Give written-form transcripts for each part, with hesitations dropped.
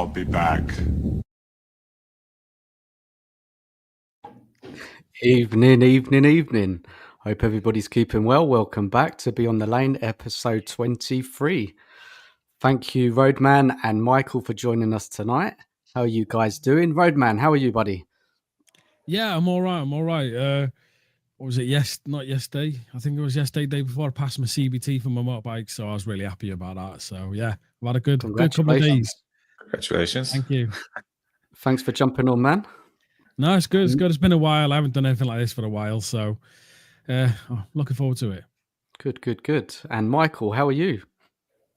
I'll be back. Evening. Hope everybody's keeping well. Welcome back to Be On The Lane, episode 23. Thank you, Roadman and Michael, for joining us tonight. How are you guys doing? Roadman, how are you, buddy? Yeah, I'm all right. What was it? Not yesterday. I think it was yesterday, day before I passed my CBT for my motorbike, so I was really happy about that. So yeah, I've had a good couple of days. Congratulations. Thank you. Thanks for jumping on, man. No, it's good. It's been a while. I haven't done anything like this for a while, so looking forward to it. Good. And Michael, how are you?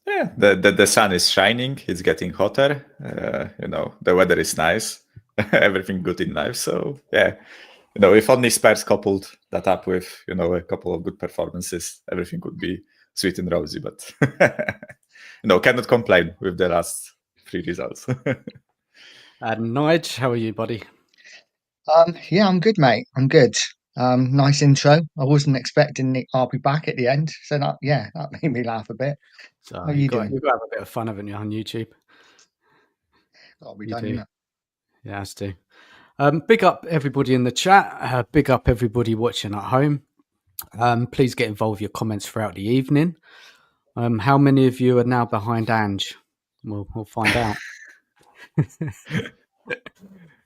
Yeah, the sun is shining. It's getting hotter. The weather is nice. Everything good in life. So yeah, if only Spurs coupled that up with a couple of good performances, everything would be sweet and rosy. But cannot complain with the last 3 results. And Nige, how are you, buddy? Yeah, I'm good, mate. I'm good. Nice intro. I wasn't expecting I'll be back at the end, so that made me laugh a bit. So How are you doing? You've got to have a bit of fun, haven't you, on YouTube? Got to be done, innit? Yeah, has to. Big up everybody in the chat. Big up everybody watching at home. Please get involved with your comments throughout the evening. How many of you are now behind Ange? We'll find out.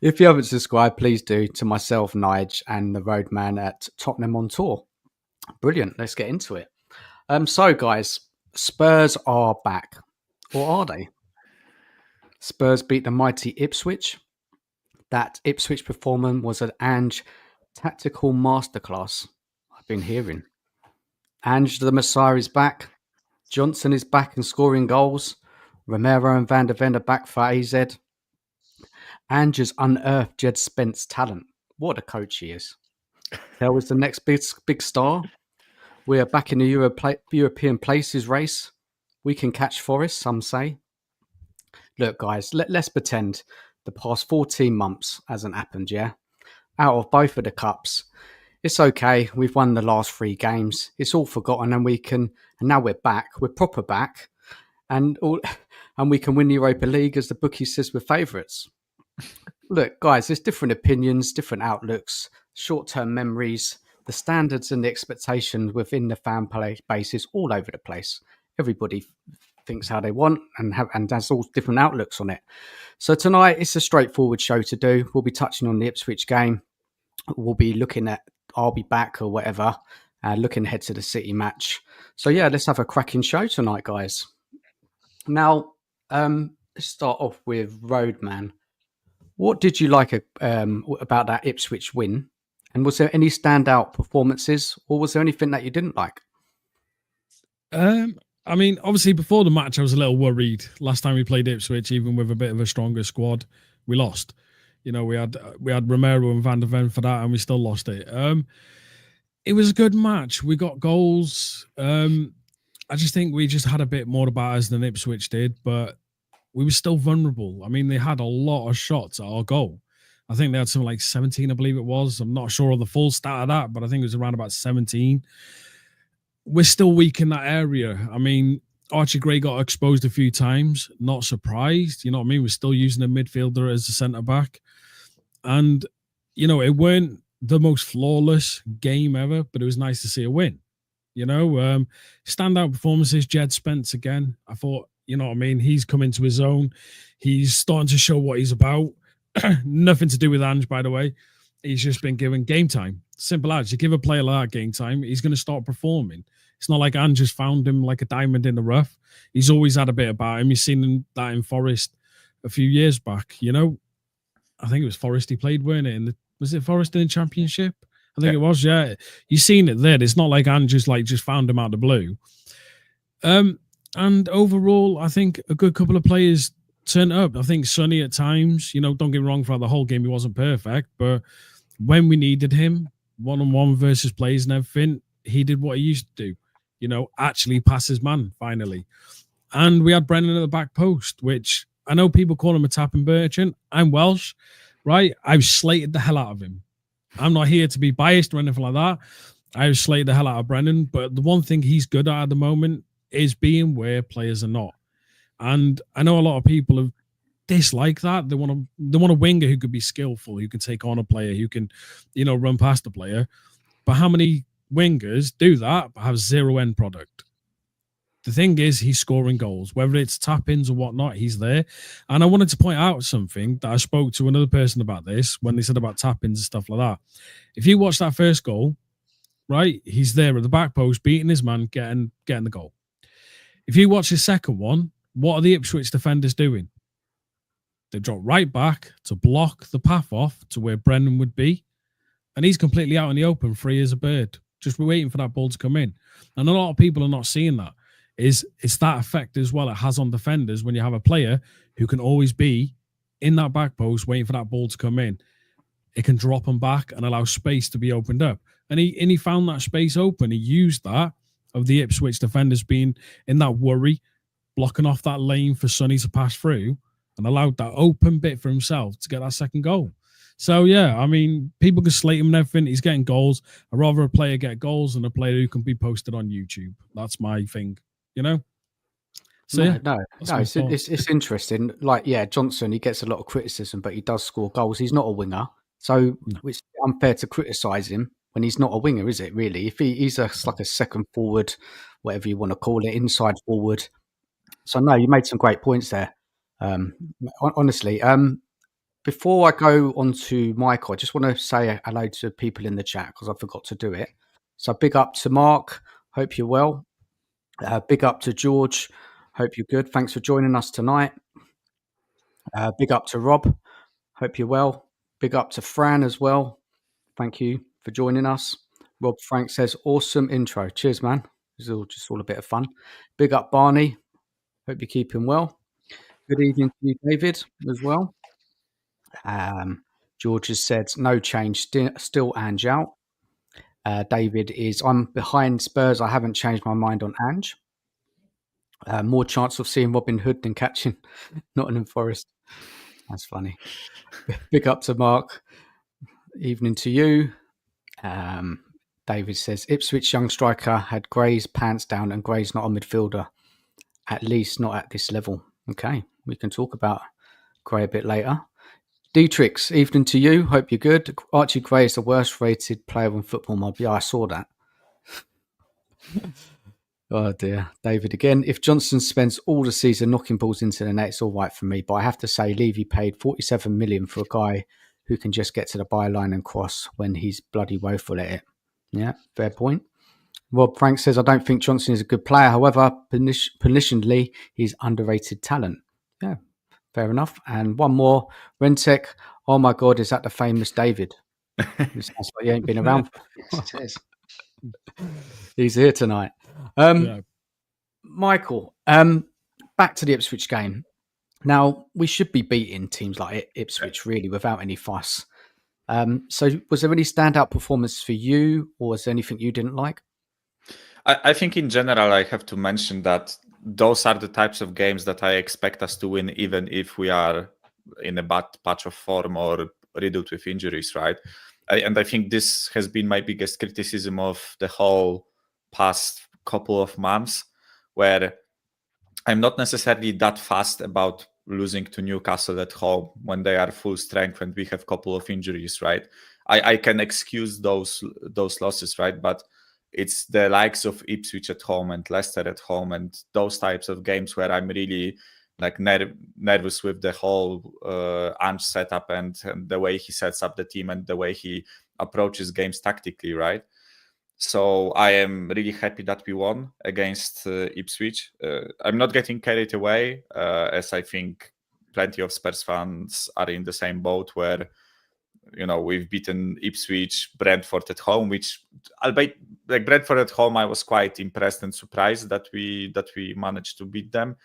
If you haven't subscribed, please do, to myself, Nige, and the Roadman at Tottenham on Tour. Brilliant. Let's get into it. So, guys, Spurs are back. Or are they? Spurs beat the mighty Ipswich. That Ipswich performance was an Ange tactical masterclass, I've been hearing. Ange the Messiah is back. Johnson is back and scoring goals. Romero and Van der Ven are back for AZ. Ange has unearthed Jed Spence's talent. What a coach he is. There was the next big star. We are back in the European places race. We can catch Forest, some say. Look, guys, let's pretend the past 14 months hasn't happened, yeah? Out of both of the cups, it's okay. We've won the last 3 games. It's all forgotten, and now we're back. We're proper back, and we can win the Europa League, as the bookie says, we're favourites. Look, guys, there's different opinions, different outlooks, short-term memories. The standards and the expectations within the fan base is all over the place. Everybody thinks how they want and has all different outlooks on it. So tonight, it's a straightforward show to do. We'll be touching on the Ipswich game. We'll be looking at I'll be back or whatever, looking ahead to the City match. So yeah, let's have a cracking show tonight, guys. Now, let's start off with Roadman. What did you like about that Ipswich win? And was there any standout performances, or was there anything that you didn't like? I mean, obviously, before the match, I was a little worried. Last time we played Ipswich, even with a bit of a stronger squad, we lost. We had Romero and Van der Ven for that, and we still lost it. It was a good match. We got goals. I just think we just had a bit more about us than Ipswich did, but we were still vulnerable. I mean, they had a lot of shots at our goal. I think they had something like 17, I believe it was. I'm not sure of the full stat of that, but I think it was around about 17. We're still weak in that area. I mean, Archie Gray got exposed a few times. Not surprised. You know what I mean? We're still using a midfielder as a centre-back. And, it weren't the most flawless game ever, but it was nice to see a win. Standout performances, Jed Spence again. I thought, you know what I mean? He's come into his own. He's starting to show what he's about. Nothing to do with Ange, by the way. He's just been given game time. Simple as. You give a player like that game time, he's going to start performing. It's not like Ange just found him like a diamond in the rough. He's always had a bit about him. You've seen that in Forest a few years back. I think it was Forest he played, weren't it? Was it Forest in the Championship? I think it was, yeah. You've seen it there. It's not like Ange just found him out of the blue. And overall, I think a good couple of players turned up. I think Sonny at times, don't get me wrong, throughout the whole game, he wasn't perfect, but when we needed him, one-on-one versus plays and everything, he did what he used to do, actually pass his man, finally. And we had Brennan at the back post, which I know people call him a tapping merchant. I'm Welsh, right? I've slated the hell out of him. I'm not here to be biased or anything like that. I've slated the hell out of Brennan, but the one thing he's good at the moment is being where players are not. And I know a lot of people have dislike that. They want a winger who could be skillful, who can take on a player, who can, run past a player. But how many wingers do that but have zero end product? The thing is, he's scoring goals, whether it's tap-ins or whatnot, he's there. And I wanted to point out something that I spoke to another person about this when they said about tap-ins and stuff like that. If you watch that first goal, right, he's there at the back post, beating his man, getting the goal. If you watch his second one, what are the Ipswich defenders doing? They drop right back to block the path off to where Brennan would be. And he's completely out in the open, free as a bird, just waiting for that ball to come in. And a lot of people are not seeing that. It's that effect as well it has on defenders when you have a player who can always be in that back post waiting for that ball to come in. It can drop them back and allow space to be opened up. And he found that space open. He used that of the Ipswich defenders being in that worry, blocking off that lane for Sonny to pass through, and allowed that open bit for himself to get that second goal. So, yeah, I mean, people can slate him and everything. He's getting goals. I'd rather a player get goals than a player who can be posted on YouTube. That's my thing. So no, it's interesting. Like, yeah, Johnson, he gets a lot of criticism, but he does score goals. He's not a winger, so it's unfair to criticise him when he's not a winger, is it? Really, if he's like a second forward, whatever you want to call it, inside forward. So no, you made some great points there. Honestly, before I go on to Michael, I just want to say hello to people in the chat because I forgot to do it. So big up to Mark. Hope you're well. Big up to George. Hope you're good. Thanks for joining us tonight. Big up to Rob. Hope you're well. Big up to Fran as well. Thank you for joining us. Rob Frank says, awesome intro. Cheers, man. It's all a bit of fun. Big up Barney. Hope you're keeping well. Good evening to you, David, as well. George has said, no change. Still Ange out. David is, I'm behind Spurs. I haven't changed my mind on Ange. More chance of seeing Robin Hood than catching Nottingham Forest. That's funny. Big up to Mark. Evening to you. David says, Ipswich young striker had Gray's pants down and Gray's not a midfielder. At least not at this level. Okay, we can talk about Gray a bit later. Dietrich, evening to you. Hope you're good. Archie Gray is the worst rated player on Football Mob. Yeah, I saw that. Oh dear. David again. If Johnson spends all the season knocking balls into the net, it's all right for me. But I have to say, Levy paid 47 million for a guy who can just get to the byline and cross when he's bloody woeful at it. Yeah, fair point. Rob Frank says, I don't think Johnson is a good player. However, positionally, he's underrated talent. Yeah, fair enough. And one more. Rentek, oh my God, is that the famous David? It sounds like he ain't been around. Yes, it is. He's here tonight. Michael, back to the Ipswich game. Now, we should be beating teams like Ipswich, really, without any fuss. So was there any standout performance for you, or was there anything you didn't like? I think in general, I have to mention that those are the types of games that I expect us to win, even if we are in a bad patch of form or riddled with injuries, right? And I think this has been my biggest criticism of the whole past couple of months, where I'm not necessarily that fast about losing to Newcastle at home when they are full strength and we have a couple of injuries, right? I can excuse those losses, right? But it's the likes of Ipswich at home and Leicester at home and those types of games where I'm really like nervous with the whole Ange setup and the way he sets up the team and the way he approaches games tactically, right? So I am really happy that we won against Ipswich. I'm not getting carried away, as I think plenty of Spurs fans are in the same boat where, you know, we've beaten Ipswich, Brentford at home, which, albeit like Brentford at home, I was quite impressed and surprised that we managed to beat them.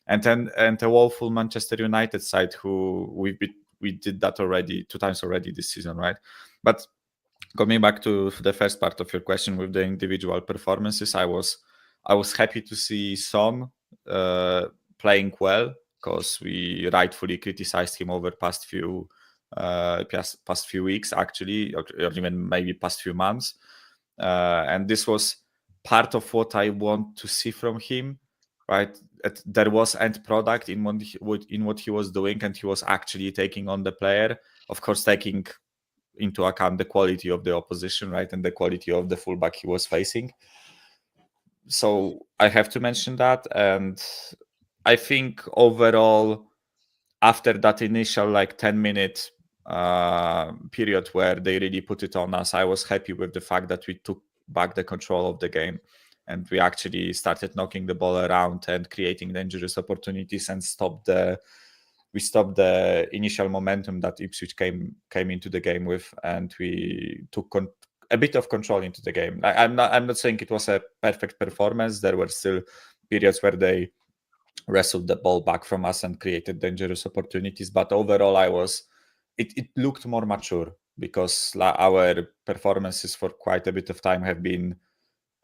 And a woeful Manchester United side who we did that already 2 times already this season, right? But coming back to the first part of your question with the individual performances, I was happy to see Son playing well, because we rightfully criticized him over past few weeks, actually, or even maybe past few months. And this was part of what I want to see from him, right? there was end product in what he was doing, and he was actually taking on the player. Of course, taking into account the quality of the opposition, right, and the quality of the fullback he was facing. So I have to mention that, and I think overall, after that initial like 10-minute period where they really put it on us, I was happy with the fact that we took back the control of the game, and we actually started knocking the ball around and creating dangerous opportunities, and stopped the initial momentum that Ipswich came into the game with, and we took a bit of control into the game. I'm not saying it was a perfect performance. There were still periods where they wrestled the ball back from us and created dangerous opportunities, but overall it looked more mature, because our performances for quite a bit of time have been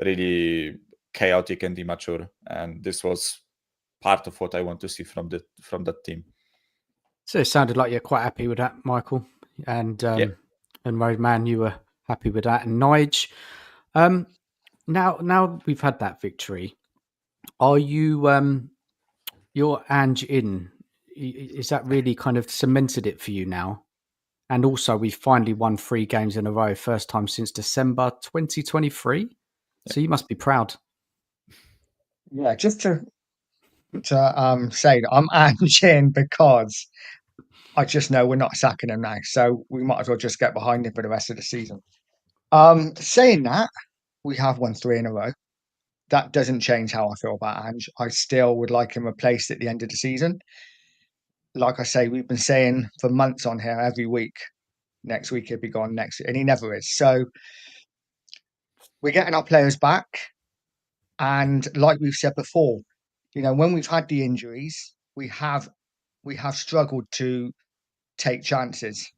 really chaotic and immature, and this was part of what I want to see from that team. So it sounded like you're quite happy with that, Michael, and Roadman, you were happy with that, and Nige. Now we've had that victory, are you you're Ange in? Is that really kind of cemented it for you now? And also, we've finally won 3 games in a row, first time since December 2023. Yeah. So you must be proud. Yeah, just to say that I'm Ange in because I just know we're not sacking him now, so we might as well just get behind him for the rest of the season. Saying that, we have won 3 in a row. That doesn't change how I feel about Ange. I still would like him replaced at the end of the season. Like I say, we've been saying for months on here, every week, next week he'll be gone, next, and he never is. So we're getting our players back. And like we've said before, when we've had the injuries, we have struggled to take chances.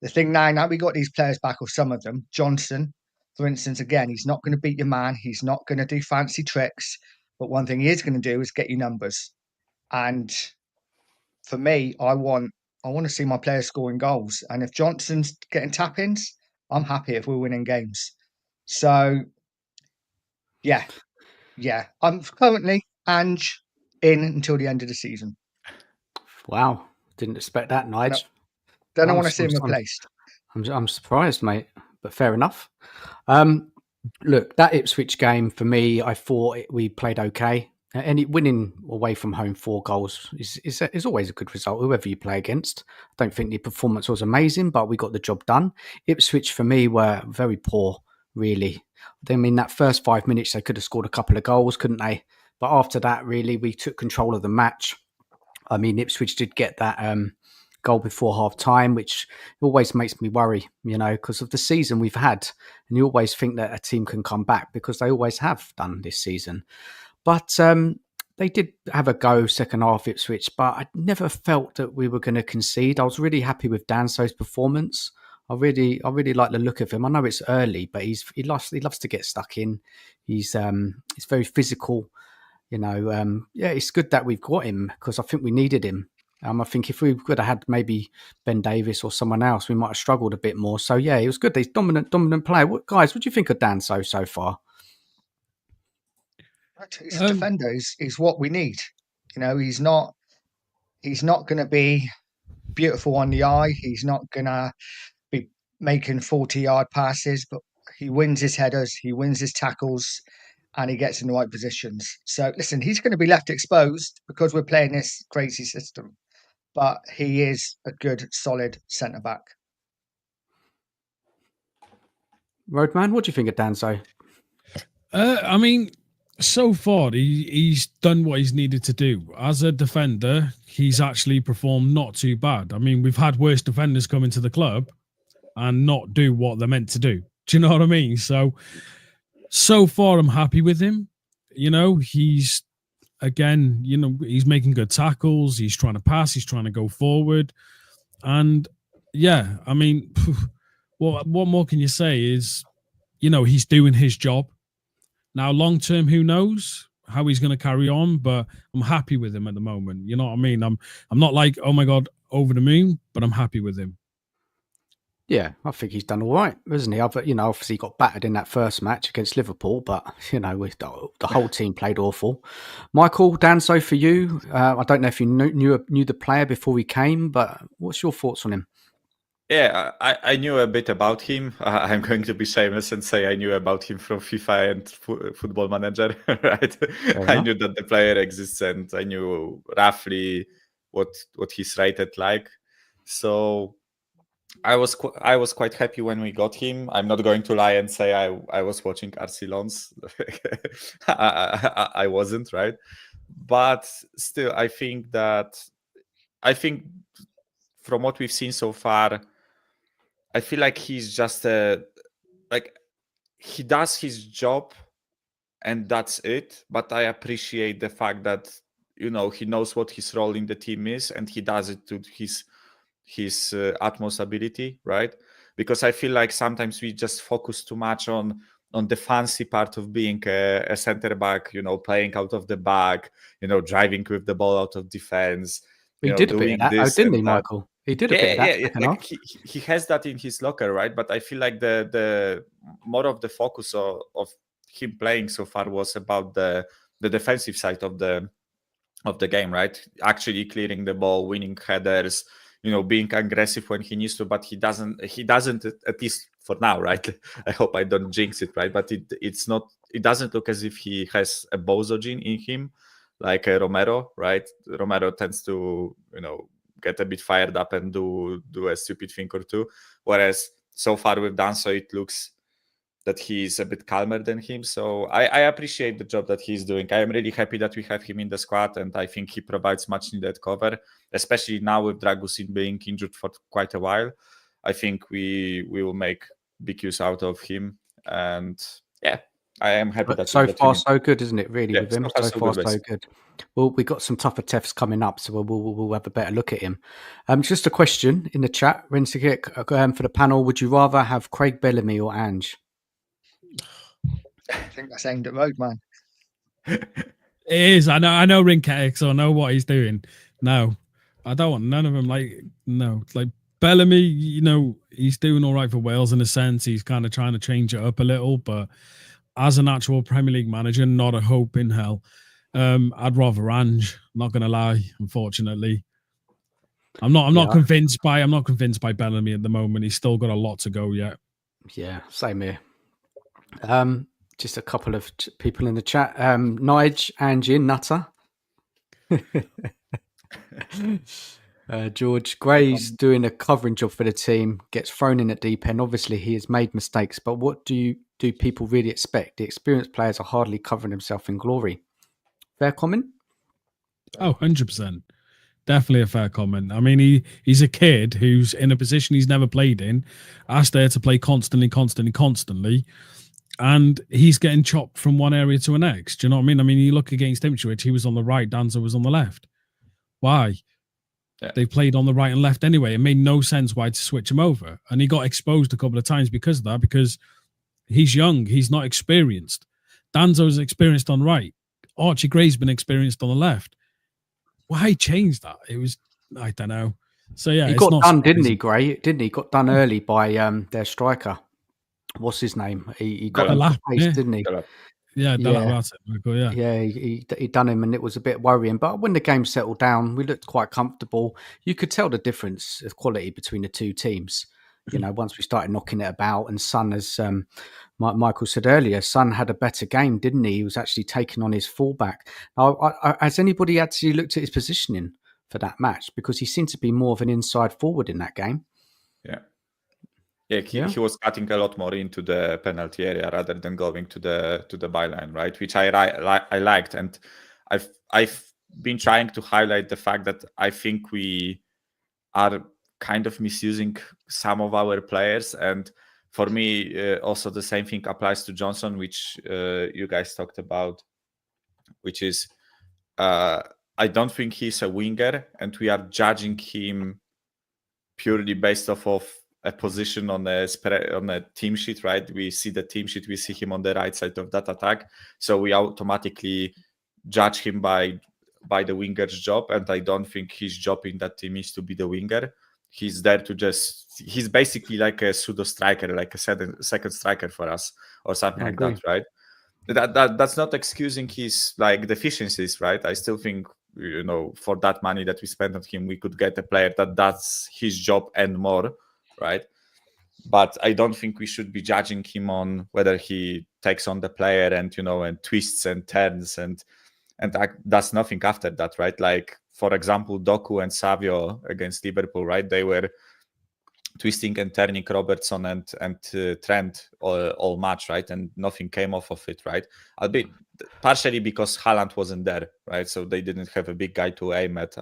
The thing now we got these players back, or some of them. Johnson, for instance, again, he's not going to beat your man. He's not going to do fancy tricks. But one thing he is going to do is get you numbers. And for me, I want to see my players scoring goals. And if Johnson's getting tap-ins, I'm happy if we're winning games. So, yeah. I'm currently Ange in until the end of the season. Wow. Didn't expect that, Nige. Don't I want to see him replaced. I'm surprised, mate, but fair enough. Look, that Ipswich game, for me, I thought we played okay. And winning away from home 4 goals is always a good result, whoever you play against. I don't think the performance was amazing, but we got the job done. Ipswich, for me, were very poor, really. I mean, that first 5 minutes, they could have scored a couple of goals, couldn't they? But after that, really, we took control of the match. I mean, Ipswich did get that goal before half time, which always makes me worry, because of the season we've had. And you always think that a team can come back, because they always have done this season. But they did have a go second half, Ipswich, but I never felt that we were going to concede. I was really happy with Danso's performance. I really like the look of him. I know it's early, but he loves to get stuck in. He's very physical. It's good that we've got him, because I think we needed him. I think if we could have had maybe Ben Davis or someone else, we might have struggled a bit more. So yeah, it was good. He's dominant player. Guys, what do you think of Danso so far? His defender is what we need. He's not going to be beautiful on the eye. He's not going to be making 40-yard passes, but he wins his headers, he wins his tackles, and he gets in the right positions. So listen, he's going to be left exposed because we're playing this crazy system, but he is a good, solid centre-back. Roadman, what do you think of Danso? I mean, so far, he's done what he's needed to do. As a defender, he's actually performed not too bad. I mean, we've had worse defenders come into the club and not do what they're meant to do. Do you know what I mean? So far, I'm happy with him. He's, again, he's making good tackles. He's trying to pass. He's trying to go forward. And, yeah, I mean, what more can you say is, he's doing his job. Now, long term, who knows how he's going to carry on, but I'm happy with him at the moment. You know what I mean? I'm not like, oh my God, over the moon, but I'm happy with him. Yeah, I think he's done all right, hasn't he? Obviously got battered in that first match against Liverpool, but the whole team played awful. Michael, Danso, for you, I don't know if you knew the player before he came, but what's your thoughts on him? Yeah, I knew a bit about him. I'm going to be shameless and say I knew about him from FIFA and Football Manager, right? I knew that the player exists, and I knew roughly what he's rated like. So I was quite happy when we got him. I'm not going to lie and say I was watching Arcelons. I wasn't, right? But still, I think from what we've seen so far, I feel like he's just he does his job and that's it. But I appreciate the fact that he knows what his role in the team is and he does it to his utmost ability, right? Because I feel like sometimes we just focus too much on the fancy part of being a center back, playing out of the back, driving with the ball out of defense. He did a bit of that, didn't he, Michael? He did a bit of that. Yeah. Like he has that in his locker, right? But I feel like the more of the focus of him playing so far was about the defensive side of the game, right? Actually clearing the ball, winning headers, being aggressive when he needs to, but he doesn't at least for now, right? I hope I don't jinx it, right? But it doesn't look as if he has a Bozo gene in him, like Romero, right? Romero tends to, get a bit fired up and do a stupid thing or two. Whereas so far with Danso, it looks that he's a bit calmer than him. So I appreciate the job that he's doing. I am really happy that we have him in the squad, and I think he provides much needed cover, especially now with Dragusin being injured for quite a while. I think we will make big use out of him. And yeah, I am happy that so far so good, isn't it? Really, with him, so far so good. Well, we got some tougher tests coming up, so we'll have a better look at him. Just a question in the chat, Rinsik, for the panel: would you rather have Craig Bellamy or Ange? I think that's aimed at Roadman. It is. I know Rinketic, so I know what he's doing. No, I don't want none of them. Like Bellamy, he's doing all right for Wales in a sense. He's kind of trying to change it up a little, but as an actual Premier League manager, not a hope in hell. I'd rather Ange. Not gonna lie, unfortunately. I'm not convinced by Bellamy at the moment. He's still got a lot to go yet. Yeah, same here. Just a couple of people in the chat. Nige, Ange, Nutter. George Gray's doing a covering job for the team, gets thrown in at deep end. Obviously, he has made mistakes, but what do people really expect? The experienced players are hardly covering himself in glory. Fair comment? Oh, 100%. Definitely a fair comment. I mean, he's a kid who's in a position he's never played in, asked there to play constantly, and he's getting chopped from one area to the next. Do you know what I mean? I mean, you look against Ipswich, he was on the right, Danzo was on the left. Why? Yeah. They played on the right and left anyway. It made no sense why to switch him over. And he got exposed a couple of times because of that, because he's young, he's not experienced. Danzo's experienced on right. Archie Gray's been experienced on the left. Why change that? It was, I don't know. So yeah, he got done, didn't he, Gray? Didn't he? Got done early by their striker. What's his name? He got him pace, didn't he? Yeah, that's it. Yeah, he done him, and it was a bit worrying. But when the game settled down, we looked quite comfortable. You could tell the difference of quality between the two teams. Once we started knocking it about, and Son, as Michael said earlier, Son had a better game, didn't he? He was actually taking on his fullback. Now, has anybody actually looked at his positioning for that match? Because he seemed to be more of an inside forward in that game. Yeah, he was cutting a lot more into the penalty area rather than going to the byline, right? Which I liked, and I've been trying to highlight the fact that I think we are kind of misusing some of our players, and for me, also the same thing applies to Johnson, which you guys talked about, which is I don't think he's a winger, and we are judging him purely based off of a position on a team sheet, right? We see the team sheet, we see him on the right side of that attack, so we automatically judge him by the winger's job, and I don't think his job in that team is to be the winger. He's there to just he's basically like a pseudo striker, like a second striker for us, or something I like agree. that, right? That's not excusing his like deficiencies, right? I still think, you know, for that money that we spent on him, we could get a player that's his job and more, right? But I don't think we should be judging him on whether he takes on the player and, you know, and twists and turns and does nothing after that, right? Like, for example, Doku and Savio against Liverpool, right? They were twisting and turning Robertson and Trent all match, right? And nothing came off of it, right? Albeit partially because Haaland wasn't there, right? So they didn't have a big guy to aim at.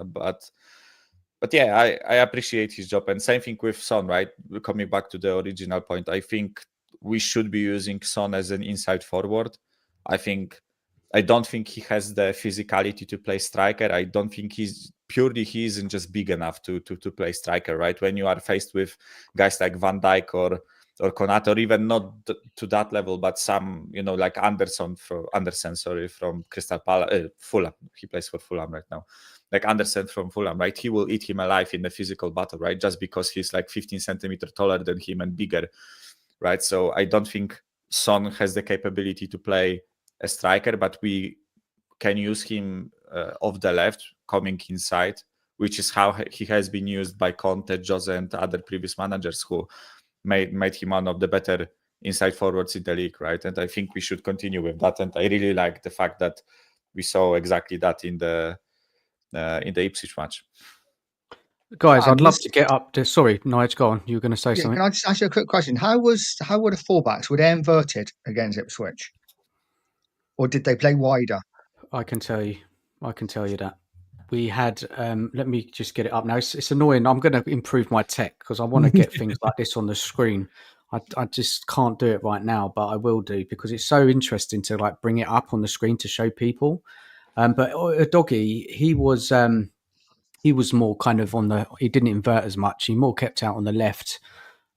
But yeah, I appreciate his job. And same thing with Son, right? Coming back to the original point, I think we should be using Son as an inside forward. I don't think he has the physicality to play striker. I don't think he isn't just big enough to play striker, right? When you are faced with guys like Van Dijk or Konate, or even not to that level, but some, you know, like Anderson from Crystal Palace, Fulham. He plays for Fulham right now. Like Anderson from Fulham, right? He will eat him alive in the physical battle, right? Just because he's like 15 centimeters taller than him and bigger, right? So I don't think Son has the capability to play a striker, but we can use him off the left, coming inside, which is how he has been used by Conte, Jose, and other previous managers who made him one of the better inside forwards in the league, right? And I think we should continue with that. And I really like the fact that we saw exactly that in the Ipswich match. Guys, I'd love to get up to. Sorry, Nige, go on. You were going to say something. Can I just ask you a quick question? How were the fullbacks? Were they inverted against Ipswich, or did they play wider? I can tell you that we had. Let me just get it up now. It's annoying. I'm going to improve my tech because I want to get things like this on the screen. I just can't do it right now, but I will do because it's so interesting to like bring it up on the screen to show people. But Doggy, he was more kind of on the. He didn't invert as much. He more kept out on the left,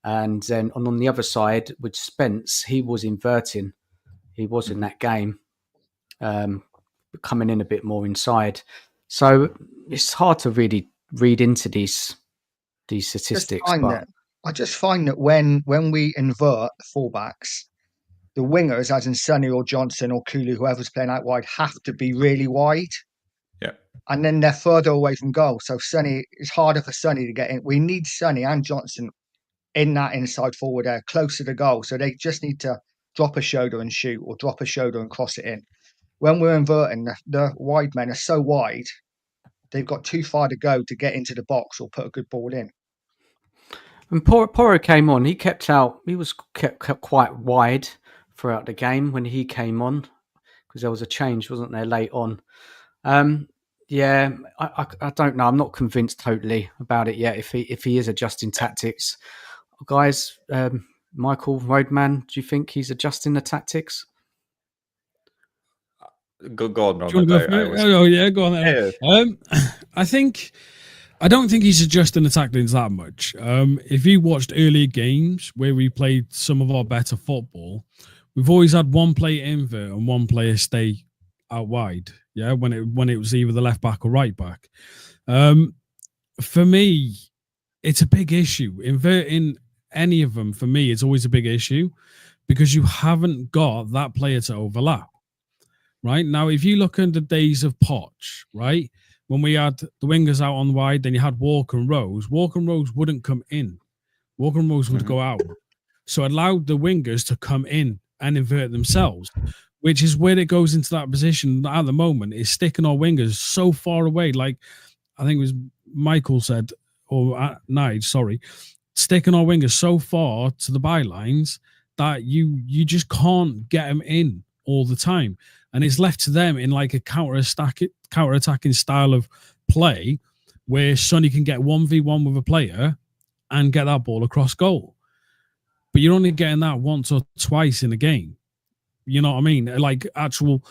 and then on the other side with Spence, he was inverting. He was in that game, coming in a bit more inside. So it's hard to really read into these statistics. I just find that when we invert fullbacks, the wingers, as in Sonny or Johnson or Kulu, whoever's playing out wide, have to be really wide. Yeah. And then they're further away from goal. So Sonny, it's harder for Sonny to get in. We need Sonny and Johnson in that inside forward area, closer to goal. So they just need to drop a shoulder and shoot, or drop a shoulder and cross it in. When we're inverting, the wide men are so wide, they've got too far to go to get into the box or put a good ball in. When Porro came on, he kept out. He was kept quite wide throughout the game when he came on, because there was a change, wasn't there, late on? Yeah, I don't know. I'm not convinced totally about it yet. If he is adjusting tactics, guys, Michael, Roadman, do you think he's adjusting the tactics? Go on, Roman. Go on. Yeah. I don't think he's adjusting the tactics that much. If you watched earlier games where we played some of our better football, we've always had one player invert and one player stay out wide. Yeah, when it was either the left back or right back. For me, it's a big issue. Inverting any of them, for me, it's always a big issue because you haven't got that player to overlap. Right now, if you look at the days of Poch, right, when we had the wingers out on wide, then you had Walker and Rose. Walker and Rose wouldn't come in. Walker and Rose would go out. So it allowed the wingers to come in and invert themselves, which is where it goes into that position at the moment, is sticking our wingers so far away. Like, I think it was Michael said, or Nige, sorry, sticking our wingers so far to the bylines that you just can't get them in all the time. And it's left to them in like a counter-attacking style of play where Sonny can get 1v1 with a player and get that ball across goal. But you're only getting that once or twice in a game. You know what I mean? Like actual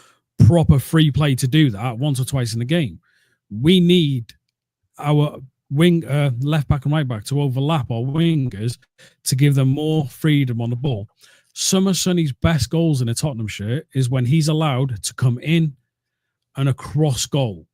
proper free play to do that once or twice in a game. We need our left back and right back to overlap our wingers to give them more freedom on the ball. Some of Sonny's best goals in a Tottenham shirt is when he's allowed to come in and across goal.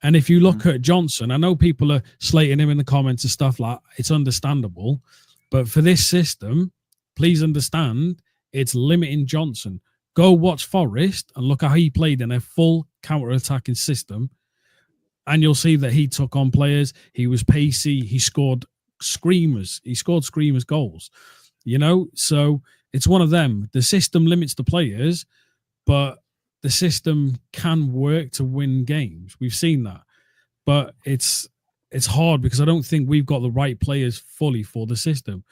And if you look at Johnson, I know people are slating him in the comments and stuff like it's understandable, but for this system, please understand it's limiting Johnson. Go watch Forest and look how he played in a full counter-attacking system, and you'll see that he took on players. He was pacey. He scored screamers. He scored screamers goals. You know, so it's one of them. The system limits the players, but the system can work to win games. We've seen that, but it's hard because I don't think we've got the right players fully for the system,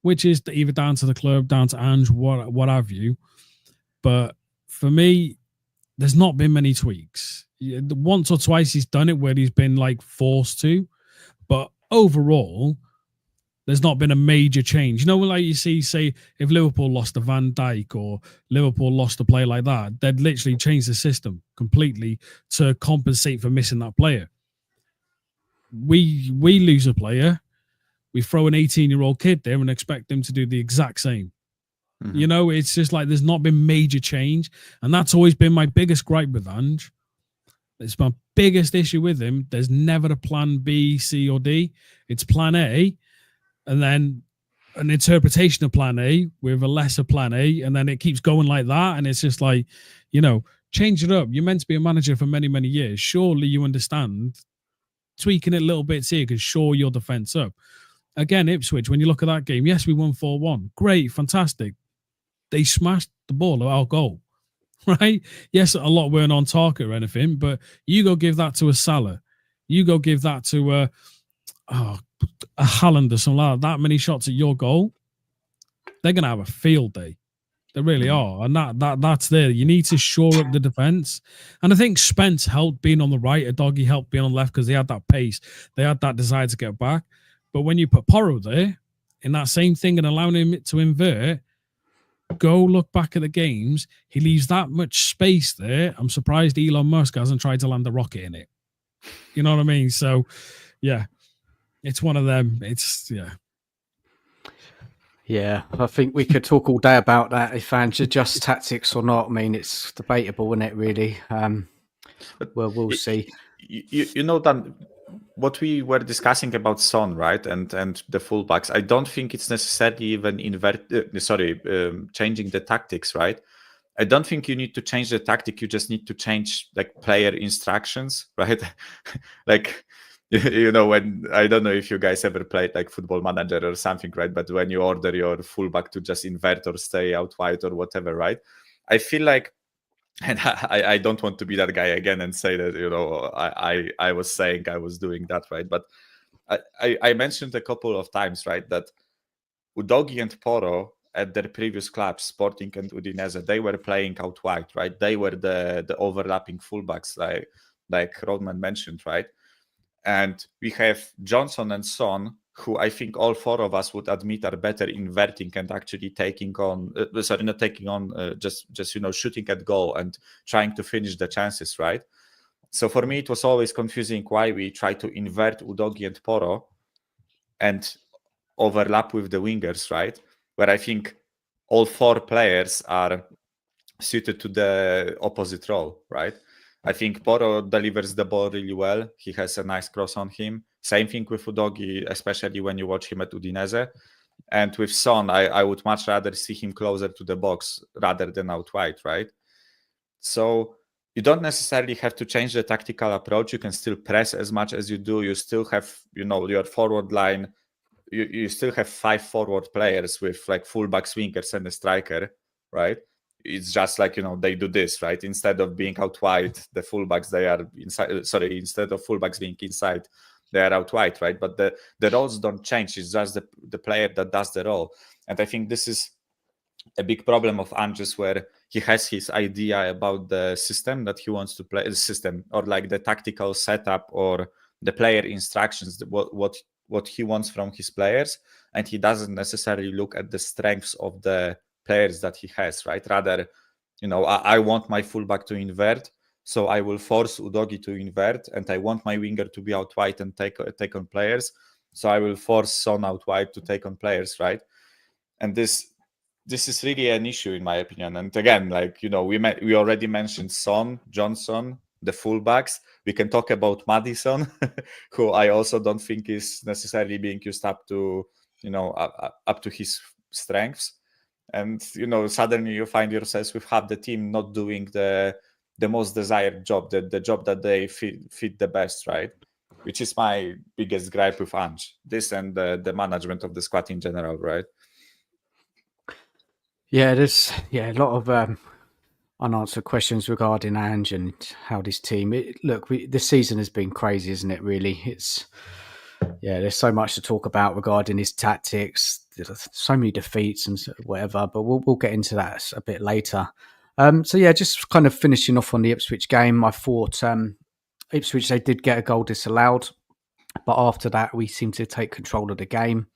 which is either down to the club, down to Ange, what have you. But for me, there's not been many tweaks. Once or twice he's done it where he's been like forced to, but overall, there's not been a major change. You know, like you see, say, if Liverpool lost to Van Dijk or Liverpool lost a player like that, they'd literally change the system completely to compensate for missing that player. We lose a player, we throw an 18-year-old kid there and expect them to do the exact same. Mm-hmm. You know, it's just like there's not been major change. And that's always been my biggest gripe with Ange. It's my biggest issue with him. There's never a plan B, C, or D. It's plan A, and then an interpretation of plan A with a lesser plan A, and then it keeps going like that. And it's just like, you know, change it up. You're meant to be a manager for many, many years. Surely you understand tweaking it a little bit here can shore your defence up. Again, Ipswich, when you look at that game, yes, we won 4-1. Great, fantastic. They smashed the ball at our goal, right? Yes, a lot weren't on target or anything, but you go give that to a Salah. You go give that to a Haaland or something like that many shots at your goal, they're going to have a field day. They really are. And that's there. You need to shore up the defence. And I think Spence helped being on the right. Udogie helped being on the left because they had that pace. They had that desire to get back. But when you put Porro there in that same thing and allowing him to invert, go look back at the games. He leaves that much space there. I'm surprised Elon Musk hasn't tried to land a rocket in it. You know what I mean? So, yeah. It's one of them. It's, yeah. Yeah, I think we could talk all day about that, if Ange adjusts tactics or not. I mean, it's debatable, isn't it, really? Well, we'll see. You know, Dan, what we were discussing about Son, right, and the fullbacks, I don't think it's necessarily even changing the tactics, right? I don't think you need to change the tactic. You just need to change, like, player instructions, right? Like... You know, when I don't know if you guys ever played like Football Manager or something, right? But when you order your fullback to just invert or stay out wide or whatever, right? I feel like, and I don't want to be that guy again and say that, you know, I was saying I was doing that, right? But I mentioned a couple of times, right, that Udogie and Porro at their previous clubs, Sporting and Udinese, they were playing out wide, right? They were the overlapping fullbacks, like Roadman mentioned, right? And we have Johnson and Son, who I think all four of us would admit are better inverting and actually taking on, just you know, shooting at goal and trying to finish the chances, right? So for me, it was always confusing why we try to invert Udogie and Porro and overlap with the wingers, right? Where I think all four players are suited to the opposite role, right? I think Porro delivers the ball really well. He has a nice cross on him. Same thing with Udogie, especially when you watch him at Udinese. And with Son, I would much rather see him closer to the box rather than out wide, right? So you don't necessarily have to change the tactical approach. You can still press as much as you do. You still have, you know, your forward line. You still have 5 forward players with like fullbacks, wingers, and a striker, right? It's just like, you know, they do this, right? Instead of being out wide, the fullbacks, they are inside. Instead of fullbacks being inside, they are out wide, right? But the roles don't change. It's just the player that does the role. And I think this is a big problem of Ange's, where he has his idea about the system that he wants to play, the system, or like the tactical setup or the player instructions, what he wants from his players. And he doesn't necessarily look at the strengths of the players that he has, right? Rather, you know, I want my fullback to invert, so I will force Udogie to invert, and I want my winger to be out wide and take on players, so I will force Son out wide to take on players, right? And this is really an issue in my opinion. And again, like, you know, we already mentioned Son, Johnson, the fullbacks. We can talk about Maddison, who I also don't think is necessarily being used up to, up to his strengths. And, suddenly you find yourselves with half the team not doing the most desired job, the job that they fit the best, right? Which is my biggest gripe with Ange. This and the management of the squad in general, right? Yeah, there's a lot of unanswered questions regarding Ange and how this team. This season has been crazy, isn't it? Really, there's so much to talk about regarding his tactics. There's so many defeats and whatever, but we'll get into that a bit later. Just kind of finishing off on the Ipswich game. I thought Ipswich, they did get a goal disallowed, but after that we seemed to take control of the game.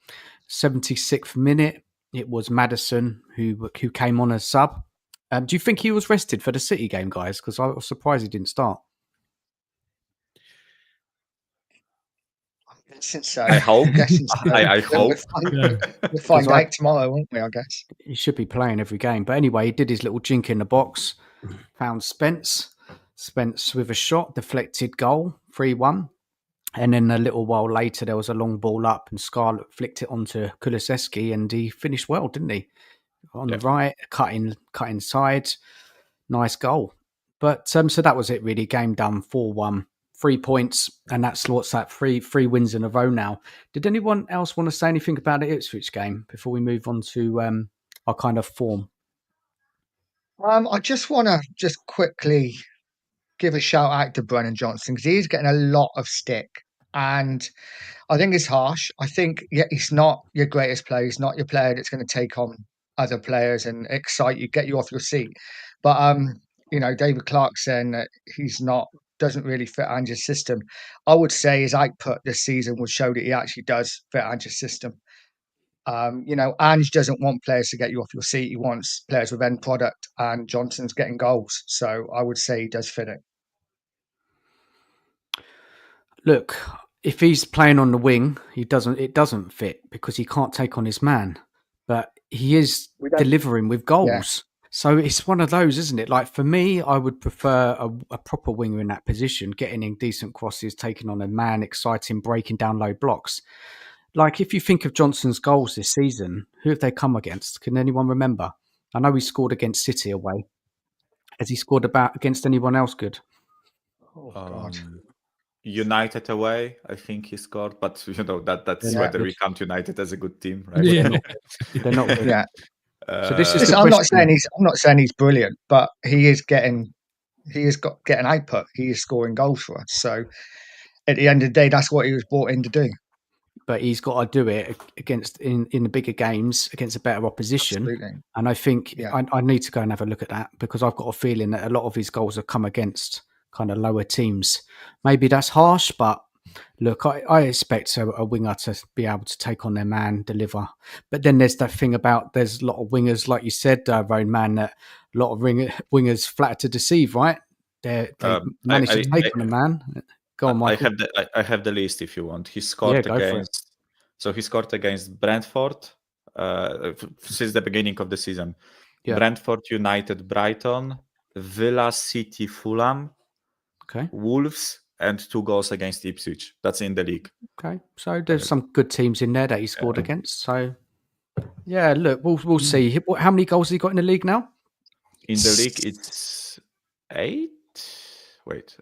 76th minute, it was Maddison who came on as sub. Do you think he was rested for the City game, guys? Because I was surprised he didn't start. Since so. I hope. I hope. We'll find out tomorrow, won't we, I guess? He should be playing every game. But anyway, he did his little jink in the box, found Spence. Spence with a shot, deflected goal, 3-1. And then a little while later, there was a long ball up and Scarlett flicked it onto Kulusevski and he finished well, didn't he? On the right, cut inside. Nice goal. But so that was it really. Game done, 4-1. 3 points, and that slots that three wins in a row now. Did anyone else want to say anything about the Ipswich game before we move on to our kind of form? I just want to quickly give a shout out to Brennan Johnson because he's getting a lot of stick, and I think it's harsh. I think he's not your greatest player. He's not your player that's going to take on other players and excite you, get you off your seat. But David Clark saying that doesn't really fit Ange's system. I would say his output this season would show that he actually does fit Ange's system. Ange doesn't want players to get you off your seat. He wants players with end product, and Johnson's getting goals. So I would say he does fit it. Look, if he's playing on the wing, it doesn't fit because he can't take on his man. But he is delivering with goals. Yeah. So it's one of those, isn't it? Like for me, I would prefer a proper winger in that position, getting in decent crosses, taking on a man, exciting, breaking down low blocks. Like if you think of Johnson's goals this season, who have they come against? Can anyone remember? I know he scored against City away. Has he scored against anyone else good? Oh, God. United away, I think he scored, but that's whether we count United as a good team, right? Yeah, they're not good. Yeah. So this is. I'm not saying he's brilliant, but he is getting output. He is scoring goals for us. So at the end of the day, that's what he was brought in to do. But he's got to do it against in the bigger games against a better opposition. Absolutely. And I think I need to go and have a look at that because I've got a feeling that a lot of his goals have come against kind of lower teams. Maybe that's harsh, but look, I expect a winger to be able to take on their man, deliver. But then there's that thing about there's a lot of wingers, like you said, Roadman, that a lot of wingers flatter to deceive, right? They manage to take on a man. Go on, Michael. I have the list if you want. He scored he scored against Brentford since the beginning of the season. Yeah. Brentford, United, Brighton, Villa, City, Fulham, Wolves, and 2 goals against Ipswich. That's in the league. Okay, so there's some good teams in there that he scored against. So, yeah, look, we'll see. How many goals has he got in the league now? In the league, it's 8. Wait,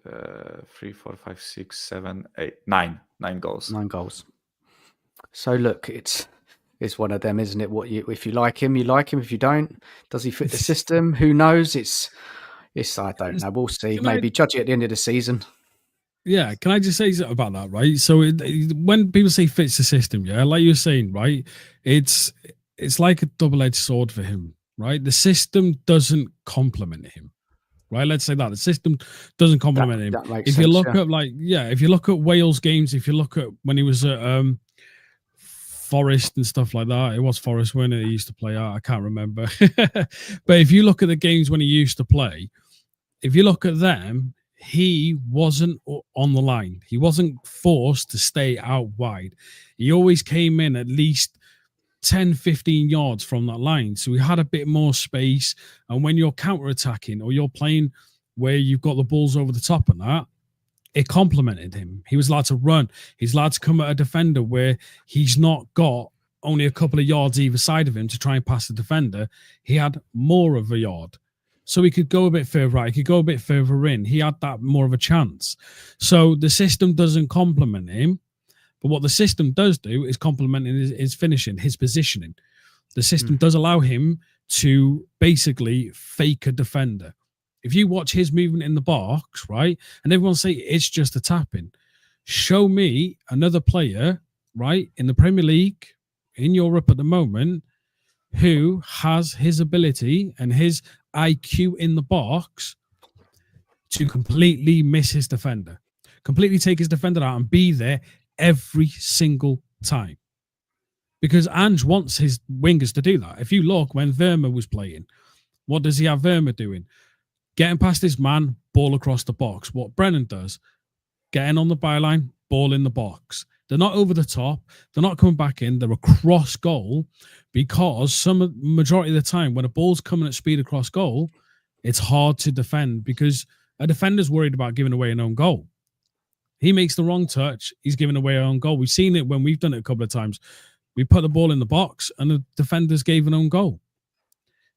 3, 4, 5, 6, 7, 8, 9. 9 goals. 9 goals. So look, it's one of them, isn't it? If you like him, you like him. If you don't, does he fit the system? Who knows? It's I don't know. We'll see. Maybe judge it at the end of the season. Yeah, can I just say something about that, right? So when people say fits the system, yeah, like you're saying, right, it's like a double-edged sword for him, right? The system doesn't complement him, right? Let's say that the system doesn't complement him. That makes if sense, you look at if you look at Wales games, if you look at when he was at Forest and stuff like that, it was Forest when he used to play out. I can't remember, but if you look at the games when he used to play, if you look at them, he wasn't on the line. He wasn't forced to stay out wide. He always came in at least 10, 15 yards from that line. So he had a bit more space. And when you're counter-attacking or you're playing where you've got the balls over the top and that, it complemented him. He was allowed to run. He's allowed to come at a defender where he's not got only a couple of yards either side of him to try and pass the defender. He had more of a yard. So he could go a bit further right. He could go a bit further in. He had that more of a chance. So the system doesn't complement him. But what the system does do is complement his finishing, his positioning. The system does allow him to basically fake a defender. If you watch his movement in the box, right, and everyone say it's just a tap-in, show me another player, right, in the Premier League, in Europe at the moment, who has his ability and his IQ in the box to completely miss his defender, completely take his defender out and be there every single time. Because Ange wants his wingers to do that. If you look, when Verma was playing, what does he have Verma doing? Getting past his man, ball across the box. What Brennan does, getting on the byline, ball in the box. They're not over the top. They're not coming back in. They're across goal, because majority of the time when a ball's coming at speed across goal, it's hard to defend because a defender's worried about giving away an own goal. He makes the wrong touch, he's giving away our own goal. We've seen it when we've done it a couple of times. We put the ball in the box and the defenders gave an own goal.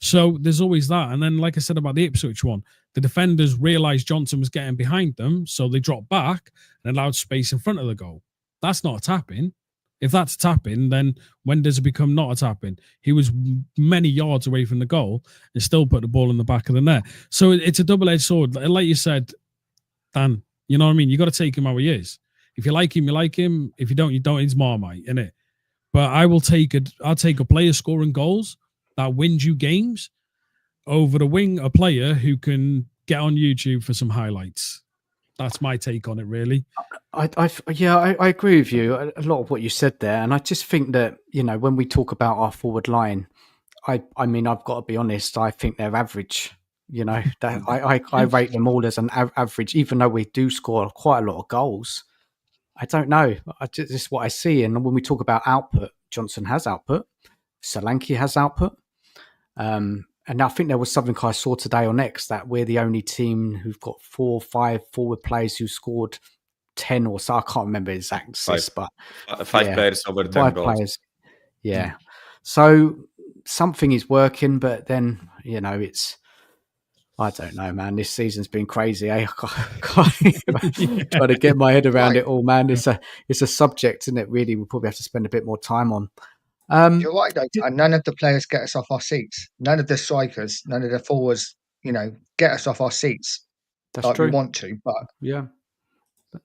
So there's always that. And then, like I said about the Ipswich one, the defenders realised Johnson was getting behind them, so they dropped back and allowed space in front of the goal. That's not a tap-in. If that's a tap-in, then when does it become not a tap-in? He was many yards away from the goal and still put the ball in the back of the net. So it's a double-edged sword. Like you said, Dan, you know what I mean? You got to take him how he is. If you like him, you like him. If you don't, you don't. He's Marmite, innit? But I'll take a player scoring goals that wins you games over a player who can get on YouTube for some highlights. That's my take on it, really. I agree with you. A lot of what you said there, and I just think that, you know, when we talk about our forward line, I mean, I've got to be honest. I think they're average. You know, that I rate them all as an average, even though we do score quite a lot of goals. I don't know. This is what I see. And when we talk about output, Johnson has output. Solanke has output. And I think there was something I saw today on X that we're the only team who've got 4 or 5 forward players who scored 10 or so. I can't remember exact assists, but 5 players over 10 5 goals. players. Yeah. So something is working, but then, you know, I don't know, man. This season's been crazy. I can't try to get my head around it all, man. It's a subject, isn't it? Really, we'll probably have to spend a bit more time on. You're right, though. And none of the players get us off our seats. None of the strikers, none of the forwards, you know, get us off our seats. That's like true. We want to, but yeah,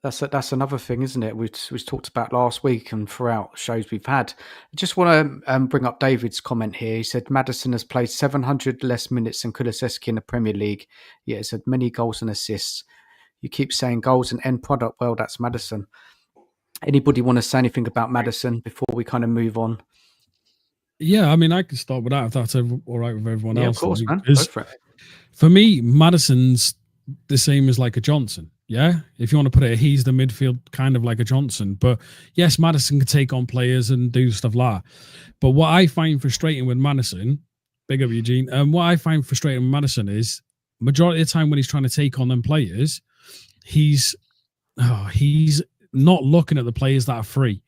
that's another thing, isn't it? We talked about last week and throughout shows we've had. I just want to bring up David's comment here. He said Maddison has played 700 less minutes than Kulusevski in the Premier League, yet has had many goals and assists. You keep saying goals and end product. Well, that's Maddison. Anybody want to say anything about Maddison before we kind of move on? Yeah, I mean, I can start with that if that's all right with everyone else. Of course, man. Go for it. For me, Maddison's the same as like a Johnson. Yeah, if you want to put it, he's the midfield kind of like a Johnson. But yes, Maddison can take on players and do stuff like that. But what I find frustrating with Maddison, big up Eugene, what I find frustrating with Maddison is majority of the time when he's trying to take on them players, he's not looking at the players that are free.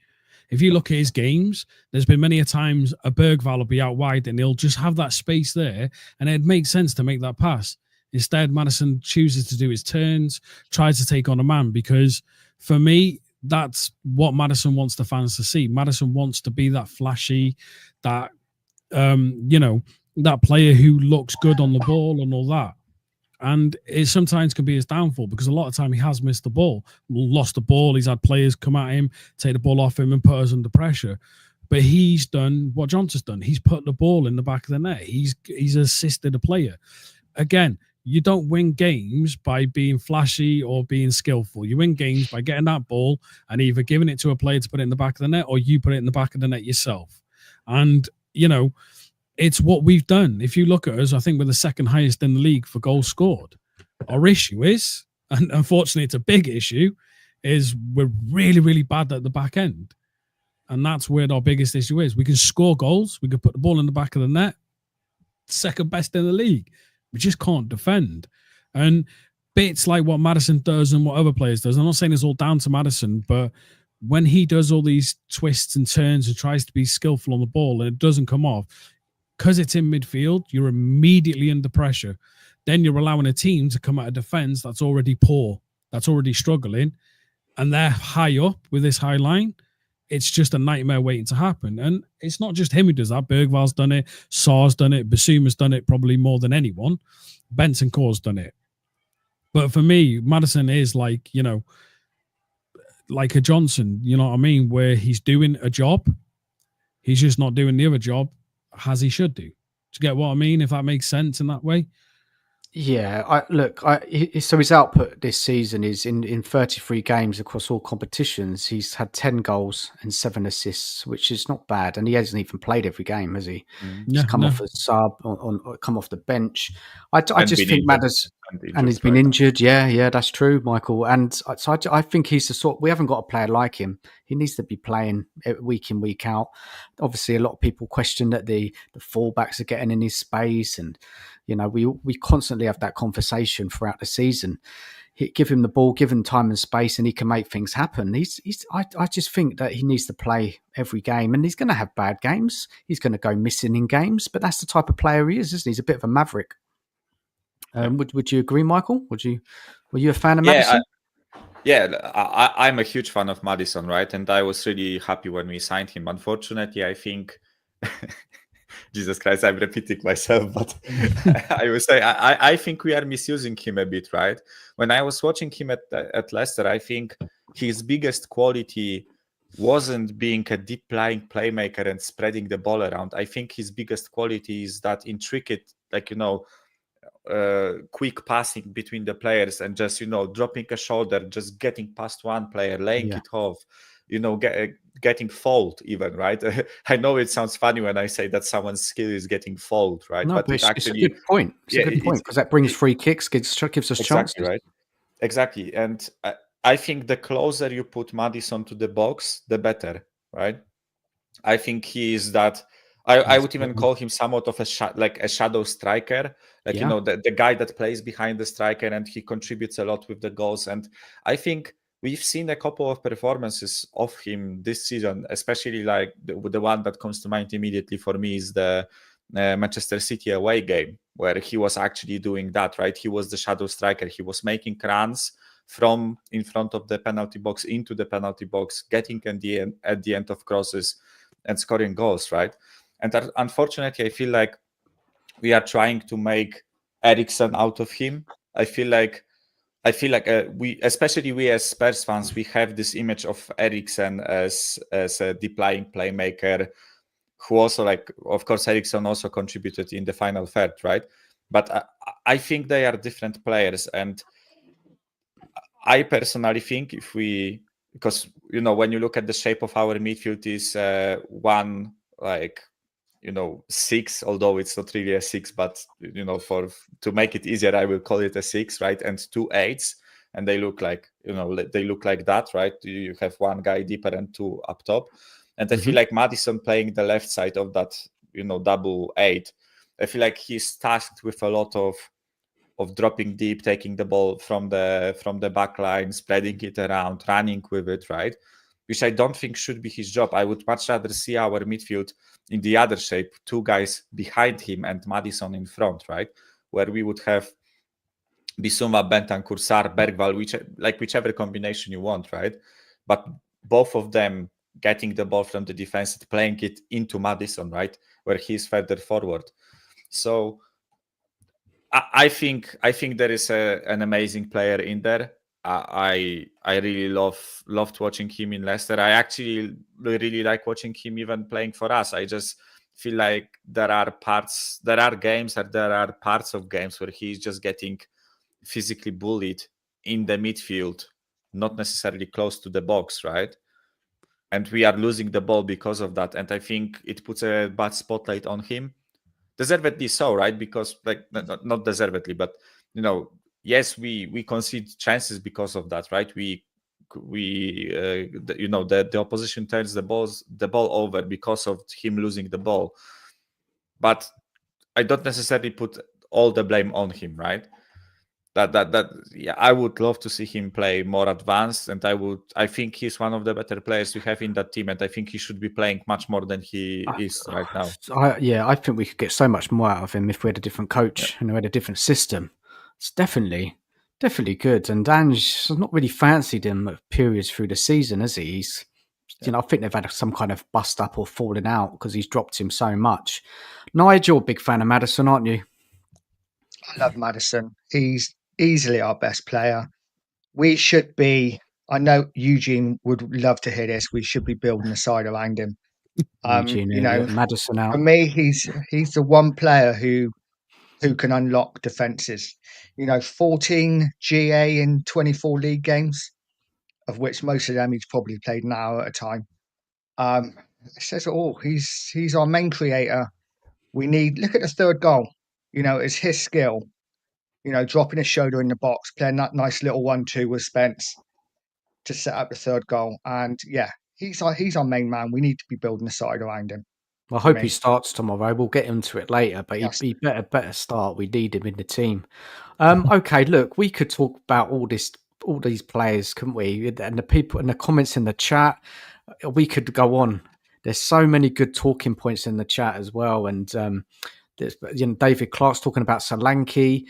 If you look at his games, there's been many a times a Bergvall will be out wide and he'll just have that space there and it makes sense to make that pass. Instead, Maddison chooses to do his turns, tries to take on a man, because for me, that's what Maddison wants the fans to see. Maddison wants to be that flashy, that, that player who looks good on the ball and all that. And it sometimes can be his downfall because a lot of time he has missed the ball, lost the ball. He's had players come at him, take the ball off him and put us under pressure. But he's done what Johnson's done. He's put the ball in the back of the net. He's assisted a player. Again, you don't win games by being flashy or being skillful. You win games by getting that ball and either giving it to a player to put it in the back of the net or you put it in the back of the net yourself. And, you know, it's what we've done. If you look at us, I think we're the second highest in the league for goals scored. Our issue is, and unfortunately it's a big issue, is we're really, really bad at the back end. And that's where our biggest issue is. We can score goals. We can put the ball in the back of the net. Second best in the league. We just can't defend. And bits like what Maddison does and what other players does. I'm not saying it's all down to Maddison, but when he does all these twists and turns and tries to be skillful on the ball and it doesn't come off, because it's in midfield, you're immediately under pressure. Then you're allowing a team to come at a defense that's already poor, that's already struggling, and they're high up with this high line. It's just a nightmare waiting to happen. And it's not just him who does that. Bergval's done it. Sar's done it. Basuma's done it probably more than anyone. Benson Core's done it. But for me, Maddison is like, you know, like a Johnson, you know what I mean? Where he's doing a job. He's just not doing the other job as he should do. Do you get what I mean? If that makes sense in that way? Yeah, so his output this season is in 33 games across all competitions. He's had 10 goals and 7 assists, which is not bad. And he hasn't even played every game, has he? He's come off a sub, come off the bench. I just think Maddison, and he's been injured. Yeah, that's true, Michael. And so I think he's the sort. We haven't got a player like him. He needs to be playing week in, week out. Obviously, a lot of people question that the fullbacks are getting in his space, and you know, we constantly have that conversation throughout the season. Give him the ball, give him time and space, and he can make things happen. I just think that he needs to play every game, and he's going to have bad games. He's going to go missing in games, but that's the type of player he is, isn't he? He's a bit of a maverick. Would you agree, Michael? Were you a fan of Maddison? I'm a huge fan of Maddison, right? And I was really happy when we signed him. Unfortunately, I think Jesus Christ, I'm repeating myself, but I would say I think we are misusing him a bit, right? When I was watching him at Leicester, I think his biggest quality wasn't being a deep-lying playmaker and spreading the ball around. I think his biggest quality is that intricate, like, you know, quick passing between the players and just, you know, dropping a shoulder, just getting past one player, laying it off, you know, getting fouled even, right? I know it sounds funny when I say that someone's skill is getting fouled, right? No, but it's a good point. It's a good point because that brings free kicks, gives us chances. Right? Exactly. And I think the closer you put Maddison to the box, the better, right? I think he is that. I would even call him somewhat of a shadow striker, you know, the guy that plays behind the striker, and he contributes a lot with the goals. And I think we've seen a couple of performances of him this season, especially like the one that comes to mind immediately for me is the Manchester City away game, where he was actually doing that, right? He was the shadow striker. He was making runs from in front of the penalty box into the penalty box, getting at the end of crosses and scoring goals, right? And unfortunately, I feel like we are trying to make Eriksen out of him. I feel like we, especially we as Spurs fans, we have this image of Eriksen as a deep-lying playmaker who also, like, of course, Eriksen also contributed in the final third, right? But I think they are different players. And I personally think because, you know, when you look at the shape of our midfield is one, like, you know, 6, although it's not really a 6, but, you know, to make it easier, I will call it a 6, right? And 2 8s, and they look like, you know, they look like that, right? You have one guy deeper and 2 up top. And I feel like Maddison playing the left side of that, you know, double 8, I feel like he's tasked with a lot of dropping deep, taking the ball from the back line, spreading it around, running with it, right? Which I don't think should be his job. I would much rather see our midfield in the other shape, 2 guys behind him and Maddison in front, right? Where we would have Bissouma, Bentancur, Sarr, Bergval, whichever combination you want, right? But both of them getting the ball from the defense and playing it into Maddison, right? Where he's further forward. So I think there is an amazing player in there. I really loved watching him in Leicester. I actually really like watching him even playing for us. I just feel like there are parts of games where he's just getting physically bullied in the midfield, not necessarily close to the box, right? And we are losing the ball because of that. And I think it puts a bad spotlight on him. Deservedly so, right? Because, like, not deservedly, but, you know, yes, we concede chances because of that, right? You know, the opposition turns the ball over because of him losing the ball. But I don't necessarily put all the blame on him, right? yeah, I would love to see him play more advanced, and I think he's one of the better players we have in that team, and I think he should be playing much more than he is right now. I think we could get so much more out of him if we had a different coach and we had a different system. It's definitely good. And Ange has not really fancied him at periods through the season, has he? He's, I think they've had some kind of bust up or falling out because he's dropped him so much. Nige, you're a big fan of Maddison, aren't you? I love Maddison. He's easily our best player. We should be. I know Eugene would love to hear this. We should be building a side around him. Eugene, Maddison out. For me, he's the one player who can unlock defenses. 14 GA in 24 league games, of which most of them he's probably played an hour at a time. It says it all. He's our main creator. Look at the third goal. It's his skill. Dropping his shoulder in the box, playing that nice little 1-2 with Spence to set up the third goal. And yeah, he's our main man. We need to be building a side around him. I hope he starts tomorrow. We'll get into it later, but he better start. We need him in the team. Okay, look, we could talk about all these players, couldn't we? And the people and the comments in the chat. We could go on. There's so many good talking points in the chat as well. And David Clark's talking about Solanke.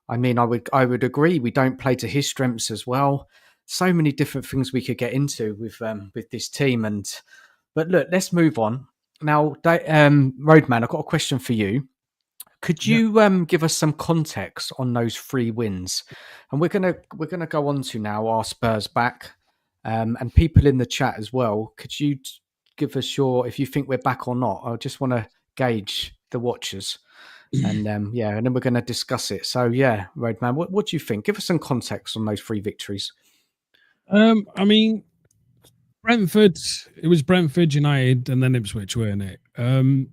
I mean, I would agree. We don't play to his strengths as well. So many different things we could get into with this team. But look, let's move on. Now, Roadman, I've got a question for you. Could you give us some context on those 3 wins? And we're gonna go on to now our Spurs back, and people in the chat as well. Could you give us if you think we're back or not? I just want to gauge the watchers, and and then we're going to discuss it. So Roadman, what do you think? Give us some context on those 3 victories. I mean, Brentford, it was Brentford, United, and then Ipswich, weren't it? Am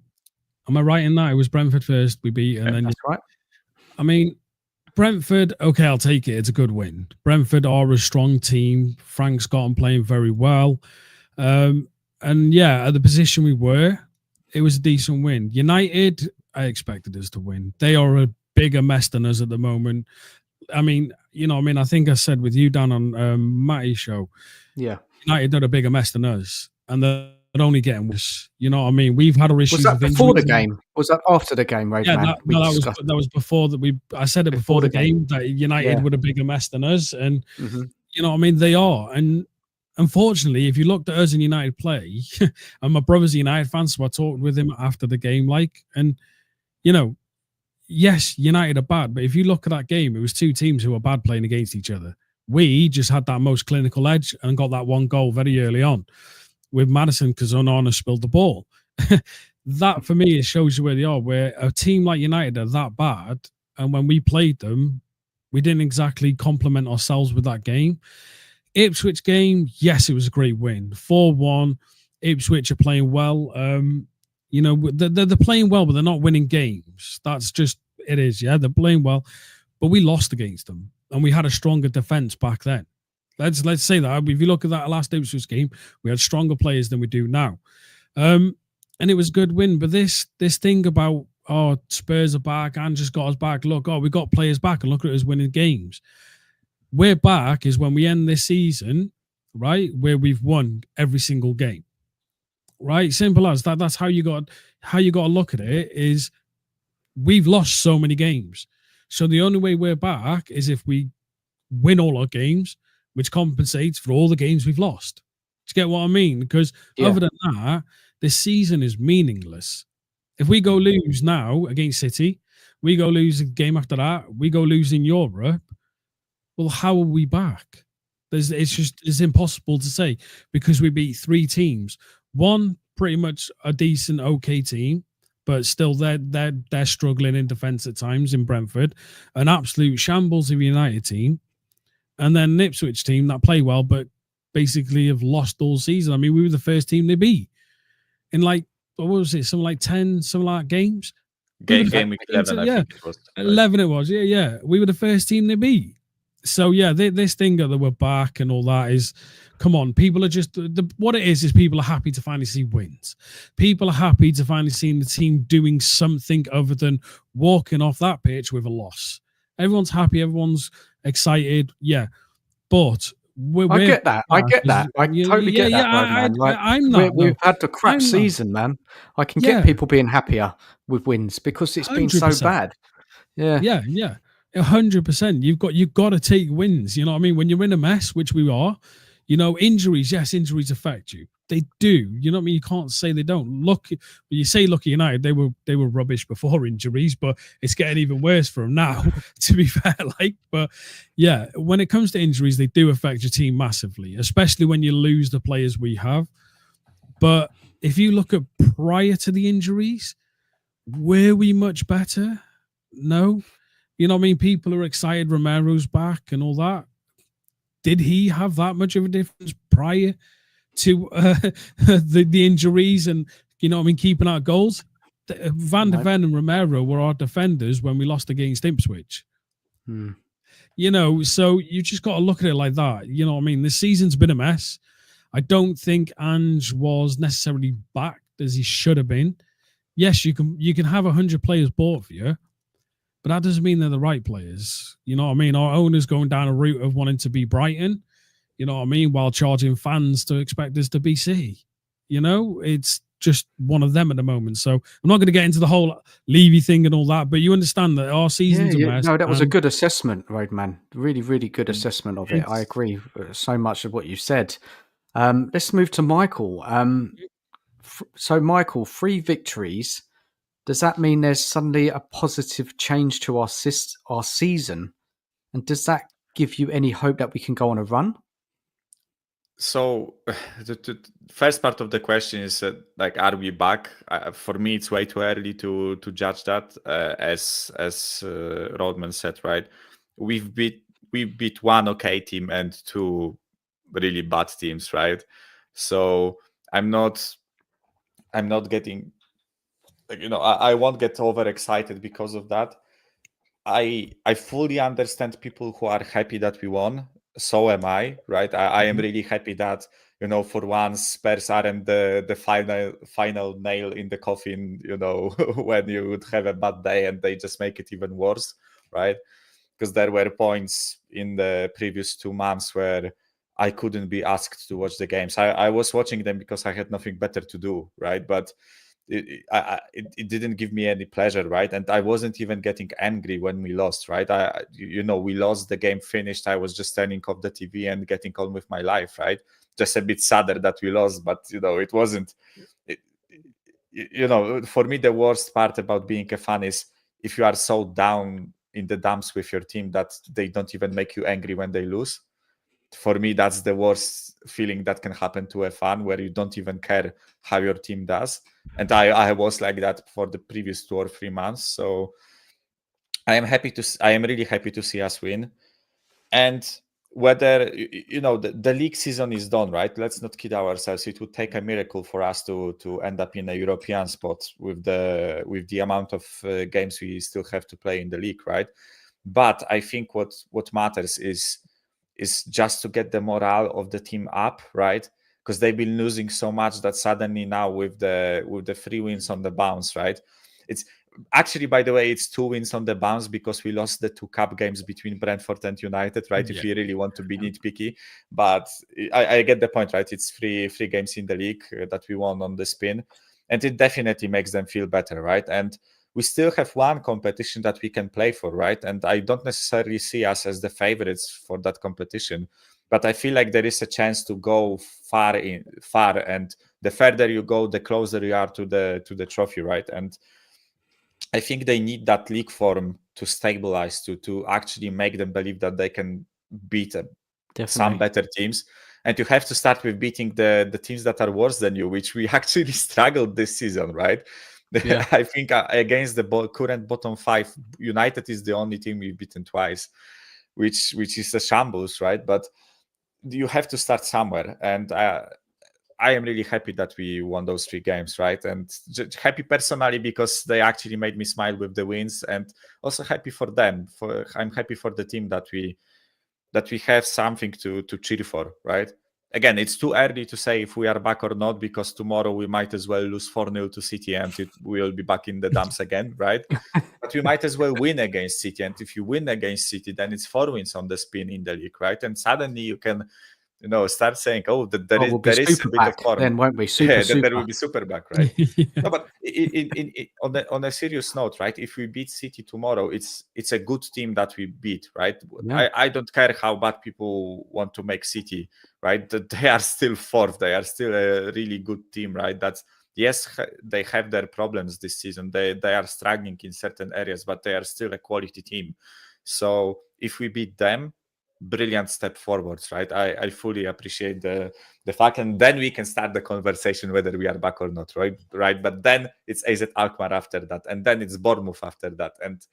I right in that? It was Brentford first, we beat, and then... That's right. I mean, Brentford, okay, I'll take it. It's a good win. Brentford are a strong team. Frank's got them playing very well. And at the position we were, it was a decent win. United, I expected us to win. They are a bigger mess than us at the moment. I mean, I think I said with you, Dan, on Matty's show. Yeah. United are a bigger mess than us, and they're only getting worse. You know what I mean? We've had our issues. Was that before the game? Was that after the game, right? Yeah, that was before that. I said it before the game that United were a bigger mess than us, and you know what I mean? They are, and unfortunately, if you looked at us in United play, and my brother's a United fan, so I talked with him after the game, and yes, United are bad, but if you look at that game, it was 2 teams who were bad playing against each other. We just had that most clinical edge and got that 1 goal very early on with Maddison because Onana spilled the ball. That, for me, it shows you where they are, where a team like United are that bad, and when we played them, we didn't exactly complement ourselves with that game. Ipswich game, yes, it was a great win. 4-1. Ipswich are playing well. They're playing well, but they're not winning games. That's just, it is, yeah, they're playing well, but we lost against them. And we had a stronger defense back then. Let's say that. If you look at that last Ipswich game, we had stronger players than we do now. And it was a good win. But this thing about, Spurs are back, Ange just got us back. Look, we got players back, and look at us winning games. We're back is when we end this season, right, where we've won every single game. Right? Simple as that. That's how you got to look at it, is we've lost so many games. So the only way we're back is if we win all our games, which compensates for all the games we've lost. Do you get what I mean? Because other than that, this season is meaningless. If we go lose now against City, we go lose a game after that, we go lose in Europe, well, how are we back? It's impossible to say, because we beat 3 teams. One, pretty much a decent, okay team, but still they're struggling in defence at times in Brentford. An absolute shambles of a United team. And then an Ipswich team that play well, but basically have lost all season. I mean, we were the first team they beat in what was it? Something like 10, something like games. Game week 11, I think it was. 11 it was, yeah. We were the first team they beat. So, yeah, this thing that we're back and all that is, come on, people are just, what it is people are happy to finally see wins. People are happy to finally see the team doing something other than walking off that pitch with a loss. Everyone's happy. Everyone's excited, yeah. But I get that. I get that. I totally get that, man. Like, I'm not. We've had the crap I'm not. season, man. I can get people being happier with wins because it's been so 100%. bad. Yeah. 100%. You've got to take wins. You know what I mean? When you're in a mess, which we are, you know, injuries, yes, injuries affect you. They do. You know what I mean? You can't say they don't. Look, when you say Lucky United, they were rubbish before injuries, but it's getting even worse for them now, to be fair. But yeah, when it comes to injuries, they do affect your team massively, especially when you lose the players we have. But if you look at prior to the injuries, were we much better? No. You know what I mean? People are excited Romero's back and all that. Did he have that much of a difference prior to the injuries and, you know what I mean, keeping out goals? Van der Ven and Romero were our defenders when we lost against Ipswich. You know, so you just got to look at it like that. You know what I mean? This season's been a mess. I don't think Ange was necessarily backed as he should have been. Yes, you can have 100 players bought for you, but that doesn't mean they're the right players. You know what I mean? Our owner's going down a route of wanting to be Brighton, you know what I mean, while charging fans to expect us to be City. You know, it's just one of them at the moment. So I'm not going to get into the whole Levy thing and all that, but you understand that our season's a mess. No, that was a good assessment, Roadman. Really, really good assessment of it. I agree so much of what you said. Let's move to Michael. So, Michael, 3 victories. Does that mean there's suddenly a positive change to our season? And does that give you any hope that we can go on a run? So, the first part of the question is like, are we back? For me, it's way too early to judge that. As Roadman said, right? We beat 1 okay team and 2 really bad teams, right? So I'm not getting, you know, I won't get overexcited because of that. I fully understand people who are happy that we won. So am I, right? I am really happy that, you know, for once Spurs aren't the final nail in the coffin, you know, when you would have a bad day and they just make it even worse, right? Because there were points in the previous 2 months where I couldn't be asked to watch the games. I was watching them because I had nothing better to do, right? But it didn't give me any pleasure, right? And I wasn't even getting angry when we lost, right? You know, we lost, the game finished. I was just turning off the TV and getting on with my life, right? Just a bit sadder that we lost, but, you know, it wasn't. You know, for me, the worst part about being a fan is if you are so down in the dumps with your team that they don't even make you angry when they lose. For me, that's the worst feeling that can happen to a fan, where you don't even care how your team does. And I was like that for the previous 2 or 3 months. So I am really happy to see us win. And whether, you know, the league season is done, right? Let's not kid ourselves. It would take a miracle for us to end up in a European spot with the amount of games we still have to play in the league, right? But I think what matters is just to get the morale of the team up, right? Because they've been losing so much that suddenly now with the 3 wins on the bounce, right? It's actually, by the way, it's 2 wins on the bounce because we lost the 2 cup games between Brentford and United, right? Yeah. If you really want to be nitpicky, but I get the point, right? It's 3 games in the league that we won on the spin, and it definitely makes them feel better, right? And we still have 1 competition that we can play for, right? And I don't necessarily see us as the favorites for that competition, but I feel like there is a chance to go far, and the further you go, the closer you are to the trophy, right? And I think they need that league form to stabilize, to actually make them believe that they can beat some better teams. And you have to start with beating the teams that are worse than you, which we actually struggled this season, right? Yeah. I think against the current bottom 5, United is the only team we've beaten twice, which is a shambles, right? But you have to start somewhere, and I am really happy that we won those 3 games, right? And happy personally because they actually made me smile with the wins, and also happy for them. I'm happy for the team that we have something to cheer for, right? Again, it's too early to say if we are back or not, because tomorrow we might as well lose 4-0 to City and we will be back in the dumps again, right? but you might as well win against City. And if you win against City, then it's 4 wins on the spin in the league, right? And suddenly you can, start saying, "Oh, there is we'll be there is a super bit of back form." then, won't we? Super, Yeah, super. there will be super back, right? Yeah. No, but on a serious note, right? If we beat City tomorrow, it's a good team that we beat, right? Yeah. I don't care how bad people want to make City, right? They are still fourth. They are still a really good team, right? Yes, they have their problems this season. They are struggling in certain areas, but they are still a quality team. So if we beat them, brilliant step forwards, right? I fully appreciate the fact, and then we can start the conversation whether we are back or not, right? But then it's AZ Alkmaar after that, and then it's Bournemouth after that, and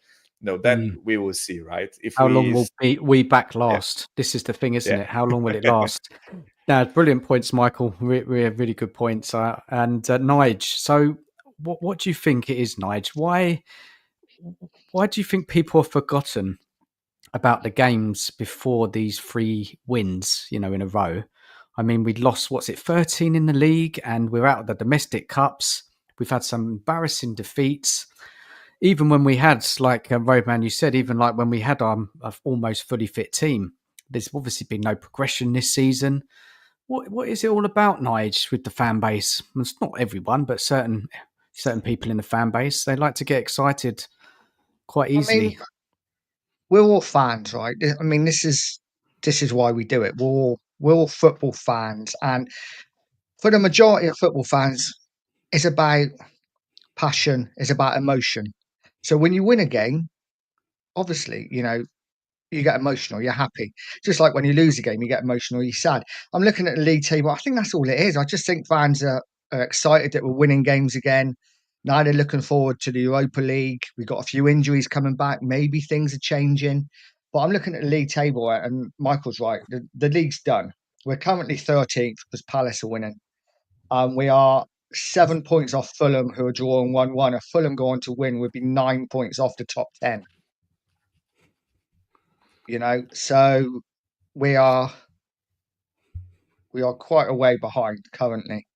then we will see, right? If how long will we back last? Yeah. This is the thing, isn't it? How long will it last? Now, brilliant points, Michael. Really good points. And Nige, so what do you think it is, Nige? Why do you think people have forgotten about the games before these 3 wins, in a row? I mean, we'd lost, 13 in the league, and we're out of the domestic cups. We've had some embarrassing defeats. Even when we had, like Roadman, you said, even like when we had our almost fully fit team, there's obviously been no progression this season. What is it all about, Nige, with the fan base? It's not everyone, but certain people in the fan base, they like to get excited quite easily. I mean, we're all fans, right? I mean, this is why we do it. We're all football fans, and for the majority of football fans, it's about passion, it's about emotion. So when you win a game, obviously, you get emotional, you're happy. Just like when you lose a game, you get emotional, you're sad. I'm looking at the league table. I think that's all it is. I just think fans are excited that we're winning games again. Now they're looking forward to the Europa League. We've got a few injuries coming back. Maybe things are changing. But I'm looking at the league table, and Michael's right. The league's done. We're currently 13th because Palace are winning. We are 7 points off Fulham, who are drawing 1-1. If Fulham go on to win, we'd be 9 points off the top 10. So we are quite a way behind currently.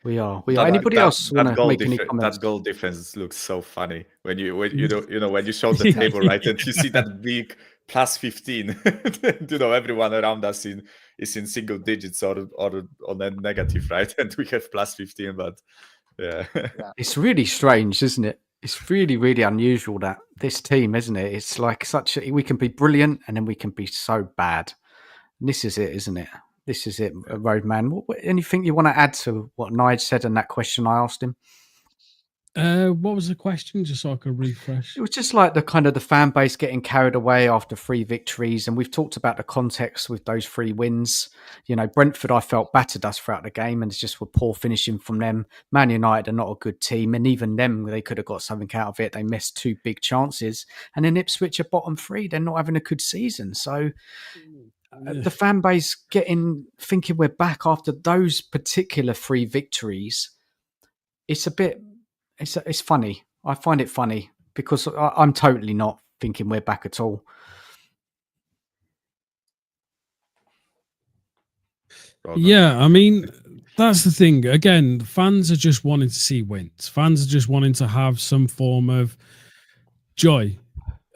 We are. Anybody else want to make any comments? That goal difference looks so funny when you show the table, right, and you see that big plus 15. Everyone around us is in single digits or on a negative, right, and we have plus 15. But yeah, it's really strange, isn't it? It's really, really unusual, that this team, isn't it? It's like we can be brilliant and then we can be so bad. And this is it, isn't it? This is it, Roadman. Anything you want to add to what Nige said and that question I asked him? What was the question? Just so I could refresh. It was just like the fan base getting carried away after 3 victories. And we've talked about the context with those 3 wins. Brentford, I felt, battered us throughout the game, and it's just were poor finishing from them. Man United are not a good team. And even them, they could have got something out of it. They missed 2 big chances. And then Ipswich are bottom 3. They're not having a good season. So the fan base thinking we're back after those particular 3 victories, it's a bit... It's funny. I find it funny because I'm totally not thinking we're back at all. Yeah, I mean, that's the thing. Again, fans are just wanting to see wins. Fans are just wanting to have some form of joy.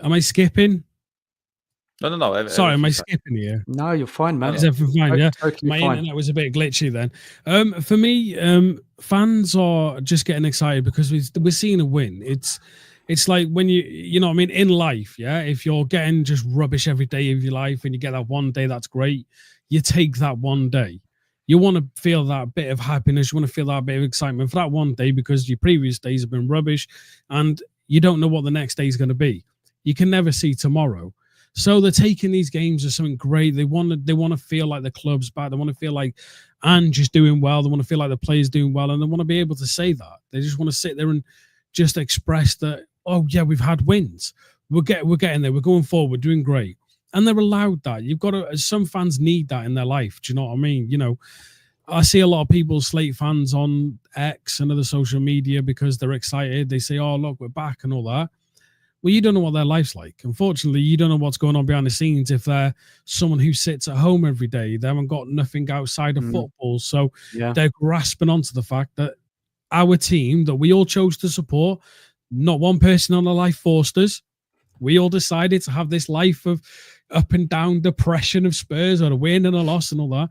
Am I skipping? No. Sorry, am I skipping here? No, you're fine, man. Is everything fine? Yeah, totally my fine. internet was a bit glitchy then. For me, fans are just getting excited because we're seeing a win. It's like when you know what I mean, in life, yeah. If you're getting just rubbish every day of your life and you get that one day that's great, you take that one day. You want to feel that bit of happiness. You want to feel that bit of excitement for that one day because your previous days have been rubbish, and you don't know what the next day is going to be. You can never see tomorrow. So they're taking these games as something great. They want to feel like the club's back. They want to feel like Ange is doing well. They want to feel like the players doing well, and they want to be able to say that. They just want to sit there and just express that. Oh yeah, we've had wins. We're getting there. We're going forward. We're doing great, and they're allowed that. You've got to. Some fans need that in their life. Do you know what I mean? I see a lot of people slate fans on X and other social media because they're excited. They say, "Oh look, we're back" and all that. Well, you don't know what their life's like. Unfortunately, you don't know what's going on behind the scenes if they're someone who sits at home every day. They haven't got nothing outside of football. So they're grasping onto the fact that our team that we all chose to support. Not one person on our life forced us. We all decided to have this life of up and down depression of Spurs or a win and a loss and all that.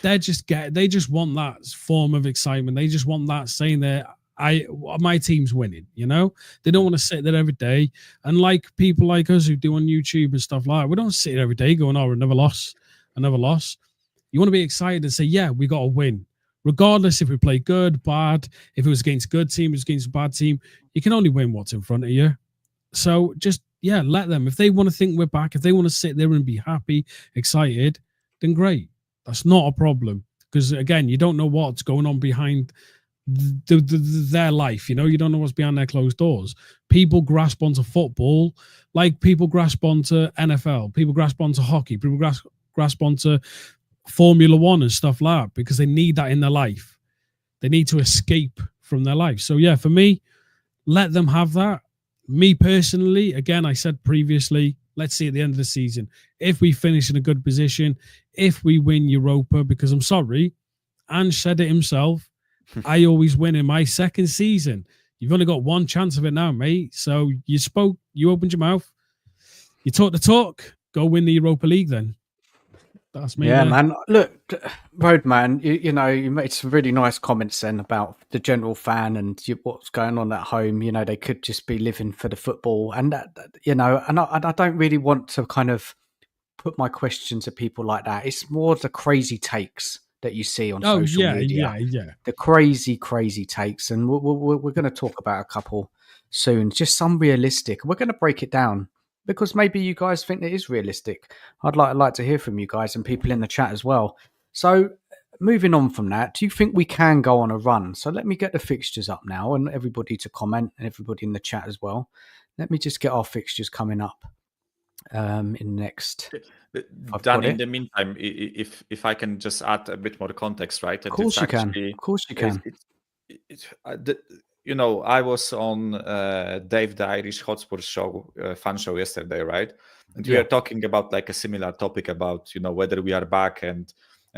They just want that form of excitement. They just want that saying that my team's winning, you know? They don't want to sit there every day. And like people like us who do on YouTube and stuff like that, we don't sit there every day going, oh, another loss. You want to be excited and say, yeah, we got to win. Regardless if we play good, bad, if it was against a good team, it was against a bad team, you can only win what's in front of you. So just, yeah, let them. If they want to think we're back, if they want to sit there and be happy, excited, then great. That's not a problem. Because again, you don't know what's going on behind their life. You know, you don't know what's behind their closed doors. People grasp onto football like people grasp onto NFL. People grasp onto hockey. People grasp onto Formula One and stuff like that because they need that in their life. They need to escape from their life. So yeah, for me, let them have that. Me personally, again, I said previously, let's see at the end of the season, if we finish in a good position, if we win Europa, because I'm sorry, Ange said it himself, I always win in my second season. You've only got one chance of it now, mate. So you spoke, you opened your mouth, you talked the talk, go win the Europa League then. That's me. Yeah, there. man. Look, Roadman, you know, you made some really nice comments then about the general fan and what's going on at home. You know, they could just be living for the football. And, you know, and I don't really want to kind of put my question to people like that. It's more the crazy takes that you see on social media. Yeah. The crazy takes. And we're going to talk about a couple soon. Just some realistic. We're going to break it down, because maybe you guys think it is realistic. I'd like to hear from you guys and people in the chat as well. So moving on from that, do you think we can go on a run? So let me get the fixtures up now and everybody to comment and everybody in the chat as well. Let me just get our fixtures coming up in the next... Dan, in the meantime, if I can just add a bit more context, right? Of course you can. You know, I was on Dave the Irish Hotspur show, fan show yesterday, right? And we are talking about like a similar topic about, you know, whether we are back and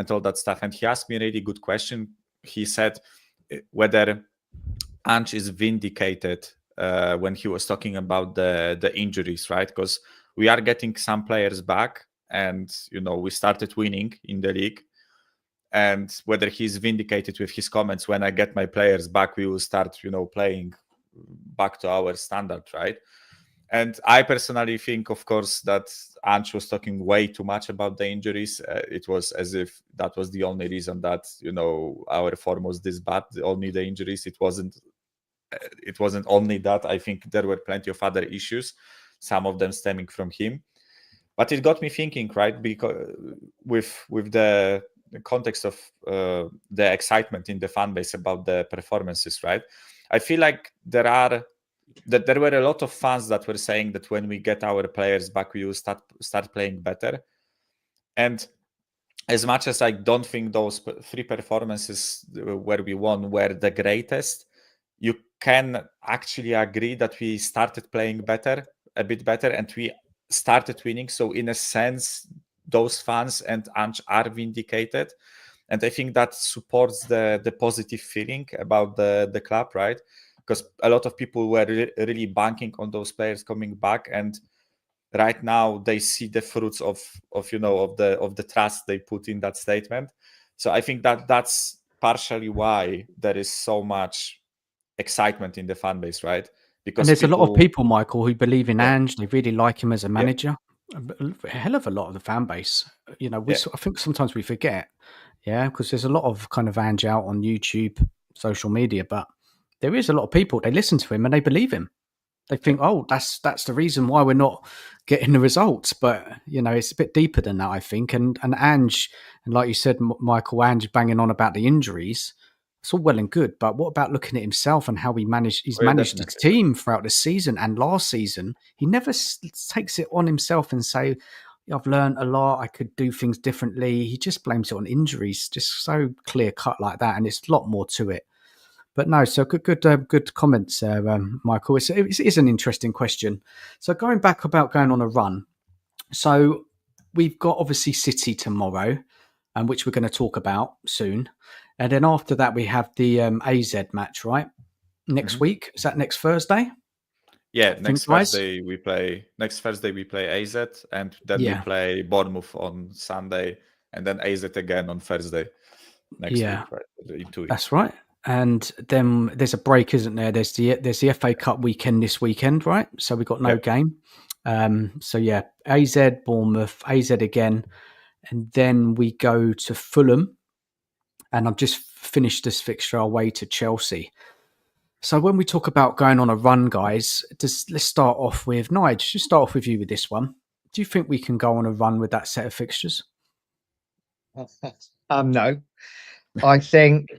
all that stuff. And he asked me a really good question. He said whether Ange is vindicated when he was talking about the injuries, right? Because we are getting some players back and, you know, we started winning in the league. And whether he's vindicated with his comments, when I get my players back, we will start, you know, playing back to our standard, right? And I personally think, of course, that Ange was talking way too much about the injuries. It was as if that was the only reason that, you know, our form was this bad, only the injuries. It wasn't only that. I think there were plenty of other issues, some of them stemming from him. But it got me thinking, right? Because with the context of the excitement in the fan base about the performances, right? I feel like there were a lot of fans that were saying that when we get our players back, we will start playing better. And as much as I don't think those three performances where we won were the greatest, you can actually agree that we started playing a bit better, and we started winning. So in a sense, those fans and Ange are vindicated. And I think that supports the positive feeling about the club, right? Because a lot of people were really banking on those players coming back, and right now they see the fruits of the trust they put in that statement. So I think that's partially why there is so much excitement in the fan base, right? Because there's a lot of people, Michael, who believe in Ange. They really like him as a manager. A hell of a lot of the fan base. You know, I think sometimes we forget, because there's a lot of kind of Ange out on YouTube, social media, but there is a lot of people, they listen to him and they believe him. They think, oh, that's the reason why we're not getting the results. But, you know, it's a bit deeper than that, I think. And Ange, and like you said, Michael, Ange banging on about the injuries, it's all well and good. But what about looking at himself and how he's managed his team throughout the season and last season? He never takes it on himself and say, I've learned a lot, I could do things differently. He just blames it on injuries, just so clear cut like that. And it's a lot more to it. But no, so good comments, Michael. It is an interesting question. So going back about going on a run. So we've got obviously City tomorrow. which we're going to talk about soon. And then after that, we have the AZ match, right? Next week. Is that next Thursday? Yeah, next guys? Thursday we play AZ, and then we play Bournemouth on Sunday, and then AZ again on Thursday next week, right? In 2 weeks. That's right. And then there's a break, isn't there? There's the FA Cup weekend this weekend, right? So we've got no game. So yeah, AZ, Bournemouth, AZ again, and then we go to Fulham, and I've just finished this fixture away to Chelsea. So when we talk about going on a run, guys, let's start off with Nige. Just start off with you with this one. Do you think we can go on a run with that set of fixtures? No. I think,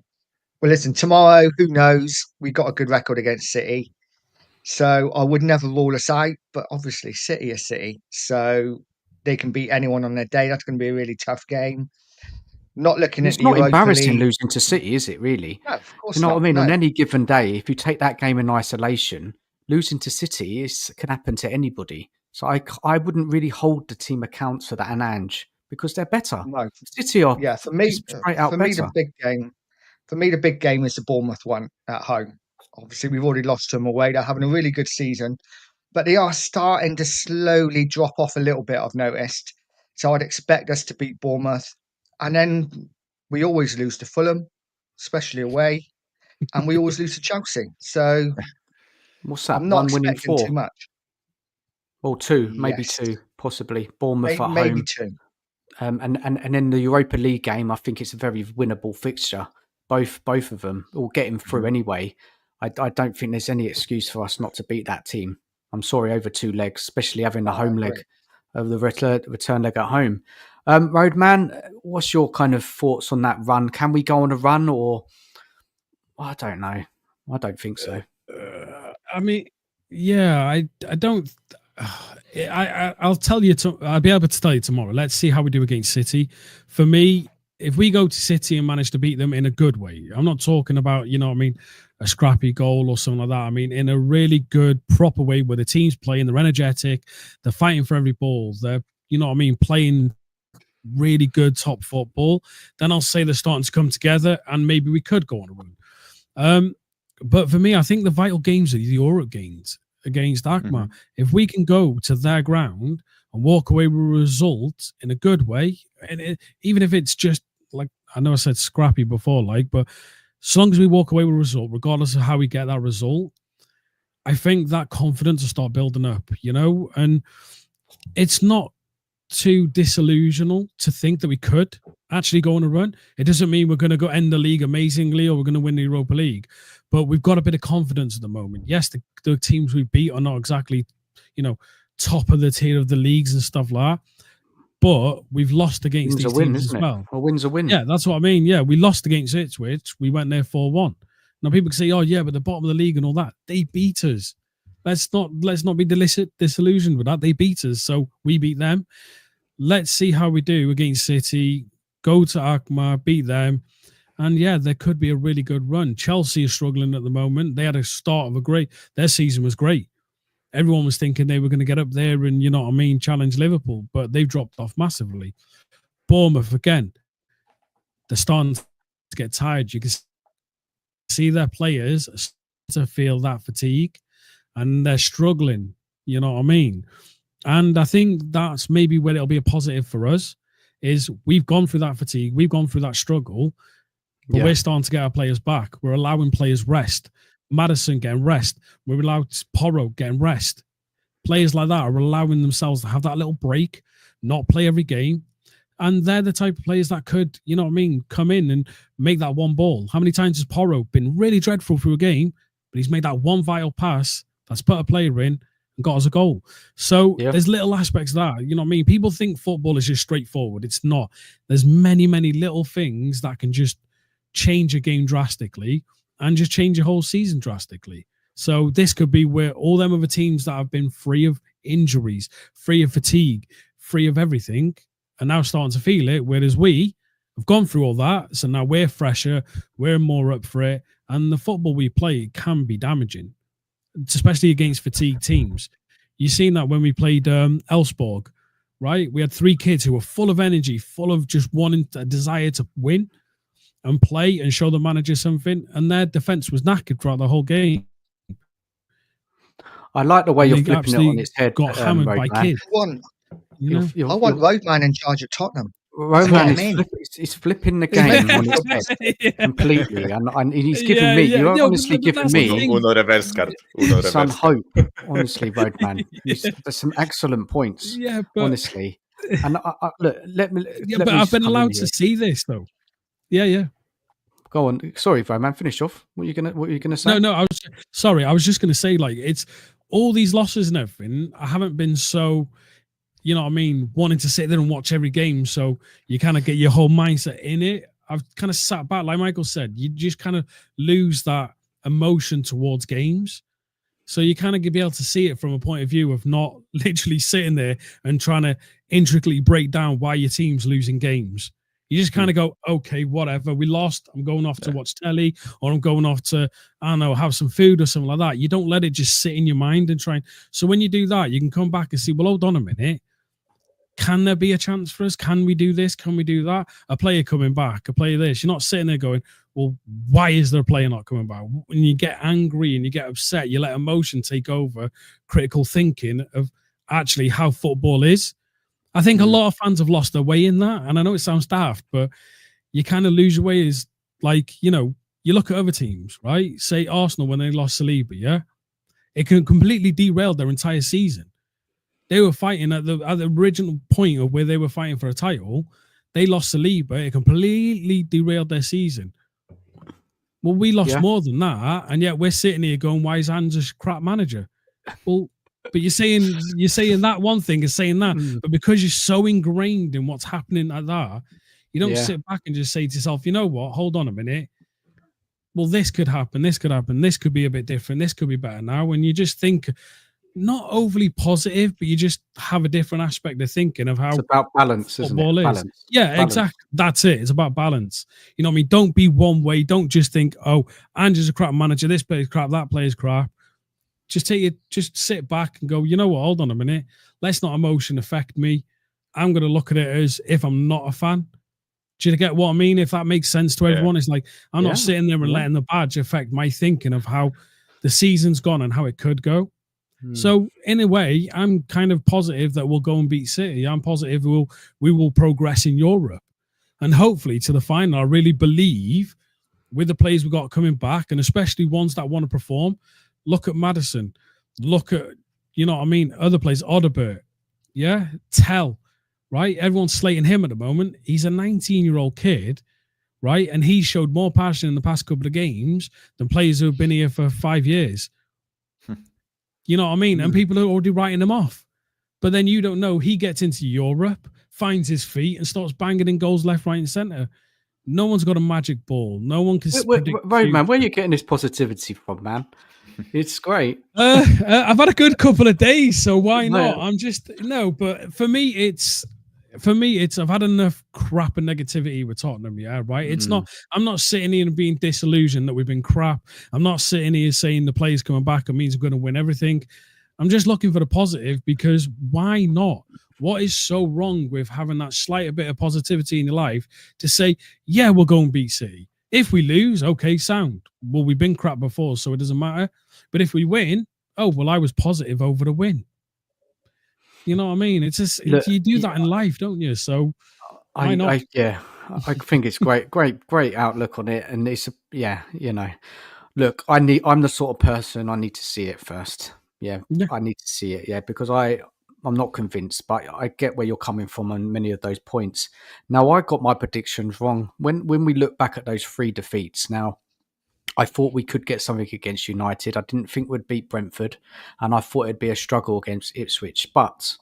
well, listen, tomorrow, who knows? We got a good record against City. So I would never rule us out, but obviously City are City. So they can beat anyone on their day. That's going to be a really tough game. Not looking at the Europa League. It's not embarrassing losing to City, is it, really? No, of course you know not. what I mean? No. On any given day, if you take that game in isolation, losing to City can happen to anybody. So I wouldn't really hold the team accounts for that and Ange because they're better. No. City are for me, straight out better. The big game is the Bournemouth one at home. Obviously, we've already lost to them away. They're having a really good season, but they are starting to slowly drop off a little bit, I've noticed. So I'd expect us to beat Bournemouth. And then we always lose to Fulham, especially away. And we always lose to Chelsea. So what's that? I'm not One winning expecting 4? too much. Or 2, maybe Yes. 2, possibly. Bournemouth at Maybe home. 2. And then the Europa League game, I think it's a very winnable fixture. Both of them, or getting through anyway. I don't think there's any excuse for us not to beat that team. I'm sorry, over 2 legs, especially having the home leg of the return leg at home. Roadman, what's your kind of thoughts on that run? Can we go on a run, or I don't know. I don't think so. I mean, yeah, I don't. I'll tell you. I'll be able to tell you tomorrow. Let's see how we do against City. For me, if we go to City and manage to beat them in a good way, I'm not talking about, you know what I mean, a scrappy goal or something like that. I mean, in a really good, proper way where the team's playing, they're energetic, they're fighting for every ball, they're, you know what I mean, playing really good top football, then I'll say they're starting to come together and maybe we could go on a run. But for me, I think the vital games are the Europe games against Akma. If we can go to their ground and walk away with a result in a good way, and even if it's just like, I know I said scrappy before, but as long as we walk away with a result, regardless of how we get that result, I think that confidence will start building up, you know? And it's not too disillusional to think that we could actually go on a run. It doesn't mean we're going to go end the league amazingly or we're going to win the Europa League, but we've got a bit of confidence at the moment. Yes, the teams we beat are not exactly, you know, top of the tier of the leagues and stuff like that, but we've lost against these teams as well. A win's a win. Yeah, that's what I mean. Yeah, we lost against Ipswich. We went there 4-1. Now people can say, oh yeah, but the bottom of the league and all that, they beat us. Let's not be disillusioned with that. They beat us, so we beat them. Let's see how we do against City. Go to Akma, beat them. And yeah, there could be a really good run. Chelsea is struggling at the moment. They had a start of their season was great. Everyone was thinking they were going to get up there and, you know what I mean, challenge Liverpool, but they've dropped off massively. Bournemouth, again, they're starting to get tired. You can see their players to feel that fatigue and they're struggling, you know what I mean? And I think that's maybe where it'll be a positive for us, is we've gone through that fatigue, we've gone through that struggle, but we're starting to get our players back. We're allowing players rest. Maddison getting rest. We're allowed Porro getting rest. Players like that are allowing themselves to have that little break, not play every game. And they're the type of players that could, you know what I mean, come in and make that one ball. How many times has Porro been really dreadful through a game, but he's made that one vital pass that's put a player in and got us a goal? So there's little aspects of that, you know what I mean? People think football is just straightforward. It's not. There's many, many little things that can just change a game drastically and just change a whole season drastically. So this could be where all them other teams that have been free of injuries, free of fatigue, free of everything, are now starting to feel it, whereas we have gone through all that. So now we're fresher, we're more up for it, and the football we play can be damaging, especially against fatigued teams. You've seen that when we played Elfsborg. right? We had 3 kids who were full of energy, full of just wanting a desire to win and play and show the manager something. And their defense was knackered throughout the whole game. I like the way And you're they flipping it on its head. got hammered by Roadman. kids. You know? I want Roadman in charge of Tottenham. Roadman That's what I is flipping the game on its head completely, and he's giving me. You're honestly giving me Uno reverse card. Uno some reverse card. hope. Honestly, Roadman, there's some excellent points. Yeah, but honestly, and look, let me. but I've been allowed to see this though. Yeah. Go on. Sorry, Roadman. Finish off. What are you gonna say? No. I was just gonna say, like, it's all these losses and everything. I haven't been so, you know what I mean, wanting to sit there and watch every game. So you kind of get your whole mindset in it. I've kind of sat back, like Michael said, you just kind of lose that emotion towards games. So you kind of be able to see it from a point of view of not literally sitting there and trying to intricately break down why your team's losing games. You just kind of go, okay, whatever, we lost. I'm going off to watch telly, or I'm going off to, I don't know, have some food or something like that. You don't let it just sit in your mind and try. So when you do that, you can come back and see, well, hold on a minute. Can there be a chance for us? Can we do this? Can we do that? A player coming back, a player this. You're not sitting there going, well, why is there a player not coming back? When you get angry and you get upset, you let emotion take over critical thinking of actually how football is. I think a lot of fans have lost their way in that. And I know it sounds daft, but you kind of lose your way. Is like, you know, you look at other teams, right? Say Arsenal when they lost Saliba, yeah? It can completely derail their entire season. They were fighting at the original point of where they were fighting for a title. They lost Saliba. It completely derailed their season. Well, we lost more than that, and yet we're sitting here going, "Why is Ange a crap manager?" Well, but you're saying that one thing is saying that, but because you're so ingrained in what's happening at that, you don't sit back and just say to yourself, "You know what? Hold on a minute. Well, this could happen. This could happen. This could be a bit different. This could be better now." And you just think. Not overly positive, but you just have a different aspect of thinking of how it's about balance, isn't it? Balance. Yeah, balance. Exactly. That's it. It's about balance. You know what I mean? Don't be one way. Don't just think, oh, Ange's a crap manager. This player's crap. That player's crap. Just sit back and go, you know what? Hold on a minute. Let's not emotion affect me. I'm going to look at it as if I'm not a fan. Do you get what I mean? If that makes sense to everyone, it's like, I'm not sitting there and letting the badge affect my thinking of how the season's gone and how it could go. So in a way, I'm kind of positive that we'll go and beat City. I'm positive we will progress in Europe, and hopefully to the final. I really believe with the players we got coming back, and especially ones that want to perform. Look at Maddison. Look at, you know what I mean, other players. Odebert, Tell, right? Everyone's slating him at the moment. He's a 19-year-old kid, right? And he showed more passion in the past couple of games than players who have been here for 5 years. You know what I mean? And people are already writing him off. But then you don't know. He gets into Europe, finds his feet, and starts banging in goals left, right, and centre. No one's got a magic ball. No one can predict. Right, man, where are you getting this positivity from, man? It's great. I've had a good couple of days, so why not? I'm just but for me, it's I've had enough crap and negativity with Tottenham, right? It's not, I'm not sitting here and being disillusioned that we've been crap. I'm not sitting here saying the players coming back and means we're going to win everything. I'm just looking for the positive, because why not? What is so wrong with having that slight bit of positivity in your life to say, yeah, we'll go and beat City. If we lose, okay, sound. Well, we've been crap before, so it doesn't matter. But if we win, oh, well, I was positive over the win. You know what I mean? It's just, you do that in life, don't you? So why not? I think it's great outlook on it. And it's, look, I'm the sort of person, I need to see it first. I need to see it. Because I'm not convinced, but I get where you're coming from on many of those points. Now, I got my predictions wrong. When we look back at those 3 defeats, now, I thought we could get something against United. I didn't think we'd beat Brentford, and I thought it'd be a struggle against Ipswich. But,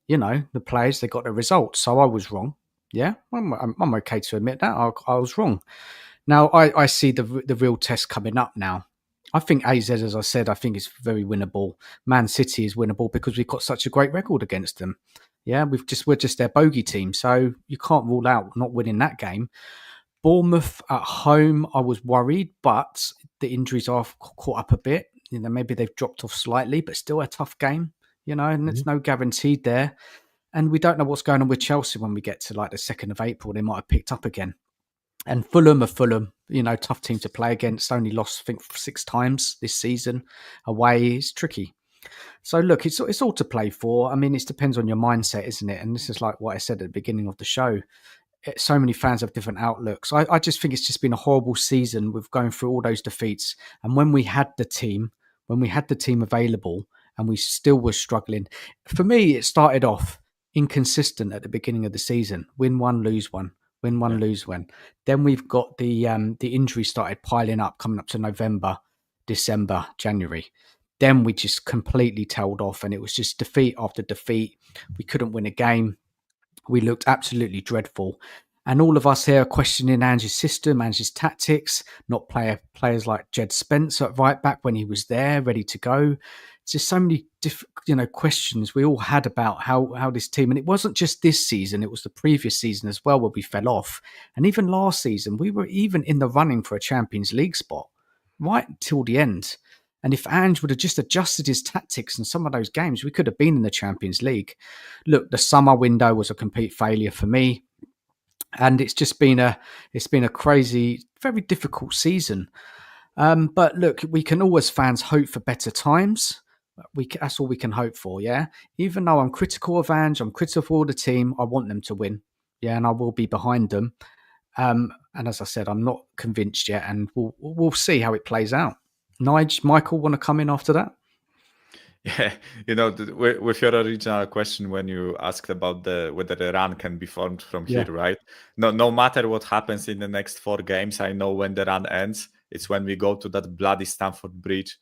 the players, they got the results, so I was wrong. Yeah, I'm okay to admit that. I was wrong. Now, I see the real test coming up now. I think AZ, as I said, I think it's very winnable. ManCity is winnable because we've got such a great record against them. Yeah, we're just their bogey team, so you can't rule out not winning that game. Bournemouth at home, I was worried, but the injuries are caught up a bit. Maybe they've dropped off slightly, but still a tough game. And it's no guaranteed there. And we don't know what's going on with Chelsea when we get to like the 2nd of April. They might have picked up again. And Fulham are Fulham, tough team to play against. Only lost, I think, 6 times this season away. It's tricky. So look, it's all to play for. I mean, it depends on your mindset, isn't it? And this is like what I said at the beginning of the show. So many fans have different outlooks. I just think it's just been a horrible season with going through all those defeats. And when we had the team available and we still were struggling, for me, it started off inconsistent at the beginning of the season. Win one, lose one. Win one, lose one. Then we've got the injuries started piling up, coming up to November, December, January. Then we just completely tailed off, and it was just defeat after defeat. We couldn't win a game. We looked absolutely dreadful. And all of us here are questioning Ange's system, Ange's tactics, not players like Jed Spence at right back when he was there, ready to go. It's just so many different, questions we all had about how this team, and it wasn't just this season, it was the previous season as well where we fell off. And even last season, we were even in the running for a Champions League spot right till the end. And if Ange would have just adjusted his tactics in some of those games, we could have been in the Champions League. Look, the summer window was a complete failure for me. And it's been a crazy, very difficult season. But look, we can always, fans, hope for better times. That's all we can hope for, yeah? Even though I'm critical of Ange, I'm critical of the team, I want them to win. Yeah, and I will be behind them. And as I said, I'm not convinced yet, and we'll see how it plays out. Nige, Michael, want to come in after that? Yeah, with your original question when you asked about whether the run can be formed from here, right? No matter what happens in the next 4 games, I know when the run ends, it's when we go to that bloody Stamford Bridge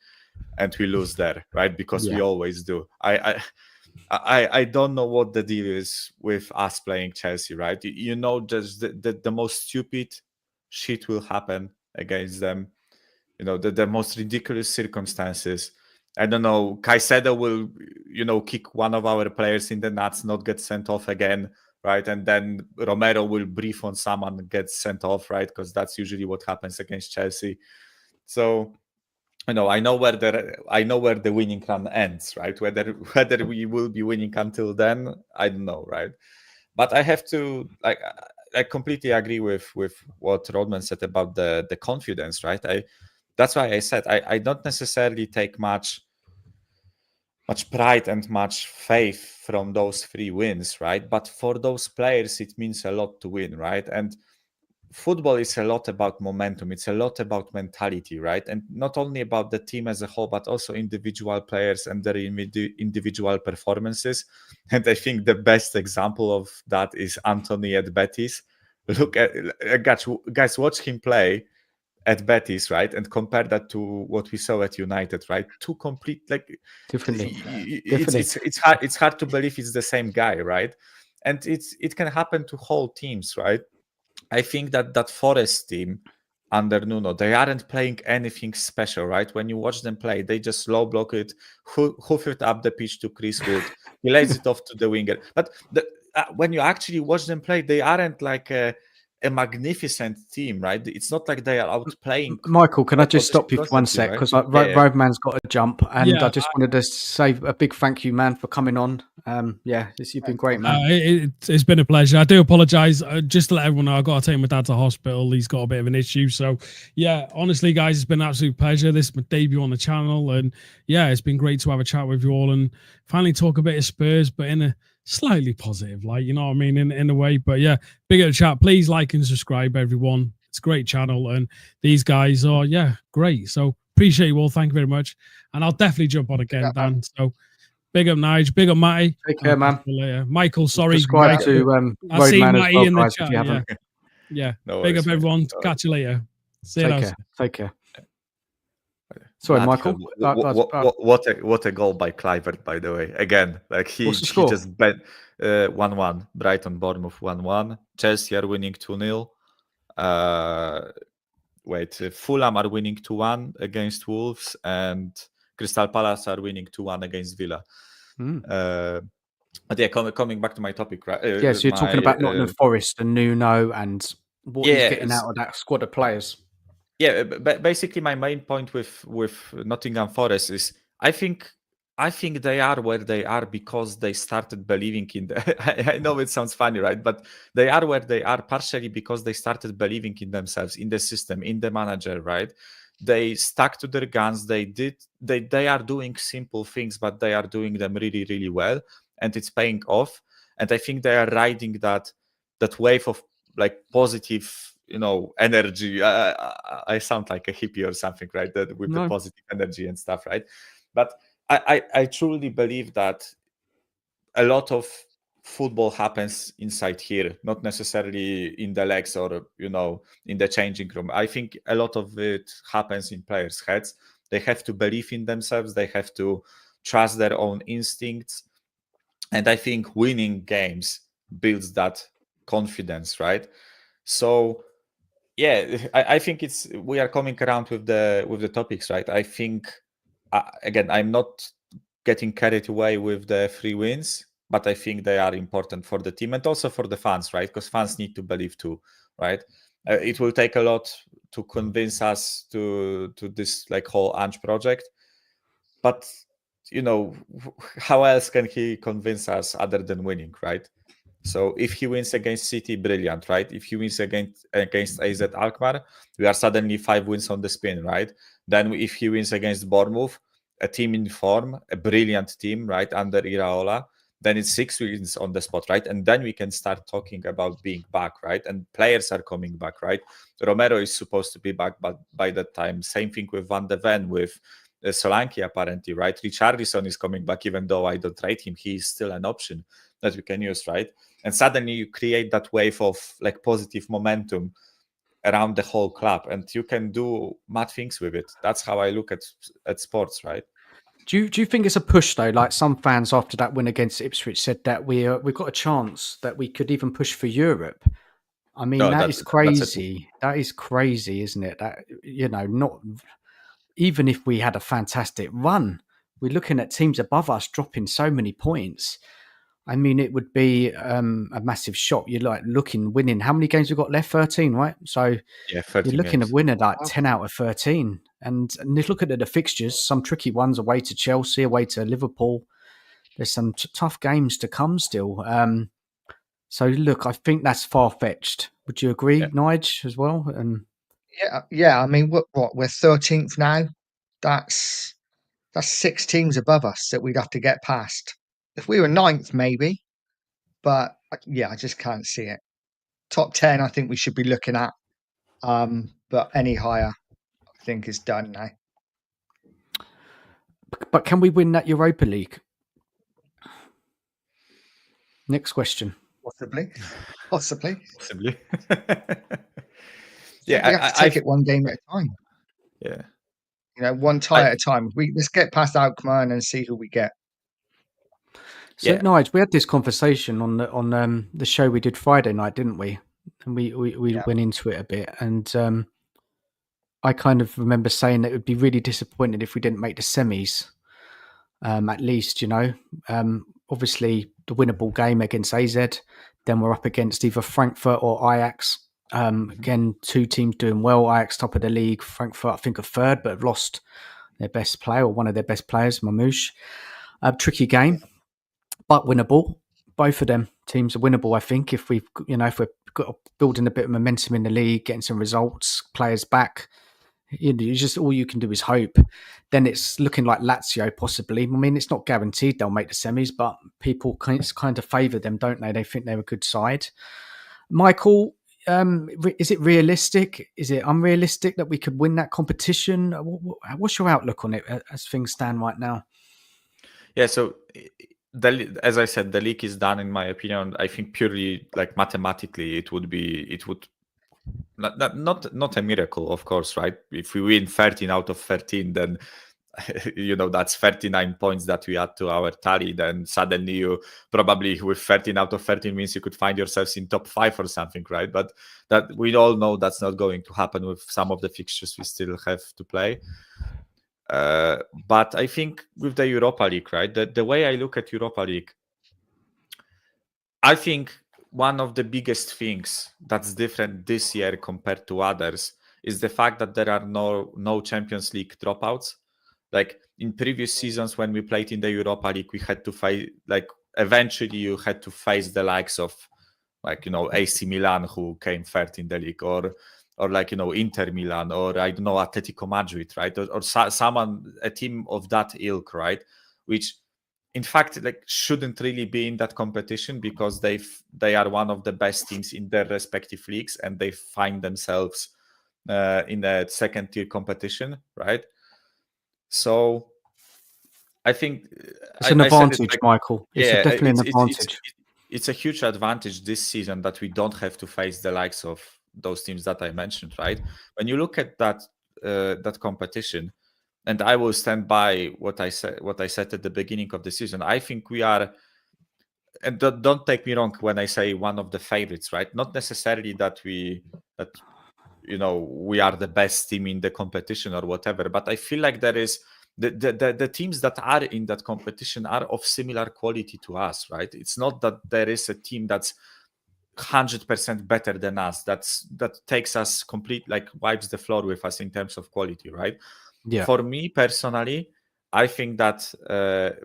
and we lose there, right? Because we always do. I don't know what the deal is with us playing Chelsea, right? Just the most stupid shit will happen against them. The most ridiculous circumstances. I don't know, Caicedo will, kick one of our players in the nuts, not get sent off again, right? And then Romero will brief on someone, gets sent off, right? Because that's usually what happens against Chelsea. So, I know where the winning run ends, right? Whether we will be winning until then, I don't know, right? But I have to, I completely agree with what Roadman said about the confidence, right? That's why I said I don't necessarily take much pride and much faith from those 3 wins, right? But for those players, it means a lot to win, right? And football is a lot about momentum. It's a lot about mentality, right? And not only about the team as a whole, but also individual players and their individual performances. And I think the best example of that is Anthony at Betis. Look at guys, watch him play at Betis, right? And compare that to what we saw at United, right? Two complete, differently. It's hard to believe it's the same guy, right? And it can happen to whole teams, right? I think that Forest team under Nuno, they aren't playing anything special, right? When you watch them play, they just low block it, hoof it up the pitch to Chris Wood, he lays it off to the winger. But when you actually watch them play, they aren't like a magnificent team, right? It's not like they are out playing. Michael, can I just stop you for 1 sec? Because Roadman's got to jump, and I just wanted to say a big thank you, man, for coming on. You've been great, man. It's been a pleasure. I do apologise. Just to let everyone know, I got to take my dad to hospital. He's got a bit of an issue. So, honestly, guys, it's been an absolute pleasure. This is my debut on the channel, and it's been great to have a chat with you all and finally talk a bit of Spurs, but in a slightly positive light, you know what I mean, in a way. But big up chat. Please like and subscribe, everyone. It's a great channel, and these guys are great. So appreciate you all. Thank you very much, and I'll definitely jump on again, Dan. So big up Nige, big up Matty. Take care, man. Michael, sorry. Subscribe to I see Roadman Matty as well, in the guys, chat. if you haven't. No big up everyone. Catch you later. See you later. Take care. Sorry, Michael. What a goal by Kluivert, by the way. Again, he just bet 1-1. Brighton, Bournemouth 1-1. Chelsea are winning 2-0. Fulham are winning 2-1 against Wolves, and Crystal Palace are winning 2-1 against Villa. But coming back to my topic, right? So you're talking about Nottingham Forest and Nuno and what he's getting out of that squad of players. Yeah, basically my main point with Nottingham Forest is I think I think they are where they are because they started believing in the. I know it sounds funny, right? But they are where they are partially because they started believing in themselves, in the system, in the manager, right? They stuck to their guns. They are doing simple things, but they are doing them really, really well, and it's paying off. And I think they are riding that wave of like positive, energy. I sound like a hippie or something, right? That with the No. positive energy and stuff, right? But I truly believe that a lot of football happens inside here, not necessarily in the legs or in the changing room. I think a lot of it happens in players' heads. They have to believe in themselves. They have to trust their own instincts, and I think winning games builds that confidence, right? So yeah, I think we are coming around with the topics, right? I think again, I'm not getting carried away with the 3 wins, but I think they are important for the team and also for the fans, right? Because fans need to believe too, right? It will take a lot to convince us to this like whole Ange project, but how else can he convince us other than winning, right? So if he wins against City, brilliant, right? If he wins against AZ Alkmaar, we are suddenly 5 wins on the spin, right? Then if he wins against Bournemouth, a team in form, a brilliant team, right, under Iraola, then it's 6 wins on the spot, right? And then we can start talking about being back, right? And players are coming back, right? Romero is supposed to be back, but by that time, same thing with Van de Ven, with Solanke apparently, right? Richarlison is coming back, even though I don't rate him, he's still an option that we can use, right? And suddenly you create that wave of like positive momentum around the whole club, and you can do mad things with it. That's how I look at sports, right? Do you think it's a push though? Like some fans after that win against Ipswich said that we've got a chance that we could even push for Europe. I mean, No, that is that's crazy. That is crazy, isn't it? That not even if we had a fantastic run, we're looking at teams above us dropping so many points. I mean, it would be a massive shock. You're like winning. How many games we've got left? 13, right? So yeah, you're 13 looking at games. winning like 10 out of 13. And if you look at the fixtures, some tricky ones away to Chelsea, away to Liverpool. There's some tough games to come still. So look, I think that's far-fetched. Would you agree, Yeah. Nige, as well? And Yeah. I mean, we're 13th now. That's 6 teams above us that we'd have to get past. If we were 9th, maybe, but yeah, I just can't see it. Top 10, I think we should be looking at. But any higher, I think, is done now. but can we win that Europa League? Next question. Possibly. Possibly. Yeah, we have to take it one game at a time. Yeah. One tie at a time. Let's get past Alkmaar and see who we get. So, Yeah. Nige, we had this conversation on the show we did Friday night, didn't we? And we went into it a bit, and I kind of remember saying that it would be really disappointed if we didn't make the semis. At least, obviously the winnable game against AZ. Then we're up against either Frankfurt or Ajax. Again, 2 teams doing well. Ajax top of the league. Frankfurt, I think, are 3rd, but have lost their best player or one of their best players, Mamouche. Tricky game, but winnable. Both of them teams are winnable, I think, if we're building a bit of momentum in the league, getting some results, players back. Just all you can do is hope. Then it's looking like Lazio possibly. I mean, it's not guaranteed they'll make the semis, but people kind of favour them, don't they? They think they're a good side. Michael, is it realistic? Is it unrealistic that we could win that competition? What's your outlook on it as things stand right now? Yeah, so as I said, the league is done in my opinion. I think purely like mathematically, it would not a miracle, of course, right? If we win 13 out of 13, then that's 39 points that we add to our tally. Then suddenly you probably with 13 out of 13 means you could find yourselves in top 5 or something, right? But that we all know that's not going to happen with some of the fixtures we still have to play. But I think with the Europa League, right, the way I look at Europa League, I think one of the biggest things that's different this year compared to others is the fact that there are no Champions League dropouts. like in previous seasons when we played in the Europa League, we had to face, like, eventually you had to face the likes of, like, you know, AC Milan, who came third in the league, or like, you know, Inter Milan, or I don't know, Atletico Madrid, right? Or someone, a team of that ilk, right? Which in fact, like, shouldn't really be in that competition, because they are one of the best teams in their respective leagues, and they find themselves in a second tier competition, right? So I think It's an I said it, advantage, like, Michael. It's yeah, definitely an advantage. it's a huge advantage this season that we don't have to face the likes of those teams that I mentioned, right? When you look at that competition, and I will stand by what I said at the beginning of the season. I think we are, and don't take me wrong when I say one of the favorites, right? Not necessarily that we are the best team in the competition or whatever, but I feel like there is the teams that are in that competition are of similar quality to us, right? It's not that there is a team that's 100% better than us, that takes us like wipes the floor with us in terms of quality, right? Yeah. For me personally, I think that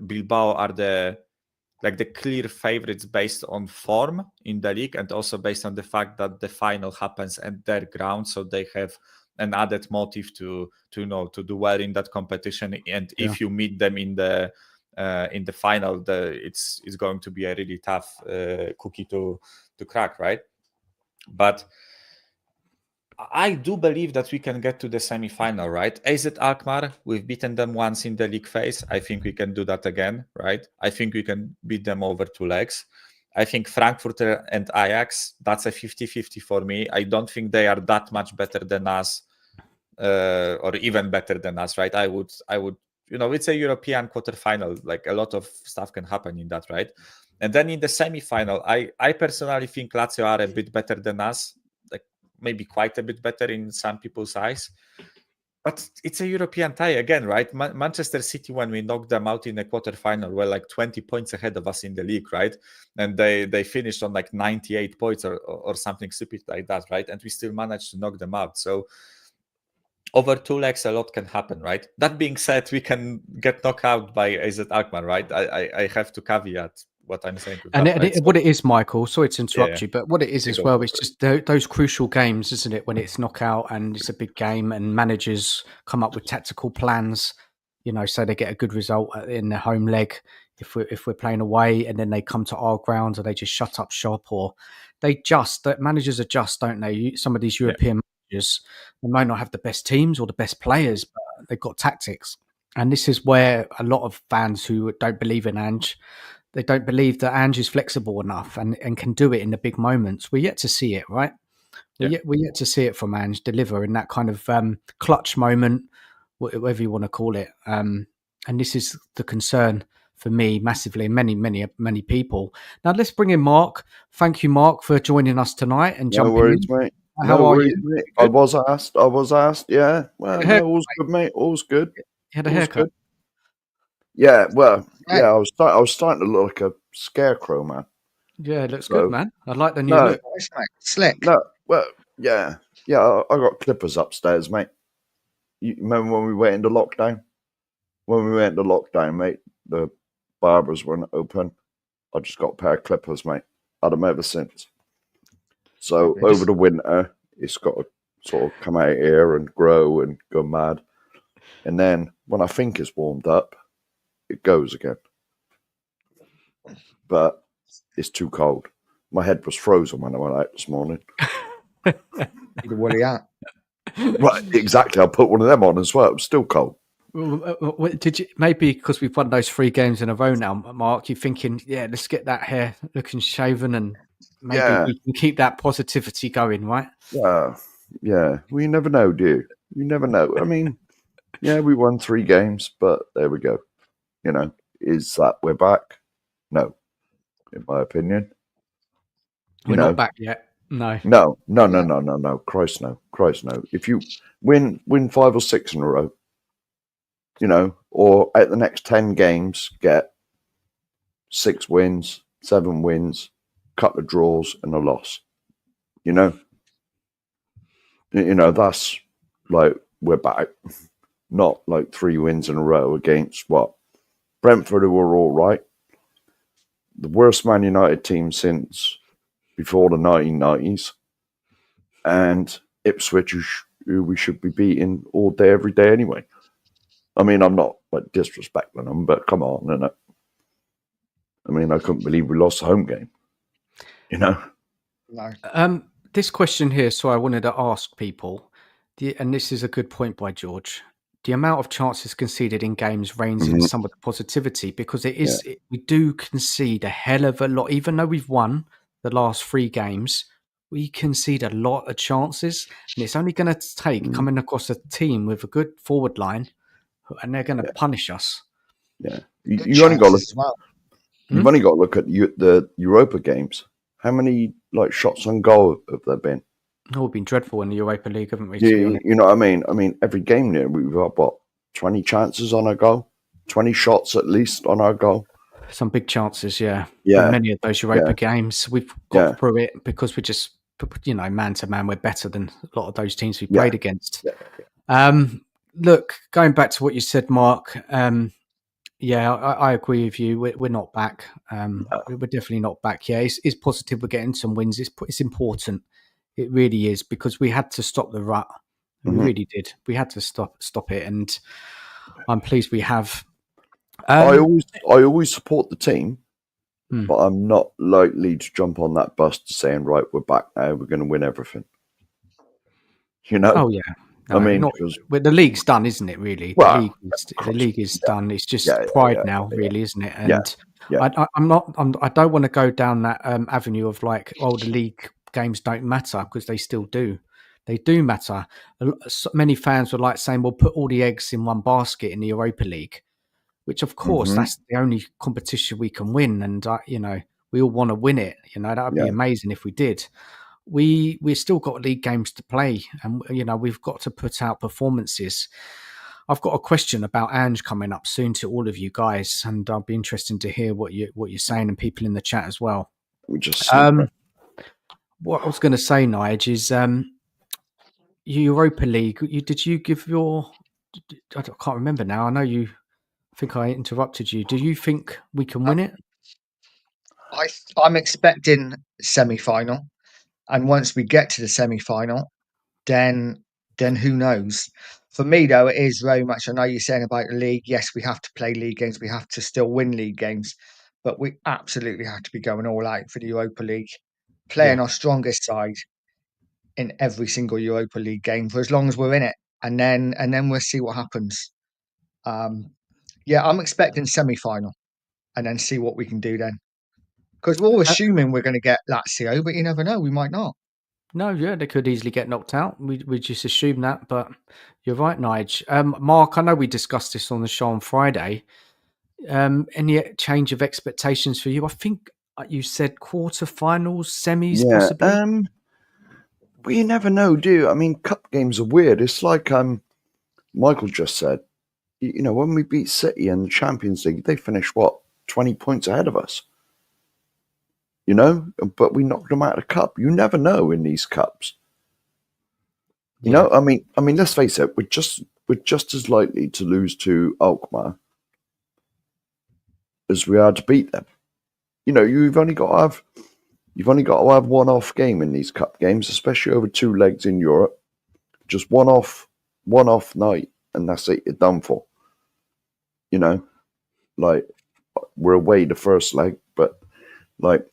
Bilbao are the clear favorites based on form in the league, and also based on the fact that the final happens at their ground, so they have an added motive to do well in that competition. And if you meet them in the final, it's going to be a really tough cookie to crack, right? But I do believe that we can get to the semi-final, right? AZ Alkmaar, we've beaten them once in the league phase. I think we can do that again, right? I think we can beat them over 2 legs. I think Frankfurt and Ajax, that's a 50-50 for me. I don't think they are that much better than us, or even better than us, right? I would, it's a European quarterfinal. Like, a lot of stuff can happen in that, right? And then in the semi-final, I personally think Lazio are a bit better than us. Maybe quite a bit better in some people's eyes, but it's a European tie again, right? Manchester City, when we knocked them out in a quarterfinal, were like 20 points ahead of us in the league, right? And they finished on like 98 points or something stupid like that, right? And we still managed to knock them out. So over 2 legs, a lot can happen, right? That being said, we can get knocked out by AZ Alkmaar, right? I have to caveat what I'm saying with and that, right? what it is, Michael, sorry to interrupt Yeah. you, but what it is as well, it's just those crucial games, isn't it, when it's knockout and it's a big game and managers come up with tactical plans, so they get a good result in their home leg if we're playing away, and then they come to our grounds, or they just shut up shop, or managers adjust, don't they? Some of these European managers, they might not have the best teams or the best players, but they've got tactics. And this is where a lot of fans who don't believe in Ange, they don't believe that Ange is flexible enough and can do it in the big moments. We're yet to see it, right? We're yet to see it from Ange deliver in that kind of clutch moment, whatever you want to call it. And this is the concern for me massively, and many people. Now let's bring in Mark. Thank you, Mark, for joining us tonight and jumping worries, in. Mate. How are you? Mate. I was asked. Yeah. Well, no, all's good, mate. All's good. You had a haircut. Good. Yeah. Well, yeah. I was starting to look like a scarecrow, man. Yeah, it looks good, man. I like the new look. Slick. No. Well, yeah. Yeah. I got clippers upstairs, mate. You remember when we went into lockdown? When we went into lockdown, mate, the barbers weren't open. I just got a pair of clippers, mate. Had them ever since. So over the winter, it's got to sort of come out here and grow and go mad. And then when I think it's warmed up, it goes again. But it's too cold. My head was frozen when I went out this morning. What are you at? Right, exactly. I put one of them on as well. It was still cold. Did you, maybe because we've won those 3 games in a row now, Mark, you're thinking, let's get that hair looking shaven, and maybe we can keep that positivity going, right? Yeah. Well, you never know, do you? You never know. I mean, we won 3 games, but there we go. Is that we're back? No, in my opinion. We're not back yet. No. Christ, no. If you win 5 or 6 in a row, or at the next 10 games, get 6 wins, 7 wins, couple of draws and a loss. That's like, we're back. not like 3 wins in a row against what? Brentford, who were all right. The worst Man United team since before the 1990s. And Ipswich, who we should be beating all day, every day anyway. I mean, I'm not like disrespecting them, but come on, innit? I mean, I couldn't believe we lost the home game. You know? No. This question here, so I wanted to ask people, and this is a good point by George. The amount of chances conceded in games reigns in some of the positivity, because it is we do concede a hell of a lot. Even though we've won the last 3 games, we concede a lot of chances, and it's only going to take coming across a team with a good forward line, and they're going to punish us. Yeah, Good you only got to look. chances as well. You've only got to look at the Europa games. How many like shots on goal have there been? Oh, we've been dreadful in the Europa League, haven't we? You know what I mean? I mean, every game there we've got what 20 chances on our goal, 20 shots at least on our goal. Some big chances, Yeah. In many of those Europa games, we've got through it because we're just, man to man, we're better than a lot of those teams we played against. Look, going back to what you said, Mark. I agree with you. We're not back. We're definitely not back. Yeah, it's positive. We're getting some wins. It's important. It really is, because we had to stop the rut. We really did. We had to stop it, and I'm pleased we have. I always support the team, but I'm not likely to jump on that bus to saying, right, we're back now. We're going to win everything. You know? Oh yeah. No, I mean, the league's done, isn't it? Really, the league is done. It's just pride now, really, isn't it? And I don't want to go down that avenue of like, oh, the league games don't matter, because they still do. They do matter. Many fans were like saying, "Well, put all the eggs in one basket in the Europa League," which, of course, that's the only competition we can win, and we all want to win it. That would be amazing if we did. We've still got league games to play, and we've got to put out performances. I've got a question about Ange coming up soon to all of you guys, and I'll be interested to hear what you're saying, and people in the chat as well. What I was going to say, Nige, is Europa League. Did you give your? I can't remember now. I know you. I think I interrupted you. Do you think we can win it? I'm expecting semi-final, and once we get to the semi-final, then who knows? For me, though, it is very much. I know you're saying about the league. Yes, we have to play league games. We have to still win league games, but we absolutely have to be going all out for the Europa League, playing our strongest side in every single Europa League game for as long as we're in it, and then we'll see what happens. I'm expecting semi-final, and then see what we can do then. Because we're all assuming we're going to get Lazio, but you never know. We might not. No, they could easily get knocked out. We just assume that, but you're right, Nige. Mark, I know we discussed this on the show on Friday. Any change of expectations for you? I think you said quarterfinals, semis, possibly. We never know, do you? I mean, cup games are weird. It's like Michael just said. When we beat City in the Champions League, they finished 20 points ahead of us. But we knocked them out of the cup. You never know in these cups. You know, I mean, let's face it, we're just as likely to lose to Alkmaar as we are to beat them. You've only got to have one off game in these cup games, especially over 2 legs in Europe. Just one off night, and that's it. You're done for. Like we're away the first leg, but like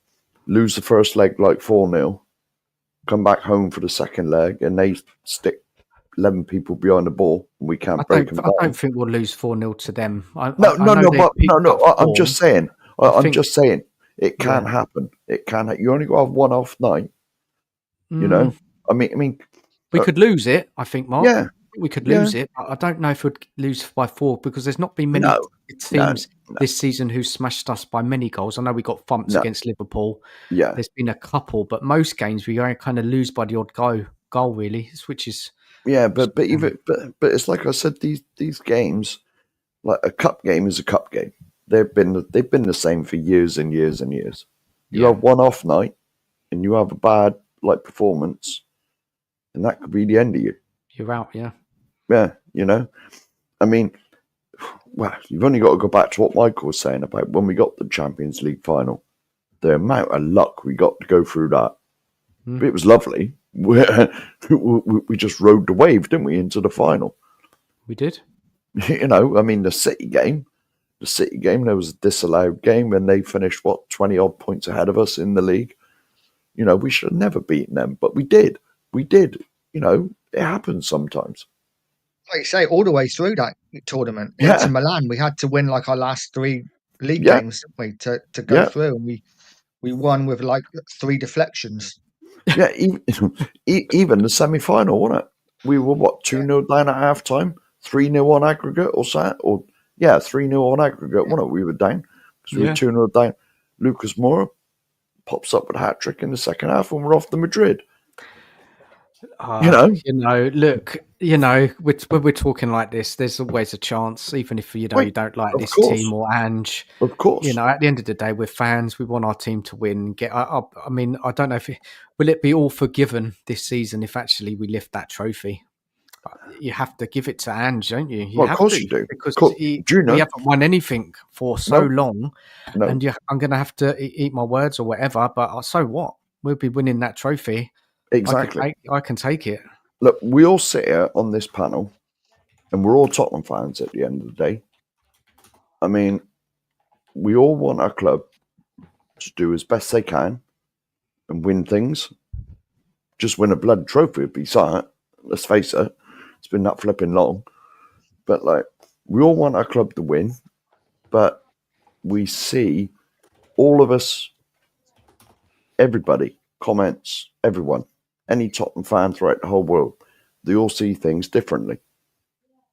lose the first leg like 4-0, come back home for the second leg, and they stick 11 people behind the ball, and we can't break them down. I don't think we'll lose 4-0 to them. I'm just saying. I'm just saying it can happen. It can. You only got to have one off night. I mean, we could lose it. I think, Mark. Yeah, we could lose it. I don't know if we'd lose by 4, because there's not been many teams this season who smashed us by many goals. I know we got thumped against Liverpool. Yeah, there's been a couple, but most games we kind of lose by the odd goal, really, which is. Yeah, but it's like I said, these games, like a cup game is a cup game. They've been the same for years and years and years. You have one off night, and you have a bad performance, and that could be the end of you. You're out, yeah. Yeah, I mean, well, you've only got to go back to what Michael was saying about when we got the Champions League final. The amount of luck we got to go through that. It was lovely. We just rode the wave, didn't we, into the final? We did. You know, I mean, the City game, there was a disallowed game and they finished, 20-odd points ahead of us in the league. You know, we should have never beaten them, but we did. We did. You know, it happens sometimes. Like you say, all the way through that tournament Yeah. into Milan, we had to win like our last 3 league Yeah. games, didn't we, to go Yeah. through, and we won with like 3 deflections. Yeah, even the semi-final, wasn't it? We were, 2-0 down at half-time, 3-0 on aggregate or so? Or, 3-0 on aggregate, wasn't it? We were down because we were 2-0 down. Lucas Moura pops up with a hat-trick in the second half and we're off to Madrid. Look, when we're talking like this, there's always a chance, even if you don't like this team or Ange. Of course. You know, at the end of the day, we're fans. We want our team to win. I mean, I don't know if will it be all forgiven this season if actually we lift that trophy. You have to give it to Ange, don't you? Of course you do. Because we haven't won anything for so long. No. And I'm going to have to eat my words or whatever. But so what? We'll be winning that trophy. Exactly. I can take it. Look, we all sit here on this panel and we're all Tottenham fans at the end of the day. I mean, we all want our club to do as best they can and win things. Just win a blood trophy would be something. Let's face it. It's been that flipping long. But, like, we all want our club to win. But we see all of us, everybody, comments, everyone, any Tottenham fan throughout the whole world, they all see things differently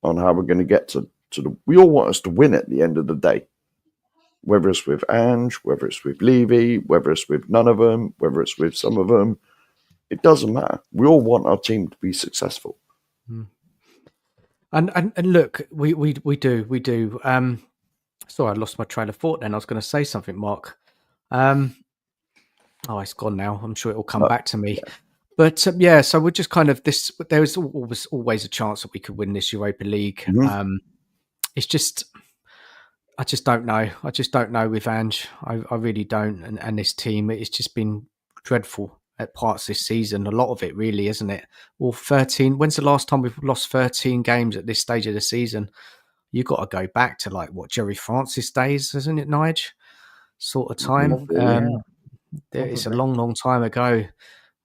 on how we're going to get to the... We all want us to win at the end of the day. Whether it's with Ange, whether it's with Levy, whether it's with none of them, whether it's with some of them, it doesn't matter. We all want our team to be successful. And look, we do. Sorry, I lost my train of thought then. I was going to say something, Mark. It's gone now. I'm sure it will come back to me. But so we're just kind of this. There was always a chance that we could win this Europa League. It's just, I just don't know. I just don't know with Ange. I really don't. And this team, it's just been dreadful at parts this season. A lot of it, really, isn't it? Well, 13. When's the last time we've lost 13 games at this stage of the season? You've got to go back to like Jerry Francis days, isn't it, Nige? Sort of time. It's a long time ago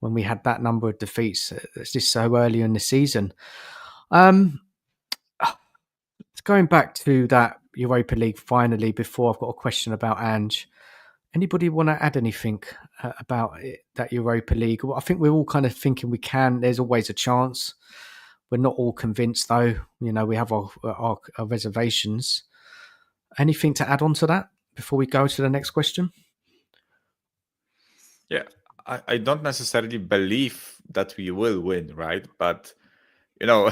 when we had that number of defeats. It's just so early in the season. Going back to that Europa League finally, before I've got a question about Ange. Anybody want to add anything about that Europa League? Well, I think we're all kind of thinking we can. There's always a chance. We're not all convinced, though. You know, we have our reservations. Anything to add on to that before we go to the next question? Yeah, I don't necessarily believe that we will win, right? But, you know,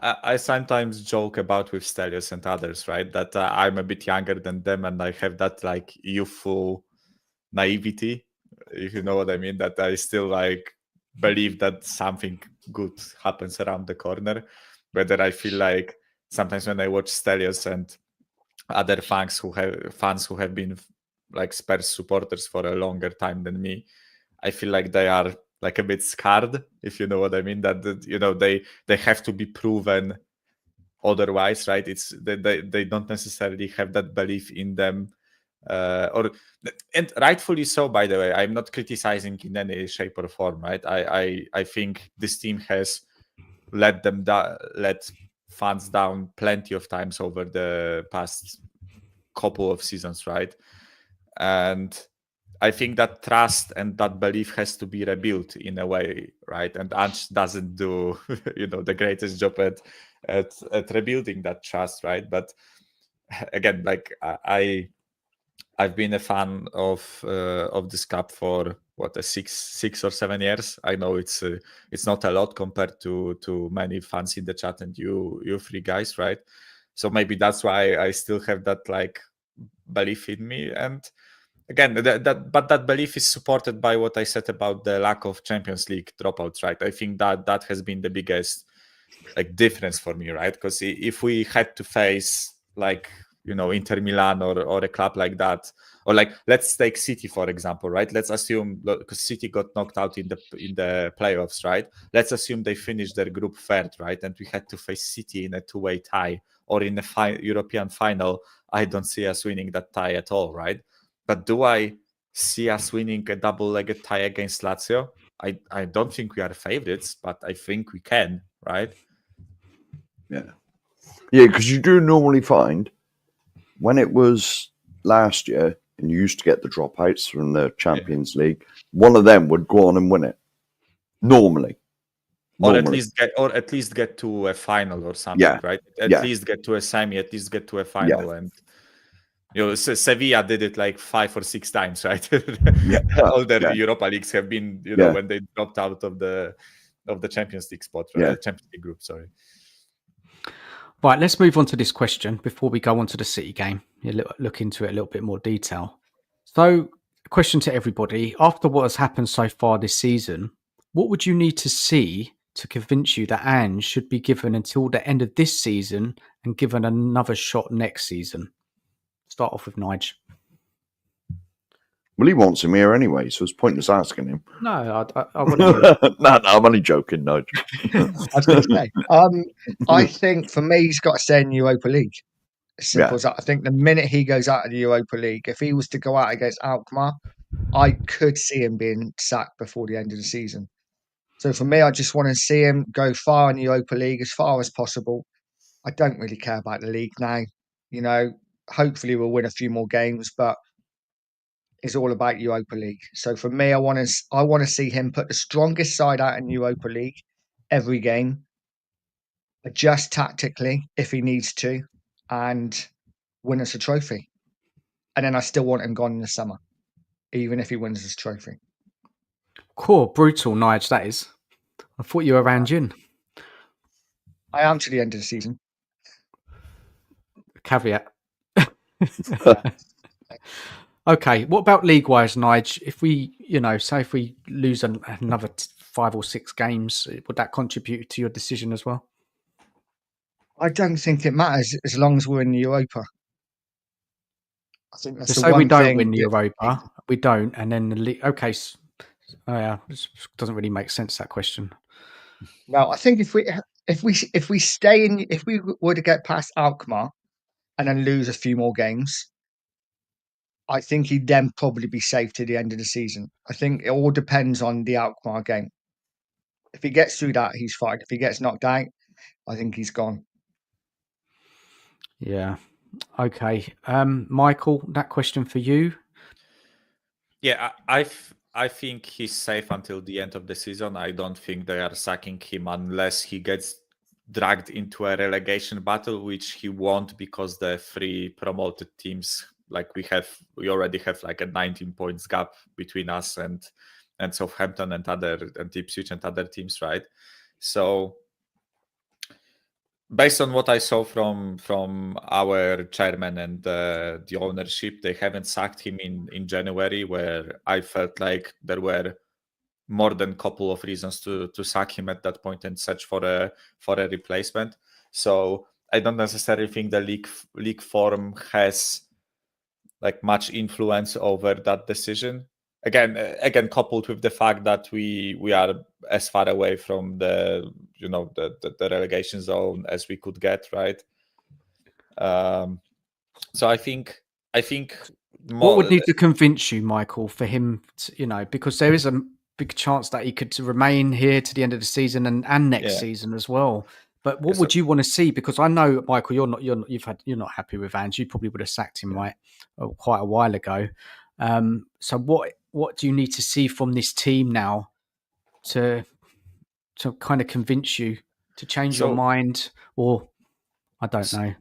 I sometimes joke about with Stelios and others, right? That I'm a bit younger than them and I have that like youthful naivety, if you know what I mean, that I still like believe that something good happens around the corner. Whether I feel like sometimes when I watch Stelios and other fans who have been like Spurs supporters for a longer time than me, I feel like they are like a bit scarred, if you know what I mean, that you know they have to be proven otherwise, right? It's they don't necessarily have that belief in them, and rightfully so, by the way. I'm not criticizing in any shape or form, right? I think this team has let fans down plenty of times over the past couple of seasons, right? And I think that trust and that belief has to be rebuilt in a way, right? And Ange doesn't do, the greatest job at rebuilding that trust, right? But again, like I've been a fan of this cup for six or 7 years. I know it's not a lot compared to many fans in the chat and you three guys, right? So maybe that's why I still have that like belief in me. And again, that belief is supported by what I said about the lack of Champions League dropouts, right? I think that has been the biggest like difference for me, right? Because if we had to face like, you know, Inter Milan or a club like that, or like let's take City for example, right? Let's assume, because City got knocked out in the playoffs, right? Let's assume they finished their group third, right? And we had to face City in a two-way tie or in a European final. I don't see us winning that tie at all, right? But do I see us winning a double-legged tie against Lazio? I don't think we are favorites, but I think we can, right? Yeah, because you do normally find when it was last year and you used to get the dropouts from the Champions League, one of them would go on and win it. Normally. Or at least get to a final or something, right? At least get to a semi, at least get to a final. And you know, Sevilla did it like 5 or 6 times, right? All the Europa Leagues have been, you know, when they dropped out of the Champions League spot, right? Champions League group, sorry. Right, let's move on to this question before we go on to the City game. Look into it a little bit more detail. So, question to everybody: after what has happened so far this season, what would you need to see to convince you that Ange should be given until the end of this season and given another shot next season? Start off with Nige. Well, he wants him here anyway, so it's pointless asking him. No, I wouldn't. No, I'm only joking, Nige. I was going to say, I think for me, he's got to stay in Europa League. As simple as that. I think the minute he goes out of the Europa League, if he was to go out against Alkmaar, I could see him being sacked before the end of the season. So for me, I just want to see him go far in the Europa League, as far as possible. I don't really care about the league now. You know, hopefully we'll win a few more games, but it's all about Europa League. So for me, I want to see him put the strongest side out in Europa League every game, adjust tactically if he needs to, and win us a trophy. And then I still want him gone in the summer, even if he wins this trophy. Cool, brutal, Nige, that is. I thought you were around in. I am to the end of the season. Caveat. Okay, what about league-wise, Nige? If we, you know, say if we lose another 5 or 6 games, would that contribute to your decision as well? I don't think it matters as long as we're in the Europa. I think that's So the say one we don't thing win the Europa, we don't, and then the league. Okay, yeah, this doesn't really make sense, that question. No, I think if we stay in, if we were to get past Alkmaar and then lose a few more games, I think he'd then probably be safe to the end of the season. I think it all depends on the Alkmaar game. If he gets through that, he's fine. If he gets knocked out, I think he's gone. Yeah. Okay. Michael, that question for you. Yeah, I think he's safe until the end of the season. I don't think they are sacking him unless he gets dragged into a relegation battle, which he won't, because the 3 promoted teams, like we already have like a 19 points gap between us and Southampton and Ipswich and other teams, right? So based on what I saw from our chairman and the ownership, they haven't sacked him in January, where I felt like there were more than a couple of reasons to sack him at that point and search for a replacement. So I don't necessarily think the league form has like much influence over that decision. Again, coupled with the fact that we are as far away from the relegation zone as we could get, right? So I think more, what would need to convince you, Michael, for him to, because there is a big chance that he could remain here to the end of the season and next season as well. But what would you want to see? Because I know, Michael, you're not happy with Ange. You probably would have sacked him quite a while ago. So what do you need to see from this team now to kind of convince you to change your mind, or I don't know.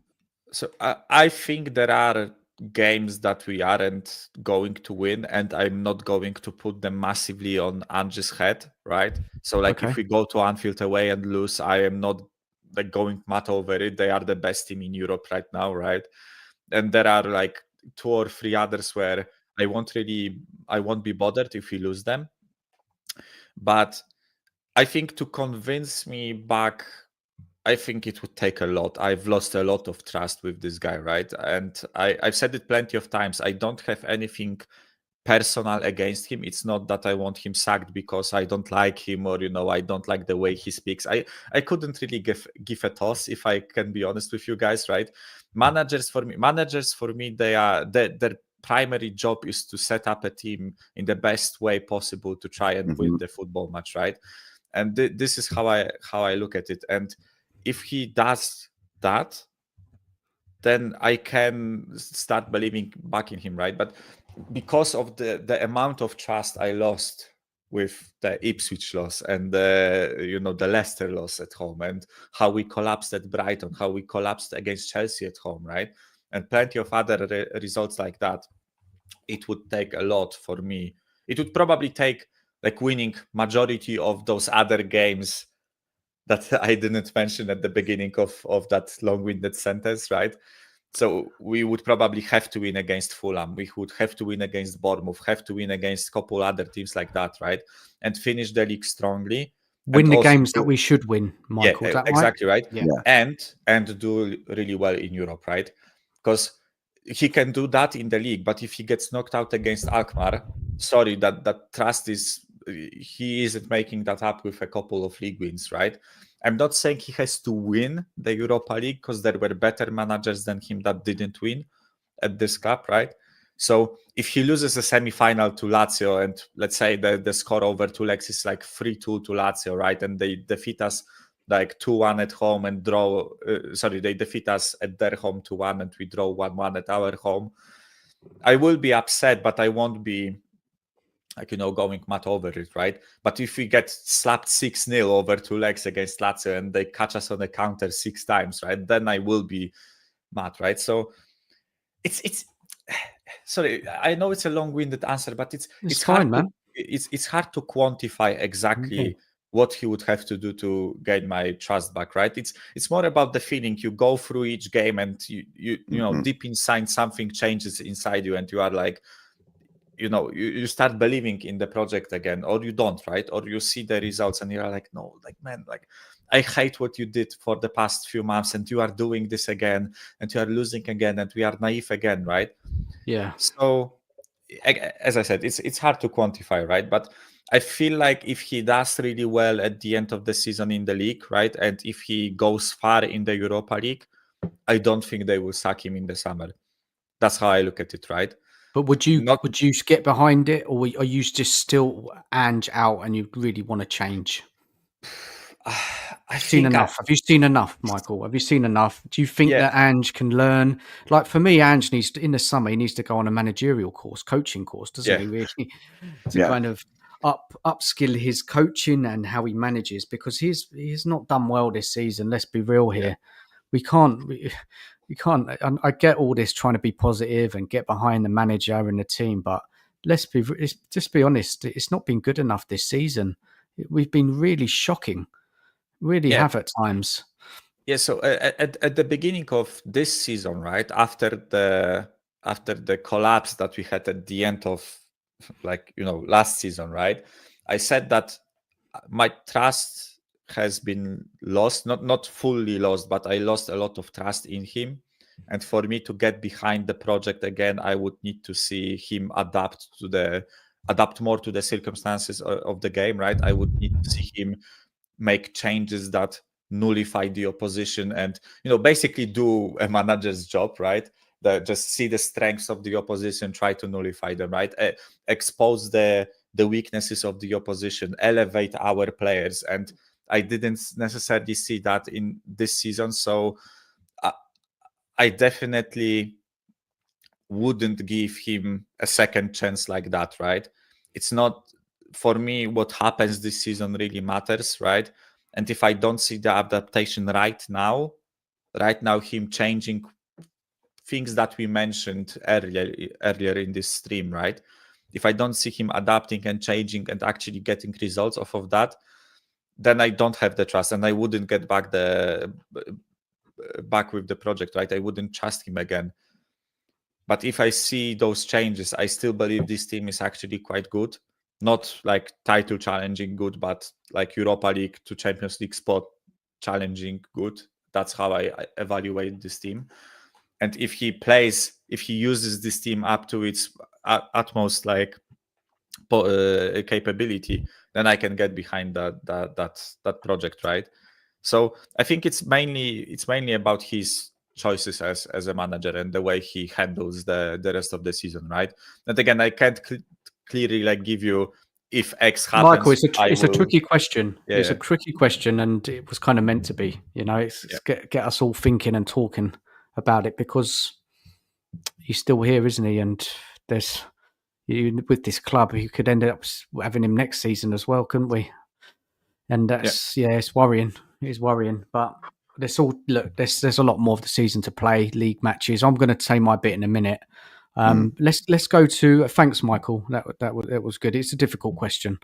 So I think there are games that we aren't going to win, and I'm not going to put them massively on Ange's head, right? So if we go to Anfield away and lose, I am not like going mad over it. They are the best team in Europe right now, right? And there are like 2 or 3 others where I won't be bothered if we lose them. But I think to convince me back I think it would take a lot. I've lost a lot of trust with this guy, right? And I've said it plenty of times. I don't have anything personal against him. It's not that I want him sacked because I don't like him or I don't like the way he speaks. I couldn't really give a toss, if I can be honest with you guys, right? Managers for me, their primary job is to set up a team in the best way possible to try and win the football match, right? And this is how I look at it. And if he does that, then I can start believing back in him, right? But because of the amount of trust I lost with the Ipswich loss and the Leicester loss at home, and how we collapsed at Brighton, how we collapsed against Chelsea at home, right? And plenty of other results like that, it would take a lot for me. It would probably take like winning majority of those other games that I didn't mention at the beginning of that long-winded sentence, right? So we would probably have to win against Fulham. We would have to win against Bournemouth, have to win against a couple other teams like that, right? And finish the league strongly. Win the games that we should win, Michael. Yeah, exactly right. Yeah. And do really well in Europe, right? Because he can do that in the league, but if he gets knocked out against Alkmaar, sorry, that trust he isn't making that up with a couple of league wins, right? I'm not saying he has to win the Europa League, because there were better managers than him that didn't win at this club, right? So if he loses a semi-final to Lazio, and let's say the score over 2 legs is like 3-2 to Lazio, right? And they defeat us like 2-1 at home and draw. They defeat us at their home 2-1 and we draw 1-1 at our home. I will be upset, but I won't be going mad over it, right? But if we get slapped 6-0 over 2 legs against Lazio and they catch us on the counter 6 times, right? Then I will be mad, right? So it's sorry, I know it's a long-winded answer, but it's fine, hard, man. It's hard to quantify exactly what he would have to do to gain my trust back, right? It's more about the feeling. You go through each game and you know deep inside something changes inside you, and you are like, you start believing in the project again, or you don't, right? Or you see the results and you're like, no, like, man, like, I hate what you did for the past few months, and you are doing this again, and you are losing again, and we are naive again, right? Yeah. So, as I said, it's hard to quantify, right? But I feel like if he does really well at the end of the season in the league, right, and if he goes far in the Europa League, I don't think they will sack him in the summer. That's how I look at it, right? But would you get behind it, or are you just still Ange out and you really want to change? Have you seen enough, Michael? Have you seen enough? Do you think that Ange can learn? Like, for me, Ange needs to, in the summer, he needs to go on a managerial course, coaching course, doesn't he? Really, to kind of upskill his coaching and how he manages, because he's not done well this season. Let's be real here. We can't. I get all this trying to be positive and get behind the manager and the team, but just be honest. It's not been good enough this season. We've been really shocking. Really have at times. Yeah. So at the beginning of this season, right after the collapse that we had at the end of last season, right, I said that my trust has been lost, not fully lost, but I lost a lot of trust in him. And for me to get behind the project again, I would need to see him adapt more to the circumstances of the game, right? I would need to see him make changes that nullify the opposition and basically do a manager's job, right? Just see the strengths of the opposition, try to nullify them, right? Expose the weaknesses of the opposition, elevate our players. And I didn't necessarily see that in this season, so I definitely wouldn't give him a second chance like that, right? It's not, for me, what happens this season really matters, right? And if I don't see the adaptation right now, him changing things that we mentioned earlier in this stream, right? If I don't see him adapting and changing and actually getting results off of that, then I don't have the trust, and I wouldn't get back with the project, right? I wouldn't trust him again. But if I see those changes, I still believe this team is actually quite good. Not like title challenging good, but like Europa League to Champions League spot challenging, good. That's how I evaluate this team. And if he uses this team up to its utmost like capability, then I can get behind that project, right? So I think it's mainly about his choices as a manager and the way he handles the rest of the season, right? And again, I can't clearly like give you if X happens. Michael, it's a tricky question. Yeah, it's a tricky question, and it was kind of meant to be. It's get us all thinking and talking about it, because he's still here, isn't he? And there's with this club, you could end up having him next season as well, couldn't we? And that's it's worrying. It's worrying, but there's a lot more of the season to play, league matches. I'm going to say my bit in a minute. Let's go to thanks, Michael. That was good. It's a difficult question.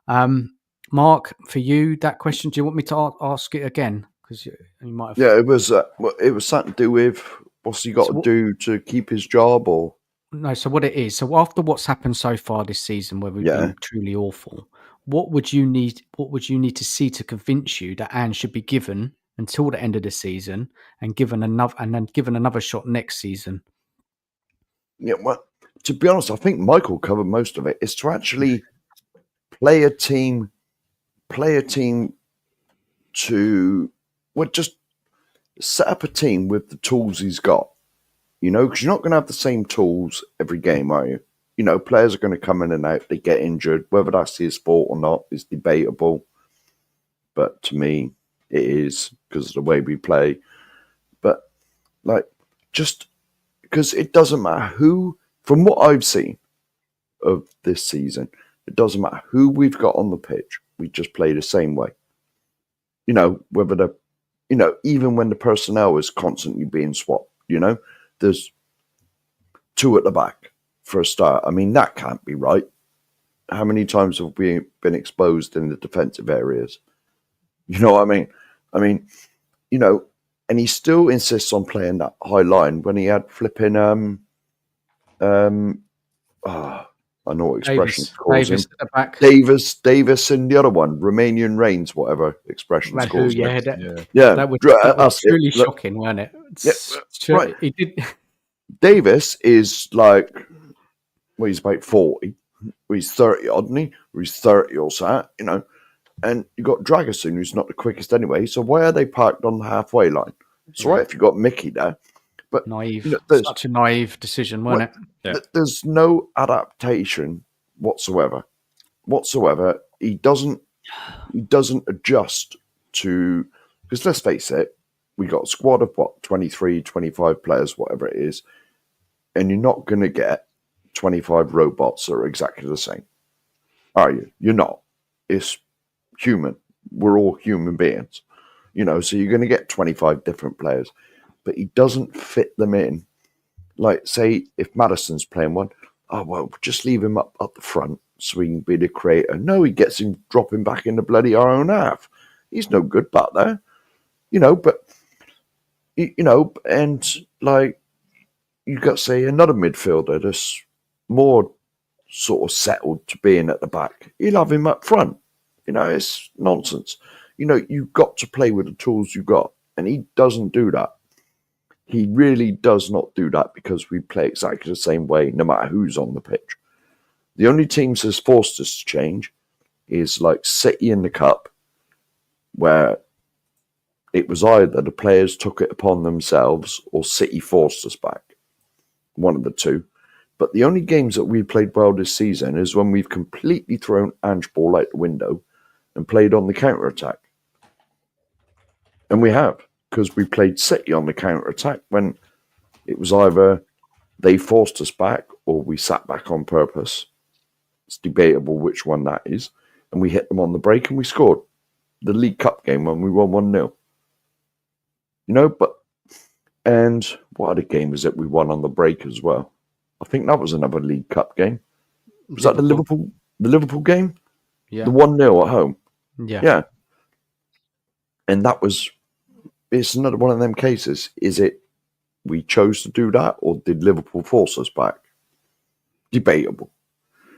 Mark, for you, that question, do you want me to ask it again? Because you might have. Yeah, it was something to do with what's he got to do to keep his job, or no. So what it is? So after what's happened so far this season, where we've been truly awful, what would you need? What would you need to see to convince you that Ange should be given until the end of the season and given another shot next season? Yeah, well, to be honest, I think Michael covered most of it. Is to actually play a team to just set up a team with the tools he's got. Because you're not going to have the same tools every game, are you? Players are going to come in and out. They get injured. Whether that's his fault or not is debatable. But to me, it is because of the way we play. But, just because it doesn't matter who, from what I've seen of this season, it doesn't matter who we've got on the pitch. We just play the same way. Whether even when the personnel is constantly being swapped, there's two at the back. For a start, I mean, that can't be right. How many times have we been exposed in the defensive areas? You know what I mean? And he still insists on playing that high line when he had flipping I know what expression calls him. Davis at the back. Davis and the other one, Romanian Reigns, whatever expression calls him. That was truly shocking, wasn't it? Right. He did. Davis is like, he's about 40. He's 30 odd, isn't he? Or he's 30 or so, And you got Dragosin, who's not the quickest anyway. So why are they parked on the halfway line? It's all right if you got Mickey there. But naive. Such a naive decision, wasn't it? Yeah. There's no adaptation whatsoever. He doesn't adjust to, because let's face it, we got a squad of 23, 25 players, whatever it is, and you're not going to get 25 robots that are exactly the same. Are you? You're not. It's human. We're all human beings. So you're going to get 25 different players, but he doesn't fit them in. Like, say, if Maddison's playing one, just leave him up the front so he can be the creator. No, he gets him dropping back in the bloody our own half. He's no good back there. And like, you got, say, another midfielder that's more sort of settled to being at the back. You'll have him up front. It's nonsense. You've got to play with the tools you've got. And he doesn't do that. He really does not do that, because we play exactly the same way no matter who's on the pitch. The only teams that's forced us to change is like City in the Cup, where it was either the players took it upon themselves or City forced us back. One of the two. But the only games that we played well this season is when we've completely thrown Ange ball out the window and played on the counter-attack. And we have, because we played City on the counter-attack when it was either they forced us back or we sat back on purpose. It's debatable which one that is. And we hit them on the break and we scored. The League Cup game when we won 1-0. And what other game was it we won on the break as well? I think that was another League Cup game. Was that the Liverpool game? Yeah. The 1-0 at home. Yeah. And it's another one of them cases. Is it we chose to do that, or did Liverpool force us back? Debatable.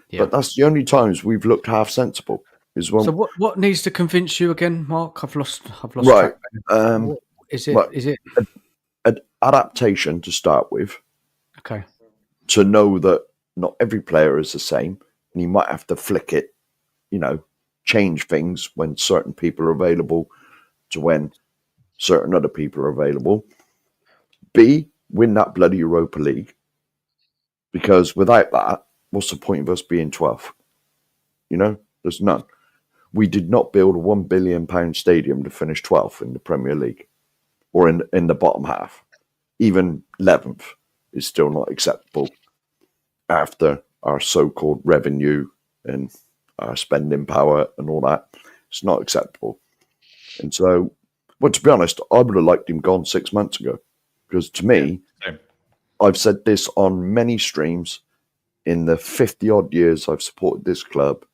Yeah. But that's the only times we've looked half sensible. Is one. So what needs to convince you again, Mark? I've lost Right. track. What, is it? Right. Is it An adaptation to start with, okay? to know that not every player is the same, and you might have to flick it, change things when certain people are available to when certain other people are available. B, win that bloody Europa League, because without that, what's the point of us being 12th? There's none. We did not build a £1 billion stadium to finish 12th in the Premier League or in the bottom half. Even 11th is still not acceptable after our so-called revenue and our spending power and all that. It's not acceptable. And so, well, to be honest, I would have liked him gone 6 months ago, because to me, I've said this on many streams in the 50-odd years I've supported this club,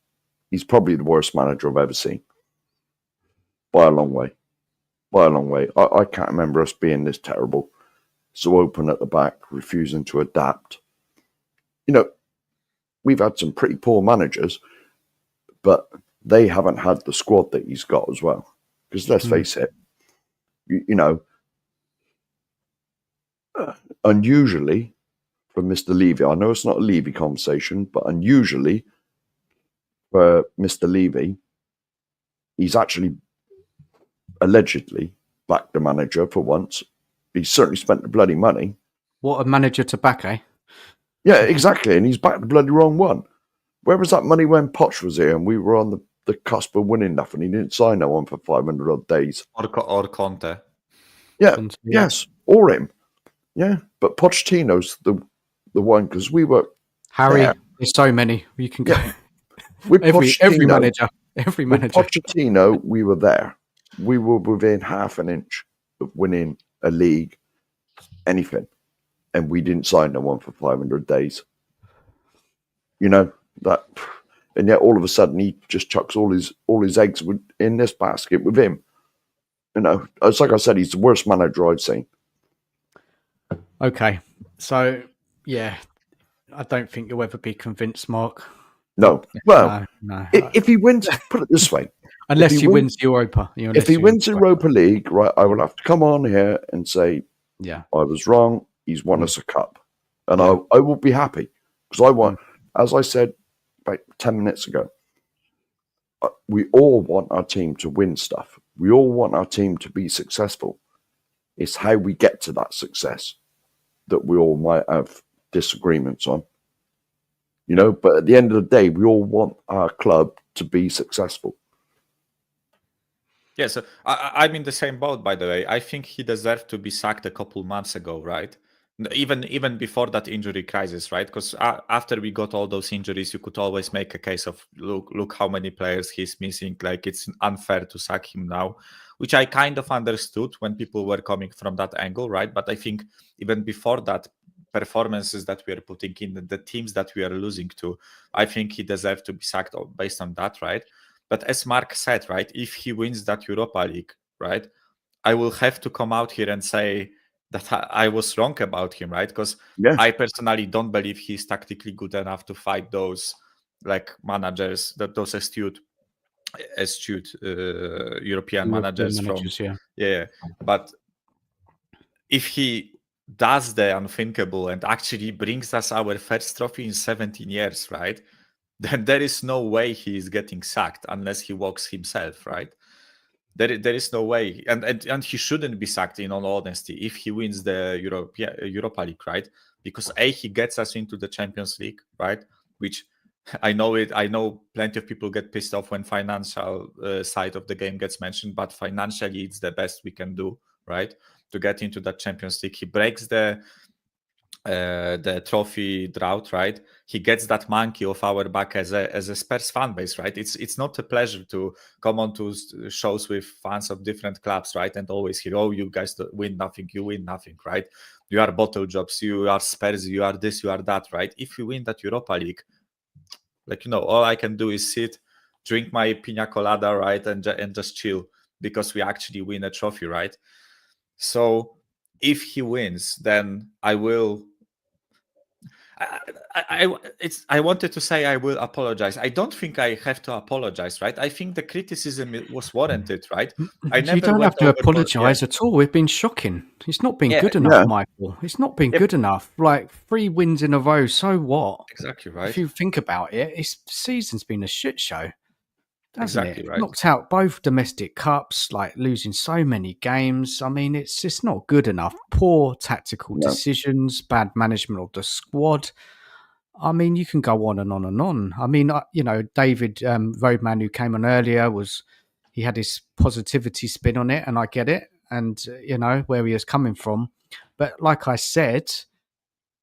he's probably the worst manager I've ever seen. By a long way. By a long way. I can't remember us being this terrible. So open at the back, refusing to adapt. We've had some pretty poor managers, but they haven't had the squad that he's got as well. Because let's face it, unusually for Mr. Levy, I know it's not a Levy conversation, but unusually for Mr. Levy, he's actually allegedly backed the manager for once. He's certainly spent the bloody money. What a manager to back, eh? Yeah, exactly. And he's backed the bloody wrong one. Where was that money when Poch was here and we were on the cusp of winning nothing? He didn't sign no one for 500 odd days. Or Conte. Yeah, yes, or him. Yeah, but Pochettino's the one, because we were Harry. there. There's so many you can go. With every manager, every manager. With Pochettino, we were there. We were within half an inch of winning a league, anything, and we didn't sign no one for 500 days. That, and yet all of a sudden he just chucks all his eggs in this basket with him. It's like I said, he's the worst manager I've seen. Okay, so yeah, I don't think you'll ever be convinced, Mark. No, well, no. If he wins, put it this way: unless he wins Europa. If he wins Europa League, right, I will have to come on here and say, yeah, I was wrong. He's won us a cup, and I will be happy, because I want, as I said about 10 minutes ago, we all want our team to win stuff. We all want our team to be successful. It's how we get to that success that we all might have disagreements on. But at the end of the day, we all want our club to be successful. Yeah, so I'm in the same boat, by the way. I think he deserved to be sacked a couple months ago, right? Even before that injury crisis, right? Because after we got all those injuries, you could always make a case of, look how many players he's missing. Like, it's unfair to sack him now, which I kind of understood when people were coming from that angle, right? But I think even before that, performances that we are putting in, the teams that we are losing to, I think he deserved to be sacked based on that, right? But as Mark said, right, if he wins that Europa League, right, I will have to come out here and say that I was wrong about him, right? Because I personally don't believe he's tactically good enough to fight those managers, those astute European managers from. Yeah. But if he does the unthinkable and actually brings us our first trophy in 17 years, right, then there is no way he is getting sacked unless he walks himself, right? There is no way, and he shouldn't be sacked, in all honesty, if he wins the Europa League, right? Because he gets us into the Champions League, right? Which I know plenty of people get pissed off when financial side of the game gets mentioned, but financially it's the best we can do, right? To get into that Champions League. He breaks the trophy drought, right? He gets that monkey off our back as a Spurs fan base, right? It's not a pleasure to come on to shows with fans of different clubs, right? And always hear, oh, you guys win nothing, you win nothing, right? You are bottle jobs, you are Spurs, you are this, you are that, right? If you win that Europa League, all I can do is sit, drink my pina colada, right? And just chill, because we actually win a trophy, right? So if he wins, then I will I wanted to say I will apologize. I don't think I have to apologize, right? I think the criticism was warranted, right? You don't have to apologise at all. We've been shocking. It's not been good enough, Michael. It's not been good enough. Like 3 wins in a row. So what? Exactly right. If you think about it, the season's been a shit show, hasn't Exactly it? right. Knocked out both domestic cups, like losing so many games. I mean, it's just not good enough. Poor tactical decisions, bad management of the squad. I mean, you can go on and on and on. I mean, David Roadman, who came on earlier, he had his positivity spin on it, and I get it, and where he is coming from. But like I said,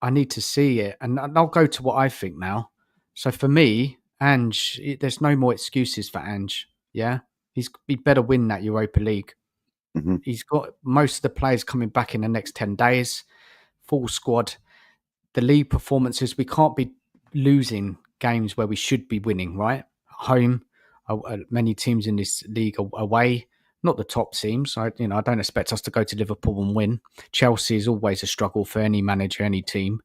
I need to see it, and I'll go to what I think now. So for me, Ange, there's no more excuses for Ange. Yeah, he better win that Europa League. Mm-hmm. He's got most of the players coming back in the next 10 days, full squad. The league performances, we can't be losing games where we should be winning, right? Home, many teams in this league are away, not the top teams. I don't expect us to go to Liverpool and win. Chelsea is always a struggle for any manager, any team.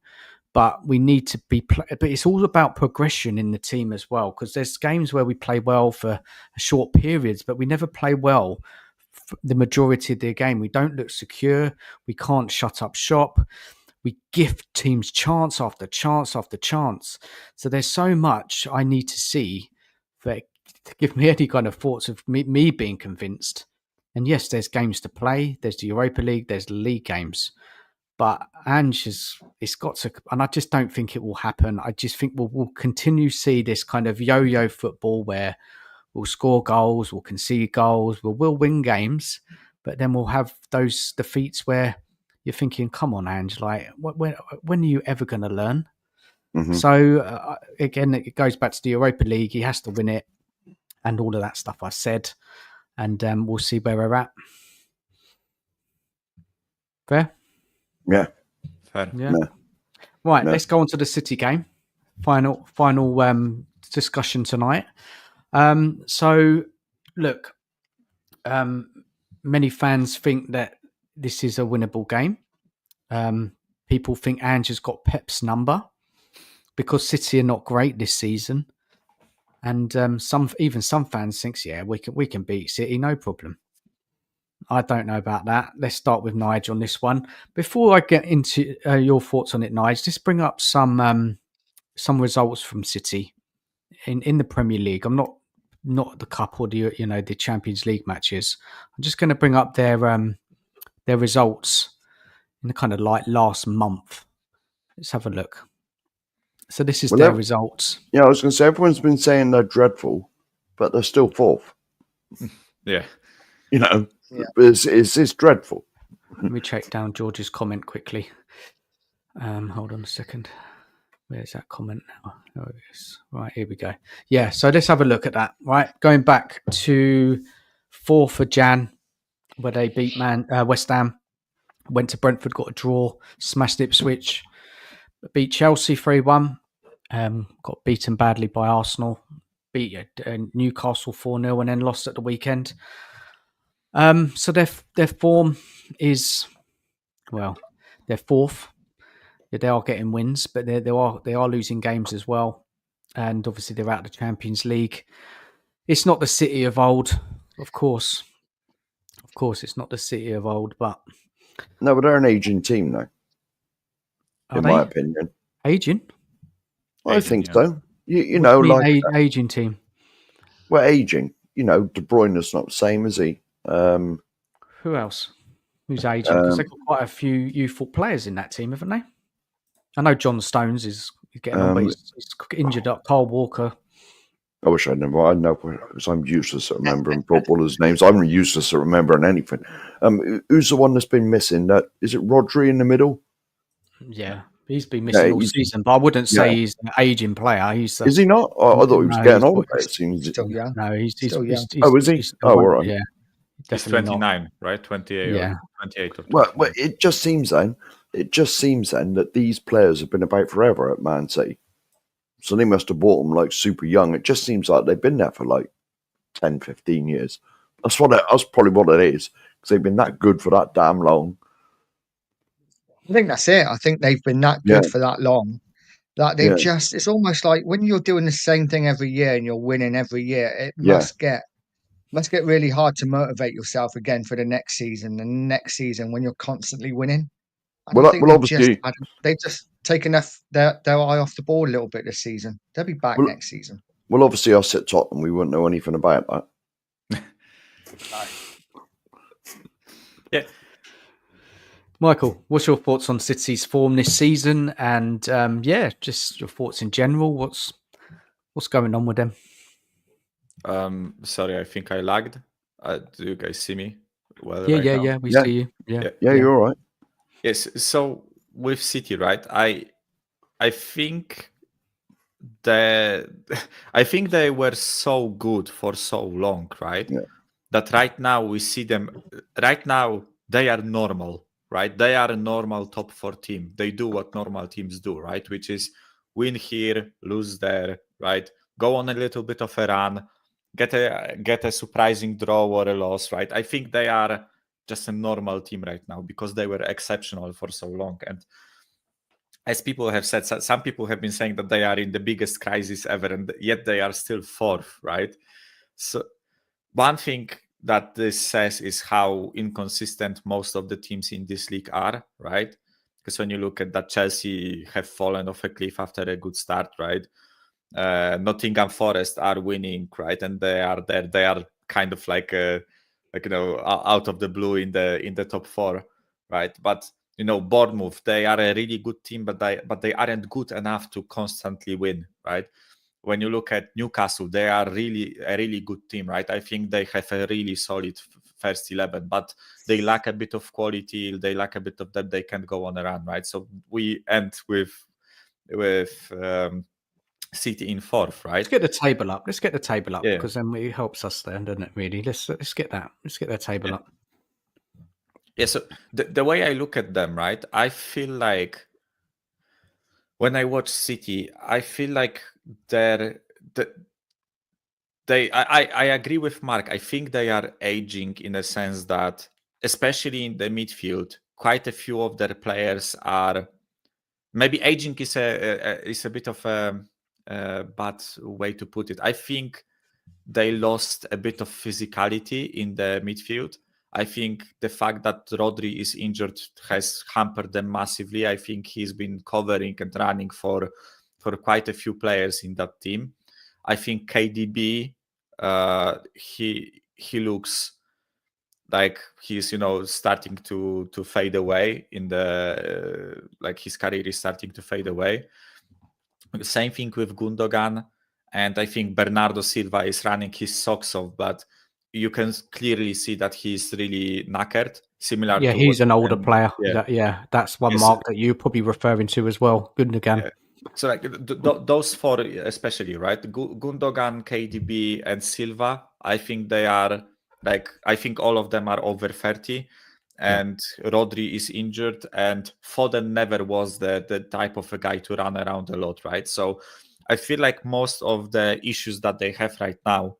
But we need to be, but it's all about progression in the team as well, because there's games where we play well for short periods, but we never play well for the majority of the game. We don't look secure. We can't shut up shop. We gift teams chance after chance after chance. So there's so much I need to see to give me any kind of thoughts of me being convinced. And yes, there's games to play. There's the Europa League. There's the league games. But Ange it's got to, and I just don't think it will happen. I just think we'll continue to see this kind of yo-yo football where we'll score goals, we'll concede goals, we'll win games, but then we'll have those defeats where you're thinking, come on, Ange, like, when are you ever going to learn? Mm-hmm. So, again, it goes back to the Europa League. He has to win it and all of that stuff I said. And we'll see where we're at. Fair? Yeah. Fair. Yeah. Right, let's go on to the City game. Final discussion tonight. So, look, many fans think that this is a winnable game. People think Ange has got Pep's number because City are not great this season, and some fans think, we can beat City, no problem. I don't know about that. Let's start with Nige on this one. Before I get into your thoughts on it, Nige, just bring up some results from City in the Premier League. I'm not the cup or the Champions League matches. I'm just going to bring up their results in the kind of like last month. Let's have a look. So this is their results. Yeah, I was going to say, everyone's been saying they're dreadful, but they're still fourth. Yeah. Is this dreadful? Let me check down George's comment quickly. Hold on a second. Where's that comment now? Oh, it is. Right, here we go. Yeah, so let's have a look at that. Right, going back to 4th of Jan, where they beat West Ham, went to Brentford, got a draw, smashed Ipswich, beat Chelsea 3-1, got beaten badly by Arsenal, beat Newcastle 4-0, and then lost at the weekend. So their form is, well, they're fourth. They are getting wins, but they are losing games as well. And obviously they're out of the Champions League. It's not the City of old, of course. Of course, it's not the City of old, but... No, but they're an aging team, though. In my opinion. Aging? I think so. You know, like... aging team? Well, aging. De Bruyne is not the same, is he? Who else? Who's aging? Because they've got quite a few youthful players in that team, haven't they? I know John Stones is getting on, but he's injured up. Carl Walker. I wish I know, because I'm useless at remembering footballers' names. I'm useless at remembering anything. Who's the one that's been missing? Is it Rodri in the middle? Yeah, he's been missing all season, but I wouldn't say he's an aging player. Is he not? I thought he was getting older. It seems still young. No, he's still young. Is he? All right. Yeah, he's 29, right? 28. Yeah, 28. Well, it just seems then that these players have been about forever at Man City. So they must have bought them like super young. It just seems like they've been there for like 10, 15 years. That's probably what it is, because they've been that good for that damn long. I think that's it. I think they've been that good for that long. Like they've Yeah. just, it's almost like when you're doing the same thing every year and you're winning every year, it Yeah. must get really hard to motivate yourself again for the next season when you're constantly winning. I Well, think obviously, they've just taken their eye off the ball a little bit this season. They'll be back next season. well, obviously, us at Tottenham, we wouldn't know anything about that. Yeah. Michael, what's your thoughts on City's form this season, and just your thoughts in general? What's going on with them? Sorry, I think I lagged. Do you guys see me? Well, Yeah, right now? yeah, we Yeah. see you. Yeah, You're all right. Yes. So with City, right? I think I think they were so good for so long, right? Yeah. That right now we see them. Right now they are normal, right? They are a normal top 4 team. They do what normal teams do, right? Which is win here, lose there, right? Go on a little bit of a run, get a surprising draw or a loss, right? I think they are just a normal team right now because they were exceptional for so long. And as people have said, some people have been saying that they are in the biggest crisis ever, and yet they are still 4th, right? So one thing that this says is how inconsistent most of the teams in this league are, right? Because when you look at that, Chelsea have fallen off a cliff after a good start, right? Nottingham Forest are winning, right? And they are there. They are kind of like out of the blue in the top 4, right? But Bournemouth, they are a really good team, but they aren't good enough to constantly win, right? When you look at Newcastle, they are really a really good team, right? I think they have a really solid first 11, but they lack a bit of quality. They lack a bit of that. They can't go on a run, right? So we end with City in 4th, right? Let's get the table up. Yeah. Because then it helps us then, doesn't it? Really, let's get that. Let's get the table up. Yeah. So the way I look at them, right? I feel like when I watch City, I feel like I agree with Mark. I think they are aging in a sense that, especially in the midfield, quite a few of their players are maybe aging is a bit of a bad way to put it. I think they lost a bit of physicality in the midfield. I think the fact that Rodri is injured has hampered them massively. I think he's been covering and running for quite a few players in that team. I think KDB, he looks like he's starting to fade away in the like his career is starting to fade away. Same thing with Gundogan, and I think Bernardo Silva is running his socks off, but you can clearly see that he's really knackered. Similar, Yeah, to he's an older player. Yeah. That's one Yes. Mark that you're probably referring to as well. Gundogan. Yeah. So like those 4 especially, right? Gundogan, KDB, and Silva. I think they are I think all of them are over 30, and Rodri is injured, and Foden never was the type of a guy to run around a lot, right? So I feel like most of the issues that they have right now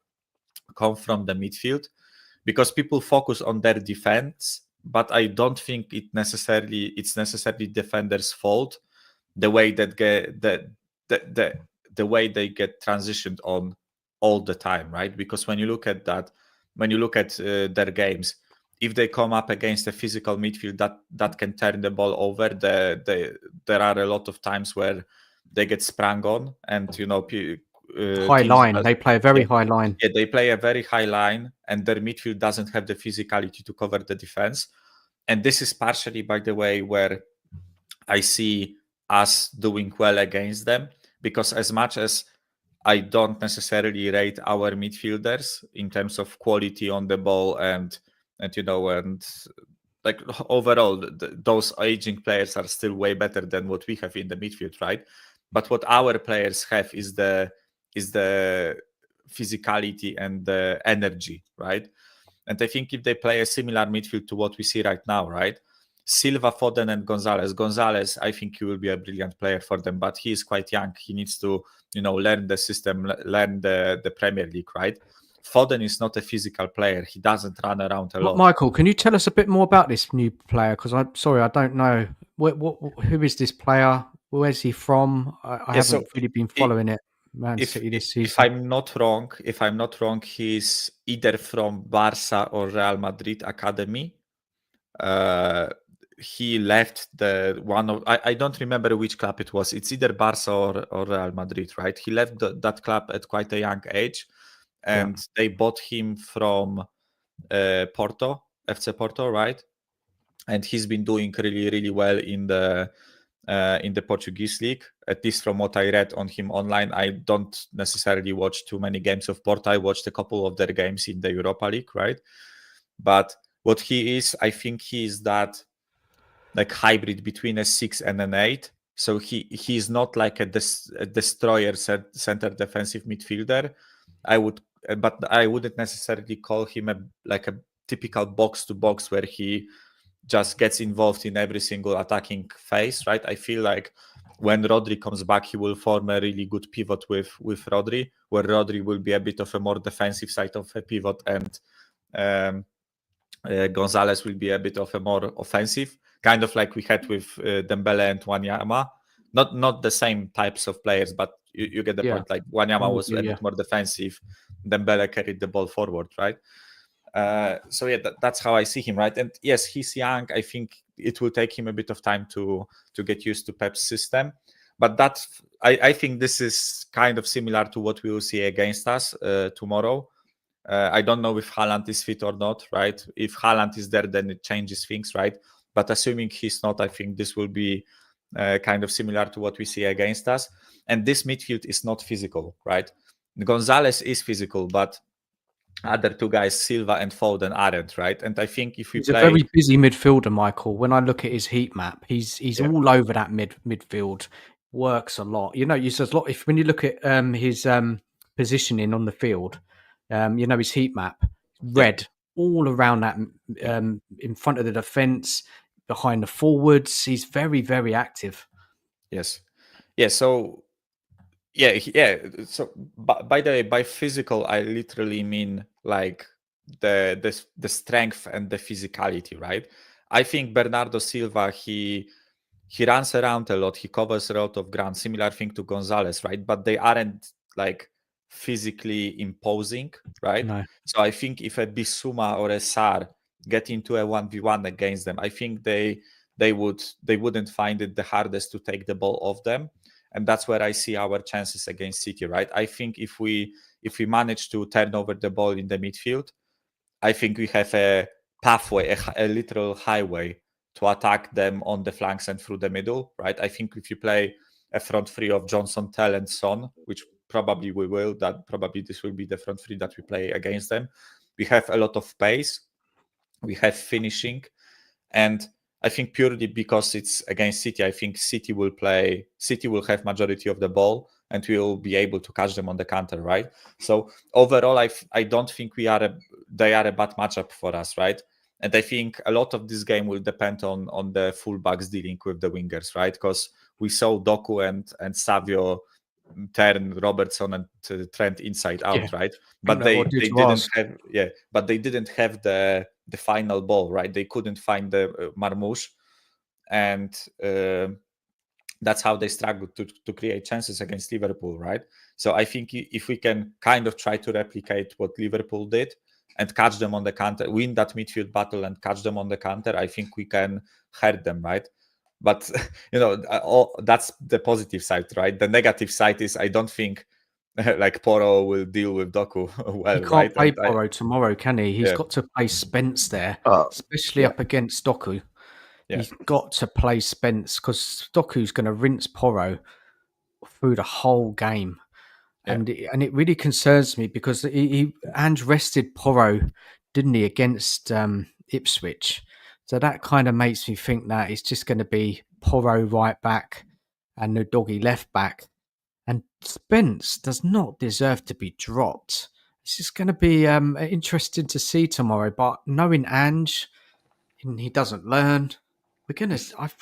come from the midfield, because people focus on their defense, but I don't think it's necessarily defenders' fault. The way that the way they get transitioned on all the time, right? Because when you look at their games, if they come up against a physical midfield that can turn the ball over, there are a lot of times where they get sprung on, and High line. They play a very high line. Yeah, they play a very high line, and their midfield doesn't have the physicality to cover the defense. And this is partially, by the way, where I see us doing well against them, because as much as I don't necessarily rate our midfielders in terms of quality on the ball and like overall, those aging players are still way better than what we have in the midfield, right? But what our players have is the physicality and the energy, right? And I think if they play a similar midfield to what we see right now, right? Silva, Foden, and Gonzalez, I think he will be a brilliant player for them, but he is quite young. He needs to, learn the system, learn the Premier League, right? Foden is not a physical player. He doesn't run around a lot. Michael, can you tell us a bit more about this new player? Because I'm sorry, I don't know. Who is this player? Where's he from? I Yeah, so haven't really been i- following it. Man if City this if season. I'm not wrong, he's either from Barca or Real Madrid academy. He left the one of I don't remember which club it was. It's either Barca or Real Madrid, right? He left that club at quite a young age, and they bought him from Porto, FC Porto, right? And he's been doing really, really well in the Portuguese league. At least from what I read on him online, I don't necessarily watch too many games of Porto. I watched a couple of their games in the Europa League, right? But what he is, I think he is that like hybrid between a 6 and an 8. So he's not like a destroyer center defensive midfielder. But I wouldn't necessarily call him like a typical box to box where he just gets involved in every single attacking phase, right? I feel like when Rodri comes back, he will form a really good pivot with Rodri, where Rodri will be a bit of a more defensive side of a pivot, and Gonzalez will be a bit of a more offensive, kind of like we had with Dembele and Wanyama. Not the same types of players, but you get the point. Like Wanyama was a bit more defensive, Dembele carried the ball forward, right? So yeah, that's how I see him, right? And yes, he's young. I think it will take him a bit of time to get used to Pep's system. But I think this is kind of similar to what we will see against us tomorrow. I don't know if Haaland is fit or not, right? If Haaland is there, then it changes things, right? But assuming he's not, I think this will be kind of similar to what we see against us. And this midfield is not physical, right? Gonzalez is physical, but other two guys, Silva and Foden, aren't, right? And I think if He's a very busy midfielder, Michael. When I look at his heat map, he's all over that midfield. Works a lot. You know, you says a lot. When you look at his positioning on the field, you know, his heat map, red all around that, in front of the defence, behind the forwards. He's very, very active. Yes. Yeah. So yeah. So by the way, by physical, I literally mean like the strength and the physicality, right? I think Bernardo Silva, he runs around a lot, he covers a lot of ground, similar thing to Gonzalez, right? But they aren't like physically imposing, right? No. So I think if a Bissouma or a Sarr get into a 1v1 against them, I think they wouldn't find it the hardest to take the ball off them. And that's where I see our chances against City, right? I think if we manage to turn over the ball in the midfield, I think we have a pathway, a literal highway to attack them on the flanks and through the middle, right? I think if you play a front three of Johnson, Tell, and Son, which probably we will, that probably this will be the front three that we play against them. We have a lot of pace, we have finishing, and I think purely because it's against City, I think City will have majority of the ball and we will be able to catch them on the counter, right? So overall, I don't think they are a bad matchup for us, right? And I think a lot of this game will depend on the fullbacks dealing with the wingers, right? Because we saw Doku and Savio turn Robertson and Trent inside out, right? But they didn't have the final ball, right? They couldn't find the Marmoush, and that's how they struggled to create chances against Liverpool, right? So I think if we can kind of try to replicate what Liverpool did and catch them on the counter, win that midfield battle and catch them on the counter, I think we can hurt them, right? But you know, that's the positive side, right? The negative side is I don't think like Porro will deal with Doku well, He can't right? play Porro tomorrow, can he? He's got to play Spence there, especially up against Doku. He's got to play Spence because Doku's going to rinse Porro through the whole game. And it really concerns me because Ange rested Porro, didn't he, against Ipswich? So that kind of makes me think that it's just going to be Porro right back and Udogie left back. And Spence does not deserve to be dropped. It's just going to be interesting to see tomorrow. But knowing Ange, he doesn't learn.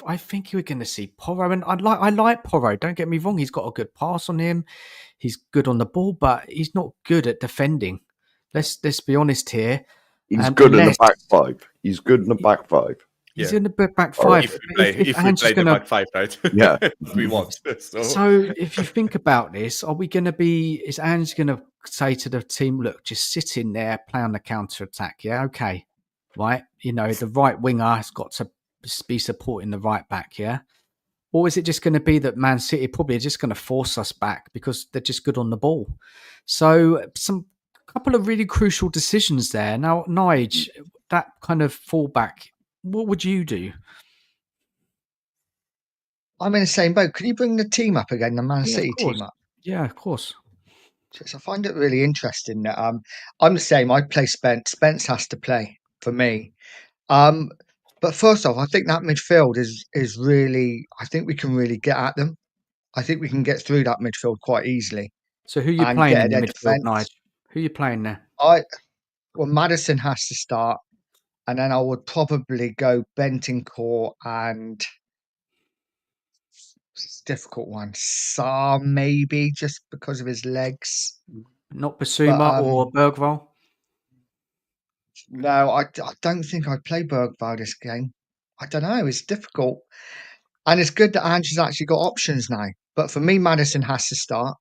I think we're gonna see Porro, and I like Porro. Don't get me wrong; he's got a good pass on him. He's good on the ball, but he's not good at defending. Let's be honest here. He's good in the back five. He's good in the back five. He's Yeah. in the back Or five. If we play, if we Ange play is the gonna, back five, right? Yeah. we want. so if you think about this, are we going to be? Is Ange going to say to the team, "Look, just sit in there, play on the counter attack"? Yeah, okay, right. You know, the right winger has got to be supporting the right back. Yeah. Or is it just going to be that Man City probably are just going to force us back because they're just good on the ball? So some couple of really crucial decisions there. Now, Nige, that kind of fallback, what would you do? I'm in the same boat. Can you bring the team up again, the Man Yeah, of City course. team up? Yeah, of course. Just, I find it really interesting that I'm the same. I play Spence. Spence has to play for me. But first off, I think that midfield is really. I think we can really get at them. I think we can get through that midfield quite easily So who are you and playing get in at the their midfield, defence. Nige? Who are you playing there? Well, Maddison has to start, and then I would probably go Bentancur and it's a difficult one. Saar maybe just because of his legs. Not But Basuma or Bergvall? no, I don't think I'd play Bergvall this game. I don't know. It's difficult. And it's good that Ange has actually got options now. But for me, Maddison has to start.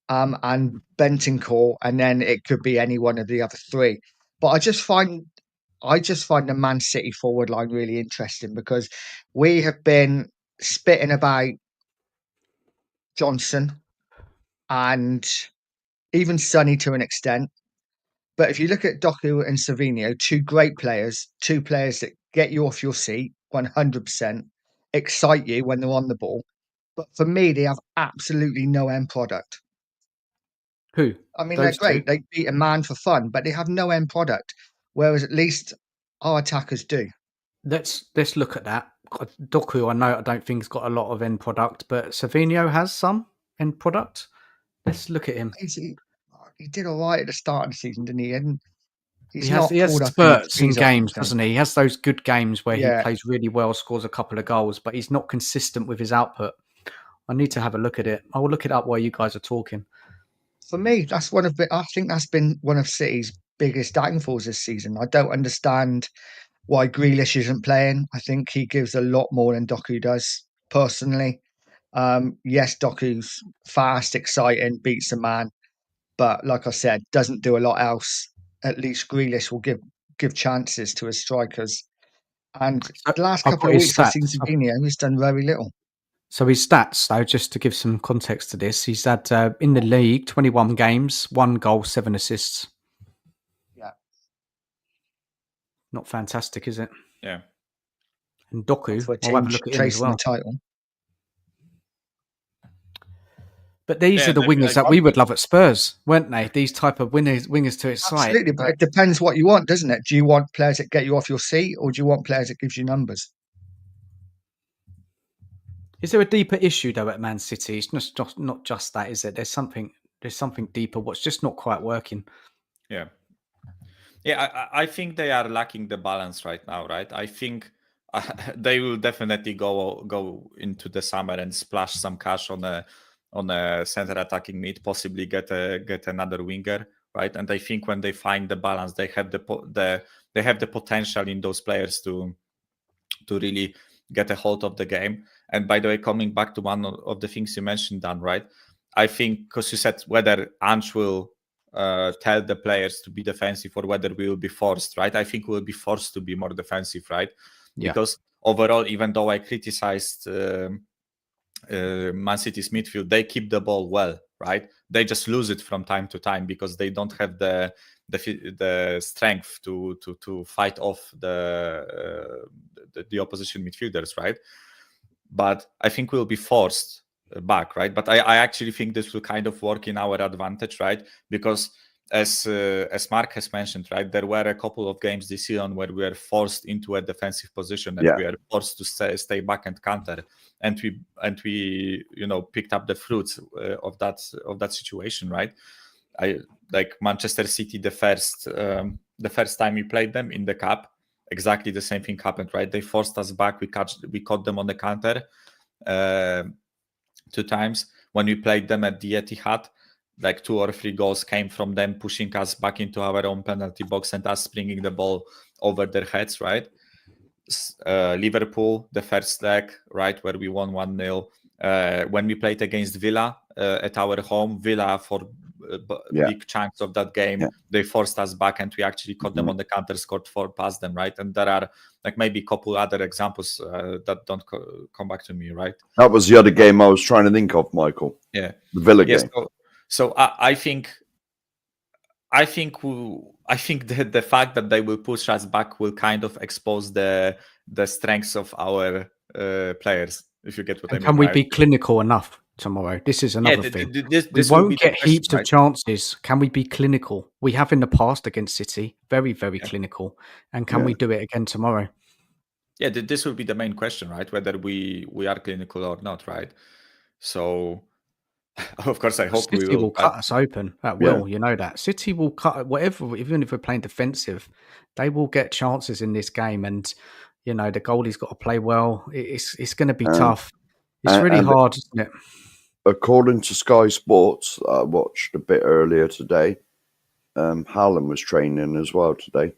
And Bentancur, and then it could be any one of the other three. But I just find the Man City forward line really interesting because we have been spitting about Johnson and even Sonny to an extent. But if you look at Doku and Savinho, two great players, two players that get you off your seat 100%, excite you when they're on the ball. But for me, they have absolutely no end product. Who? I mean, they're Those two? great. They beat a man for fun, but they have no end product. Whereas at least our attackers do. Let's look at that. Doku, I don't think he's got a lot of end product, but Savinho has some end product. Let's look at him. He did all right at the start of the season, didn't he? And He he's has not pulled up spurts in trees or games, anything. doesn't he? He has those good games where he Yeah. plays really well, scores a couple of goals, but he's not consistent with his output. I need to have a look at it. I will look it up while you guys are talking. For me, I think that's been one of City's biggest downfalls this season. I don't understand why Grealish isn't playing. I think he gives a lot more than Doku does, personally. Yes, Doku's fast, exciting, beats a man, but like I said, doesn't do a lot else. At least Grealish will give chances to his strikers. And So the last I've couple got of his weeks, I've seen stats. Savinho, he's done very little. So his stats, though, just to give some context to this, he's had in the league 21 games, 1 goal, 7 assists. Yeah. Not fantastic, is it? Yeah. And Doku, For a I'll team have a look at him as chasing well. the title. But these are the wingers that we would love at Spurs, weren't they? These type of wingers to excite. Absolutely, but it depends what you want, doesn't it? Do you want players that get you off your seat, or do you want players that gives you numbers? Is there a deeper issue though at Man City? It's not just that, is it? There's something deeper. What's just not quite working. Yeah. I think they are lacking the balance right now, right? I think they will definitely go into the summer and splash some cash on a center attacking mid, possibly get another winger, right? And I think when they find the balance, they have the potential in those players to really get a hold of the game. And by the way, coming back to one of the things you mentioned, Dan, right? I think because you said whether Ange will tell the players to be defensive or whether we will be forced, right? I think we will be forced to be more defensive, right? Yeah. Because overall, even though I criticized Man City's midfield, they keep the ball well, right? They just lose it from time to time because they don't have the strength to fight off the opposition midfielders, right? But I think we'll be forced back, right? But I actually think this will kind of work in our advantage, right? Because as Mark has mentioned, right, there were a couple of games this season where we were forced into a defensive position and we are forced to stay back and counter, and we picked up the fruits of that situation, right? I like Manchester City the first time we played them in the cup. Exactly the same thing happened, right? They forced us back. We caught them on the counter 2 times. When we played them at the Etihad, like 2 or 3 goals came from them pushing us back into our own penalty box and us bringing the ball over their heads, right? Liverpool, the first leg, right, where we won 1-0. When we played against Villa at our home, Villa for big chunks of that game, they forced us back and we actually caught them on the counter, scored 4 past them, right? And there are like maybe a couple other examples that don't come back to me, right? That was the other game I was trying to think of, Michael. Yeah, the Villa game. So I think the fact that they will push us back will kind of expose the strengths of our players. If you get what I mean. Can we be clinical enough tomorrow? This is another thing. This we won't get heaps of chances. Can we be clinical? We have in the past against City, very, very clinical. And can we do it again tomorrow? Yeah, this will be the main question, right? Whether we are clinical or not, right? So, of course, I hope City we will cut us open at will. You know that City will cut whatever. Even if we're playing defensive, they will get chances in this game, and you know the goalie's got to play well. It's going to be tough. It's really hard, isn't it? According to Sky Sports, I watched a bit earlier today. Haaland was training as well today.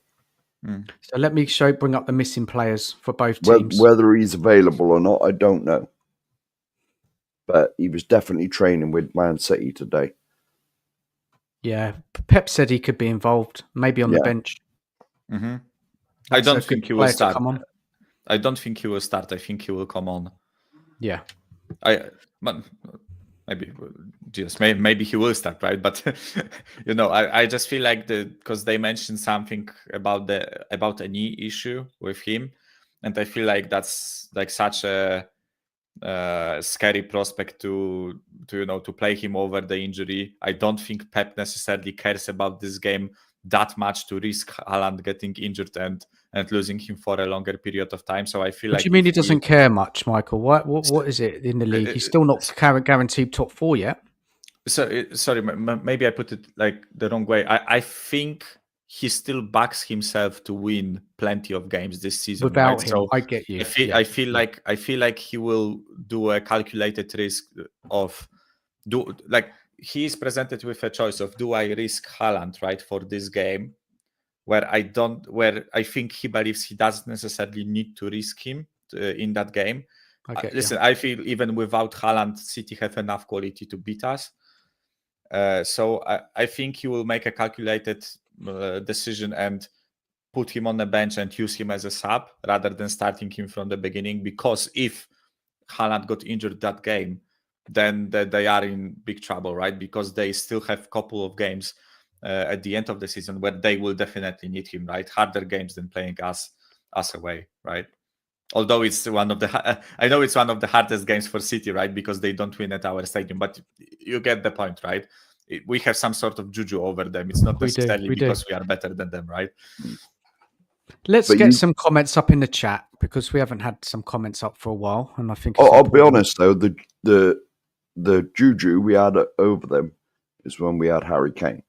So let me bring up the missing players for both teams. Whether he's available or not, I don't know. But he was definitely training with Man City today. Yeah, Pep said he could be involved, maybe on the bench. Mm-hmm. I don't think he will start. I don't think he will start. I think he will come on. Yeah. Maybe he will start, right? But you know, I just feel like because they mentioned something about a knee issue with him, and I feel like that's like such a scary prospect to play him over the injury. I don't think Pep necessarily cares about this game that much to risk Haaland getting injured and losing him for a longer period of time. So I feel what do you mean he doesn't care much, Michael? What is it in the league? He's still not guaranteed top 4 yet. So sorry, maybe I put it like the wrong way. I think he still backs himself to win plenty of games this season. Without right? him, so I get you. I feel like he will do a calculated risk of he is presented with a choice of do I risk Haaland, right, for this game, where I think he believes he doesn't necessarily need to risk him in that game. Listen, I feel even without Haaland, City have enough quality to beat us. So I think he will make a calculated decision and put him on the bench and use him as a sub rather than starting him from the beginning. Because if Haaland got injured that game, then they are in big trouble, right? Because they still have a couple of games at the end of the season where they will definitely need him, right? Harder games than playing us away, right? Although it's one of the hardest games for City, right? Because they don't win at our stadium, but you get the point, right? We have some sort of juju over them. It's not necessarily because we are better than them, right? Let's get some comments up in the chat because we haven't had some comments up for a while, and I think I'll be honest though, the juju we had over them is when we had Harry Kane.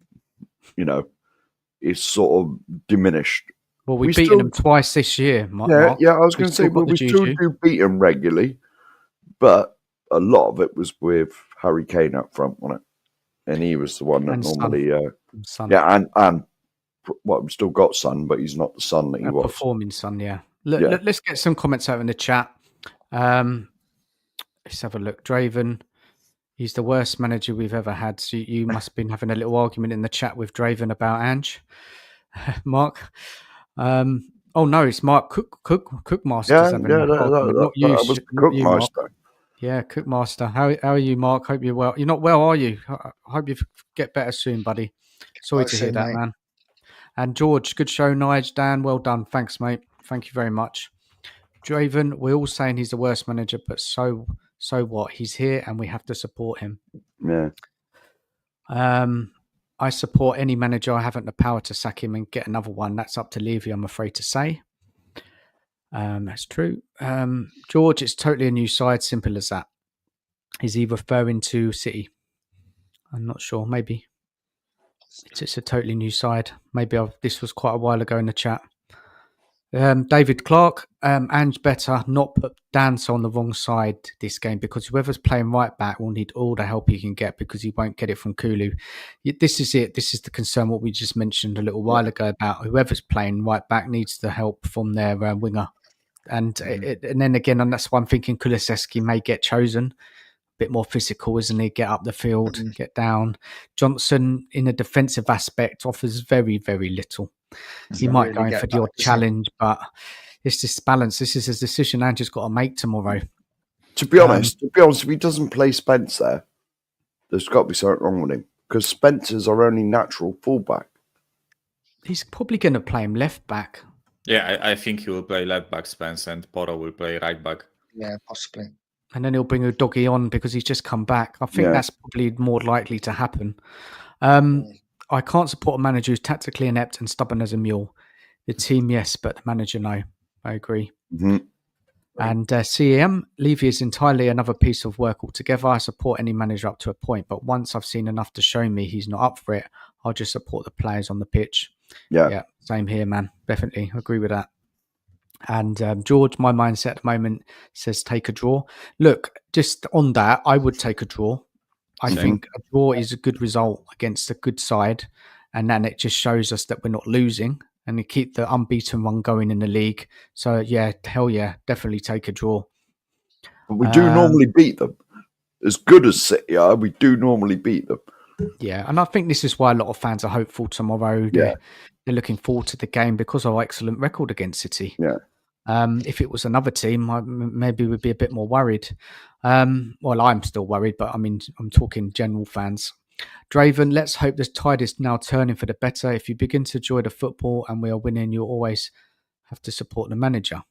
You know, it's sort of diminished. Well, we've beaten them twice this year, Mark. Yeah, I was going to say, we still do beat them regularly, but a lot of it was with Harry Kane up front, wasn't it? And he was the one that normally... Son. Yeah, and we've still got Son, but he's not the Son that he was. Performing Son, yeah. Let's get some comments out in the chat. Let's have a look. Draven, he's the worst manager we've ever had. So you must have been having a little argument in the chat with Draven about Ange. Mark... oh no, it's Mark Cookmaster. That was Cookmaster. Yeah, Cookmaster. How are you, Mark? Hope you're well. You're not well, are you? I hope you get better soon, buddy. Sorry to hear that, mate. Man. And George, good show, Nige, Dan, well done. Thanks, mate. Thank you very much. Draven, we're all saying he's the worst manager, but so what? He's here, and we have to support him. Yeah. I support any manager. I haven't the power to sack him and get another one. That's up to Levy, I'm afraid to say. That's true. George, it's totally a new side. Simple as that. Is he referring to City? I'm not sure. Maybe. It's a totally new side. Maybe this was quite a while ago in the chat. David Clark, Ange better not put Dance on the wrong side this game because whoever's playing right back will need all the help he can get because he won't get it from Kulu. This is it. This is the concern, what we just mentioned a little while ago about whoever's playing right back needs the help from their winger. And and then again, and that's why I'm thinking Kulusevski may get chosen. A bit more physical, isn't he? Get up the field, get down. Johnson, in a defensive aspect, offers very, very little. He might really go in get for the odd back, doesn't he? challenge, but it's this balance. This is a decision Ange's got to make tomorrow. To be honest, if he doesn't play Spencer, there's got to be something wrong with him because Spencer's our only natural fullback. He's probably going to play him left back. Yeah, I think he will play left back, Spence, and Porro will play right back. Yeah, possibly. And then he'll bring Udogie on because he's just come back. I think that's probably more likely to happen. I can't support a manager who's tactically inept and stubborn as a mule. The team, yes, but the manager, no. I agree. Mm-hmm. And CEM, Levy is entirely another piece of work altogether. I support any manager up to a point, but once I've seen enough to show me he's not up for it, I'll just support the players on the pitch. Yeah, same here, man. Definitely agree with that. And George, my mindset at the moment says take a draw. Look, just on that, I would take a draw. I think a draw is a good result against a good side. And then it just shows us that we're not losing and we keep the unbeaten run going in the league. So, yeah, hell yeah, definitely take a draw. But we do normally beat them. As good as City are, we do normally beat them. Yeah, and I think this is why a lot of fans are hopeful tomorrow. They're looking forward to the game because of our excellent record against City. Yeah. If it was another team, maybe we'd be a bit more worried. Well, I'm still worried, but I mean, I'm talking general fans. Draven, let's hope this tide is now turning for the better. If you begin to enjoy the football and we are winning, you'll always have to support the manager.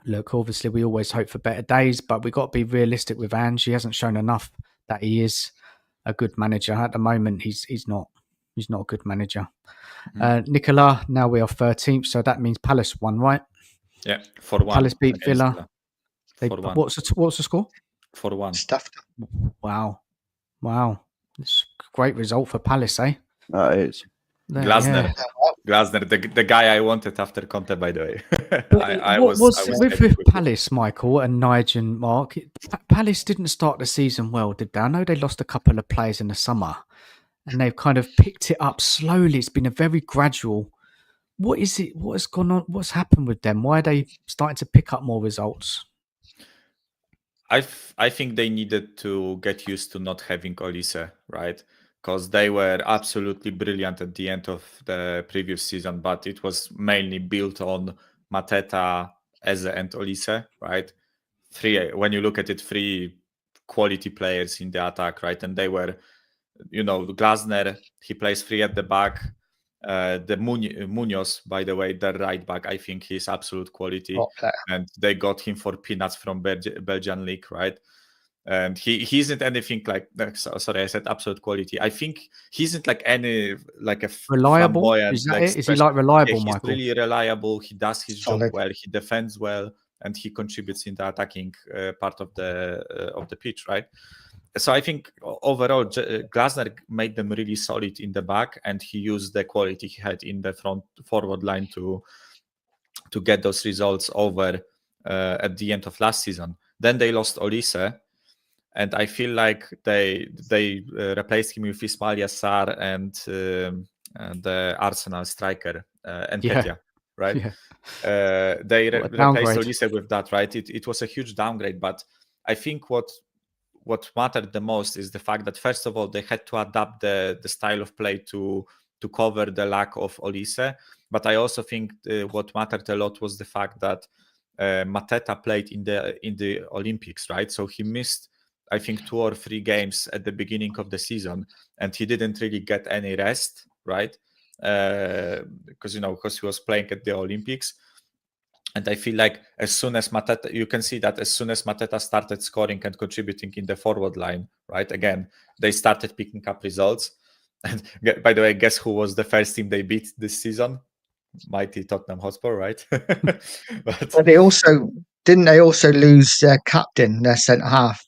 Look, obviously, we always hope for better days, but we've got to be realistic with Ange. He hasn't shown enough that he is a good manager. At the moment, he's not a good manager. Nicola, now we are 13th, so that means Palace won, right? Yeah, 4-1. Palace beat Villa. 4-1. What's the score? 4-1. Stuffed. Wow. It's a great result for Palace, eh? That is. Glasner, the guy I wanted after Conte, by the way. I was with Palace, Michael and Nige and Mark. Palace didn't start the season well, did they? I know they lost a couple of players in the summer, and they've kind of picked it up slowly. It's been a very gradual. What is it? What has gone on? What's happened with them? Why are they starting to pick up more results? I think they needed to get used to not having Olise, right? Because they were absolutely brilliant at the end of the previous season, but it was mainly built on Mateta, Eze, and Olise, right? When you look at it, 3 quality players in the attack, right? And they were, Glasner, he plays 3 at the back. The Munoz, by the way, the right back, I think he's absolute quality. And they got him for peanuts from Belgian league, right? And he isn't anything like, sorry, I said absolute quality. I think he isn't like a reliable. Is that it? Is he like reliable, he's Michael? Really reliable. He does his job well. He defends well, and he contributes in the attacking part of the pitch, right? So I think overall, Glasner made them really solid in the back, and he used the quality he had in the front forward line to get those results over at the end of last season. Then they lost Olise, and I feel like they replaced him with Ismail Yassar and the Arsenal striker Nketiah, right? Yeah. They replaced Olise with that, right? It was a huge downgrade, but I think what mattered the most is the fact that, first of all, they had to adapt the style of play to cover the lack of Olise. But I also think what mattered a lot was the fact that Mateta played in the Olympics, right? So he missed, I think, 2 or 3 games at the beginning of the season, and he didn't really get any rest, right? Because he was playing at the Olympics. And I feel like as soon as Mateta, you can see that as soon as Mateta started scoring and contributing in the forward line, right? Again, they started picking up results. And by the way, guess who was the first team they beat this season? Mighty Tottenham Hotspur, right? But they also lose their captain, their centre half.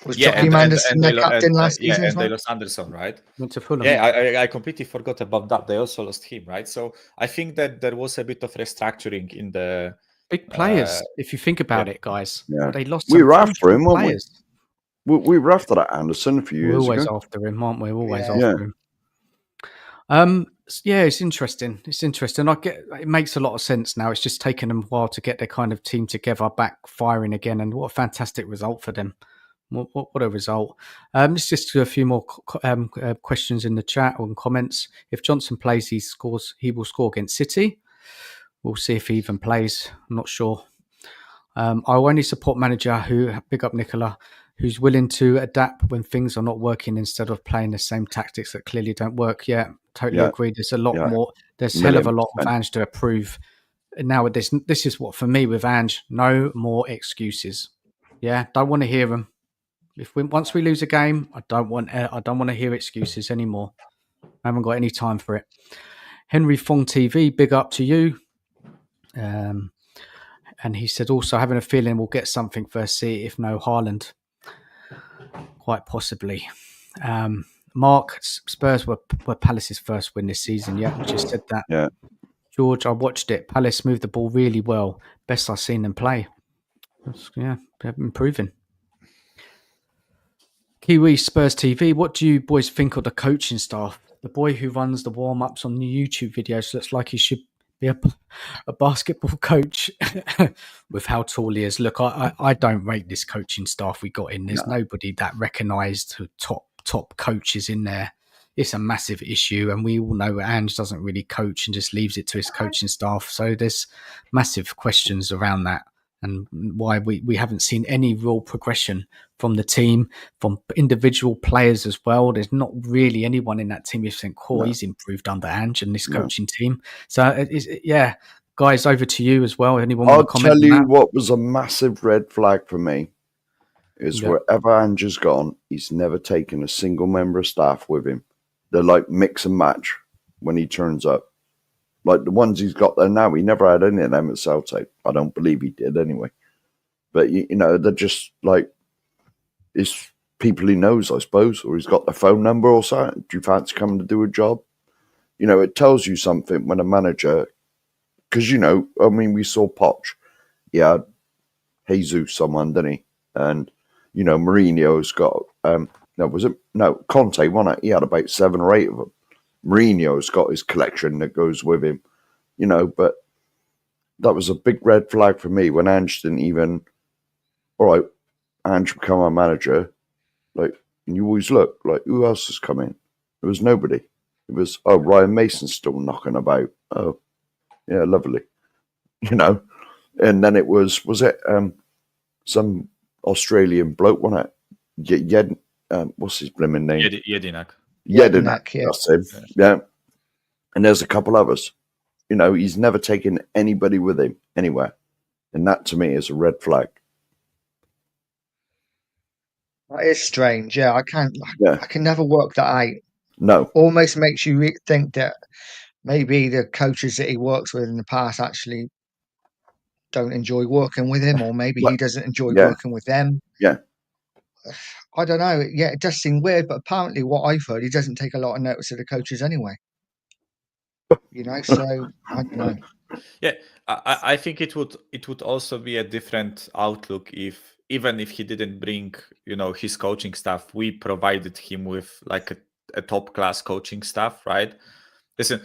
Was Joachim Anderson their captain last season? Yeah, and they lost Anderson, right? Went to Fulham. Yeah, I completely forgot about that. They also lost him, right? So I think that there was a bit of restructuring in the big players. If you think about it, guys, they lost. We were after him, weren't we? We were after that Anderson a few years ago. We're always after him, aren't we? We're always after him. Yeah, it's interesting. It's interesting. It makes a lot of sense now. It's just taken them a while to get their kind of team together, back firing again, and what a fantastic result for them. What a result. Let's just do a few more questions in the chat or in comments. If Johnson plays, he will score against City. We'll see if he even plays. I'm not sure. I'll only support manager who, big up Nicola, who's willing to adapt when things are not working instead of playing the same tactics that clearly don't work. Yeah, totally agree. There's a lot more. There's a hell of a lot of Ange to approve. Now, this is what, for me, with Ange, no more excuses. Yeah, don't want to hear them. Once we lose a game, I don't want to hear excuses anymore. I haven't got any time for it. Henry Fong TV, big up to you. And he said also having a feeling we'll get something first see if no Haaland. Quite possibly. Mark, Spurs were Palace's first win this season. Yeah, we just said that. Yeah. George, I watched it. Palace moved the ball really well. Best I've seen them play. Yeah, they're improving. Kiwi Spurs TV, what do you boys think of the coaching staff? The boy who runs the warm-ups on the YouTube videos looks like he should be a basketball coach with how tall he is. Look, I don't rate this coaching staff we got in. There's nobody that recognised top coaches in there. It's a massive issue, and we all know Ange doesn't really coach and just leaves it to his coaching staff. So there's massive questions around that, and why we haven't seen any real progression from the team, from individual players as well. There's not really anyone in that team who's think, he's improved under Ange and this coaching team. So, guys, over to you as well. Anyone want to comment? I'll tell you what was a massive red flag for me is wherever Ange has gone, he's never taken a single member of staff with him. They're like mix and match when he turns up. Like the ones he's got there now, he never had any of them at Celtic. I don't believe he did anyway. But, you know, they're just like, it's people he knows, I suppose, or he's got the phone number or something. Do you fancy coming to do a job? You know, it tells you something when a manager, because, you know, I mean, we saw Poch. He had Jesus, someone, didn't he? And, you know, Mourinho's got, Conte, wasn't it? He had about 7 or 8 of them. Mourinho's got his collection that goes with him, you know, but that was a big red flag for me when Ange didn't even, all right, Ange become our manager, like, and you always look, like, who else has come in? There was nobody. It was, Ryan Mason's still knocking about. Oh, yeah, lovely. You know, and then it was it some Australian bloke, wasn't it? What's his blimmin' name? Jedinak. Jedinak, that's him. Yeah. And there's a couple others. You know, he's never taken anybody with him anywhere. And that to me is a red flag. That is strange. Yeah, I can never work that out. No. Almost makes you think that maybe the coaches that he works with in the past actually don't enjoy working with him, or maybe he doesn't enjoy working with them. Yeah. I don't know. Yeah, it does seem weird, but apparently what I've heard, he doesn't take a lot of notice of the coaches anyway. You know, so I don't know. Yeah, I think it would also be a different outlook if, even if he didn't bring, you know, his coaching staff, we provided him with like a top class coaching staff, right? Listen,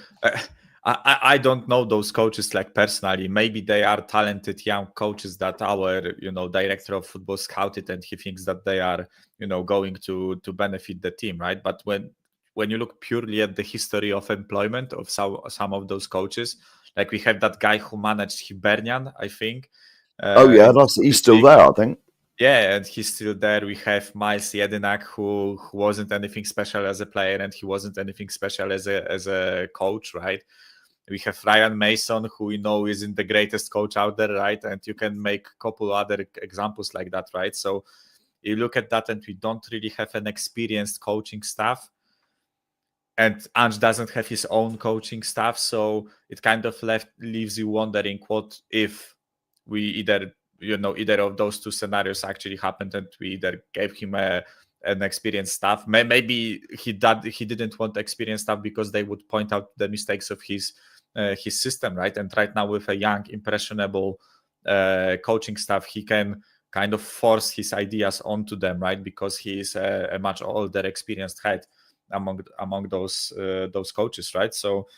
I don't know those coaches like personally. Maybe they are talented young coaches that our, you know, director of football scouted, and he thinks that they are, you know, going to benefit the team, right? But when you look purely at the history of employment of some of those coaches, like we have that guy who managed Hibernian, I think. He's still there, I think. Yeah, and he's still there. We have Miles Jedinak, who wasn't anything special as a player, and he wasn't anything special as a coach, right? We have Ryan Mason, who we know isn't the greatest coach out there, right? And you can make a couple other examples like that, right? So you look at that, and we don't really have an experienced coaching staff. And Ange doesn't have his own coaching staff, so it kind of leaves you wondering what if we either of those two scenarios actually happened, and we either gave him an experienced staff. Maybe he didn't want experienced staff because they would point out the mistakes of his system, right? And right now with a young, impressionable coaching staff, he can kind of force his ideas onto them, right? Because he is a much older, experienced head. among those coaches, right? So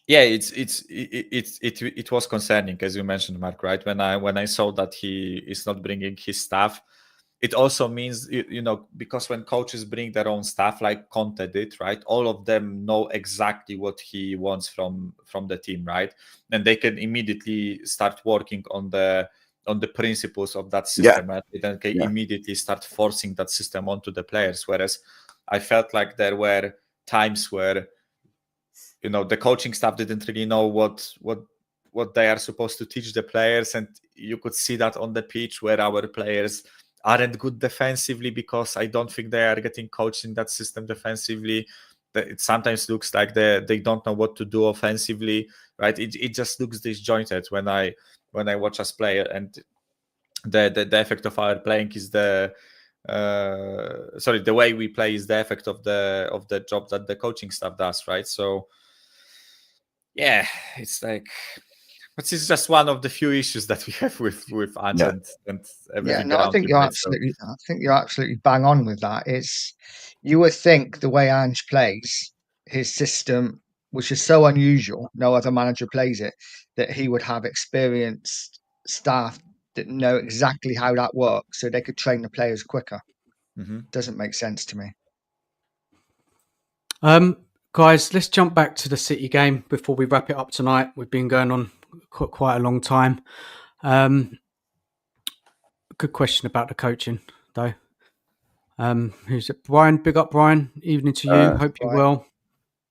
yeah, it was concerning, as you mentioned, Mark, right? When I saw that he is not bringing his staff, it also means, because when coaches bring their own staff, like Conte did, right? All of them know exactly what he wants from the team, right? And they can immediately start working on the principles of that system, right? And then can immediately start forcing that system onto the players. Whereas I felt like there were times where the coaching staff didn't really know what they are supposed to teach the players, and you could see that on the pitch where our players aren't good defensively because I don't think they are getting coached in that system defensively. It sometimes looks like they don't know what to do offensively, right? It just looks disjointed when I watch us play, and the effect of our playing is the way we play is the effect of the job that the coaching staff does, right? So yeah, it's like, but it's just one of the few issues that we have with Ange and everything I around think him, you're right? absolutely bang on with that. You would think the way Ange plays his system, which is so unusual, no other manager plays it, that he would have experienced staff that know exactly how that works, so they could train the players quicker. Doesn't make sense to me. Guys, let's jump back to the City game before we wrap it up tonight. We've been going on quite a long time. Good question about the coaching, though. Who's it? Brian, big up, Brian. Evening to you. Hope you're well.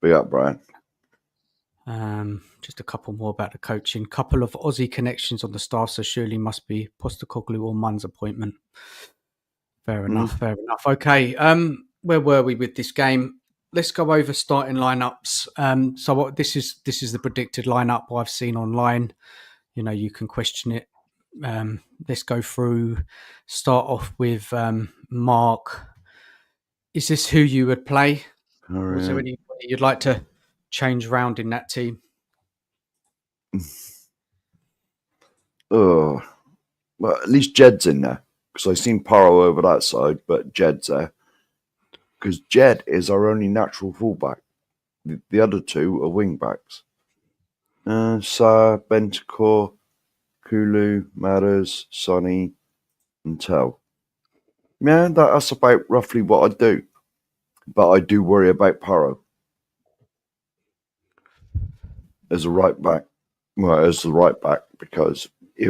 Big up, Brian. Just a couple more about the coaching. Couple of Aussie connections on the staff, so surely must be Postecoglou or Munn's appointment. Fair enough. Okay. Where were we with this game? Let's go over starting lineups. So this is the predicted lineup I've seen online. You can question it. Let's go through. Start off with Mark. Is this who you would play? Was there anybody you'd like to change around in that team? Oh, well, at least Jed's in there, because I've seen Paro over that side, but Jed's there. Because Jed is our only natural fullback. The other two are wing backs. Sa, Bentancur, Kulu, Matters, Sonny, and Tell. Yeah, that's about roughly what I do. But I do worry about Paro as a right back. Well, as the right back, because he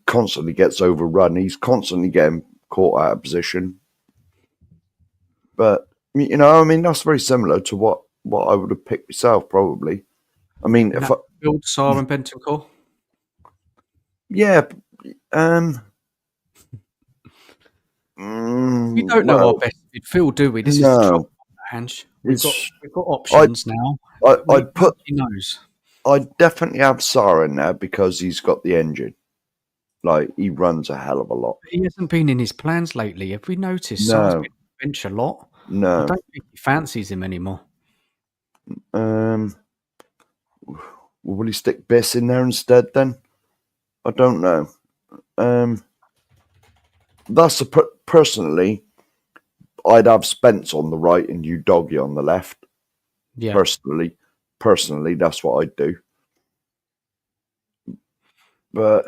constantly gets overrun. He's constantly getting caught out of position. But that's very similar to what I would have picked myself, probably. I mean, if I build Sa and Bentancur. Yeah. We don't know our best midfield, do we? This is the trouble, Ange. We've got options now. I'd put. He knows. I'd definitely have Sa in there because he's got the engine. Like, he runs a hell of a lot. He hasn't been in his plans lately. Have we noticed? No. Sa's been on the bench a lot. No. I don't think he fancies him anymore. Will he stick Biss in there instead then? I don't know. That's personally, I'd have Spence on the right and you Doggy on the left. Yeah. Personally, that's what I'd do. But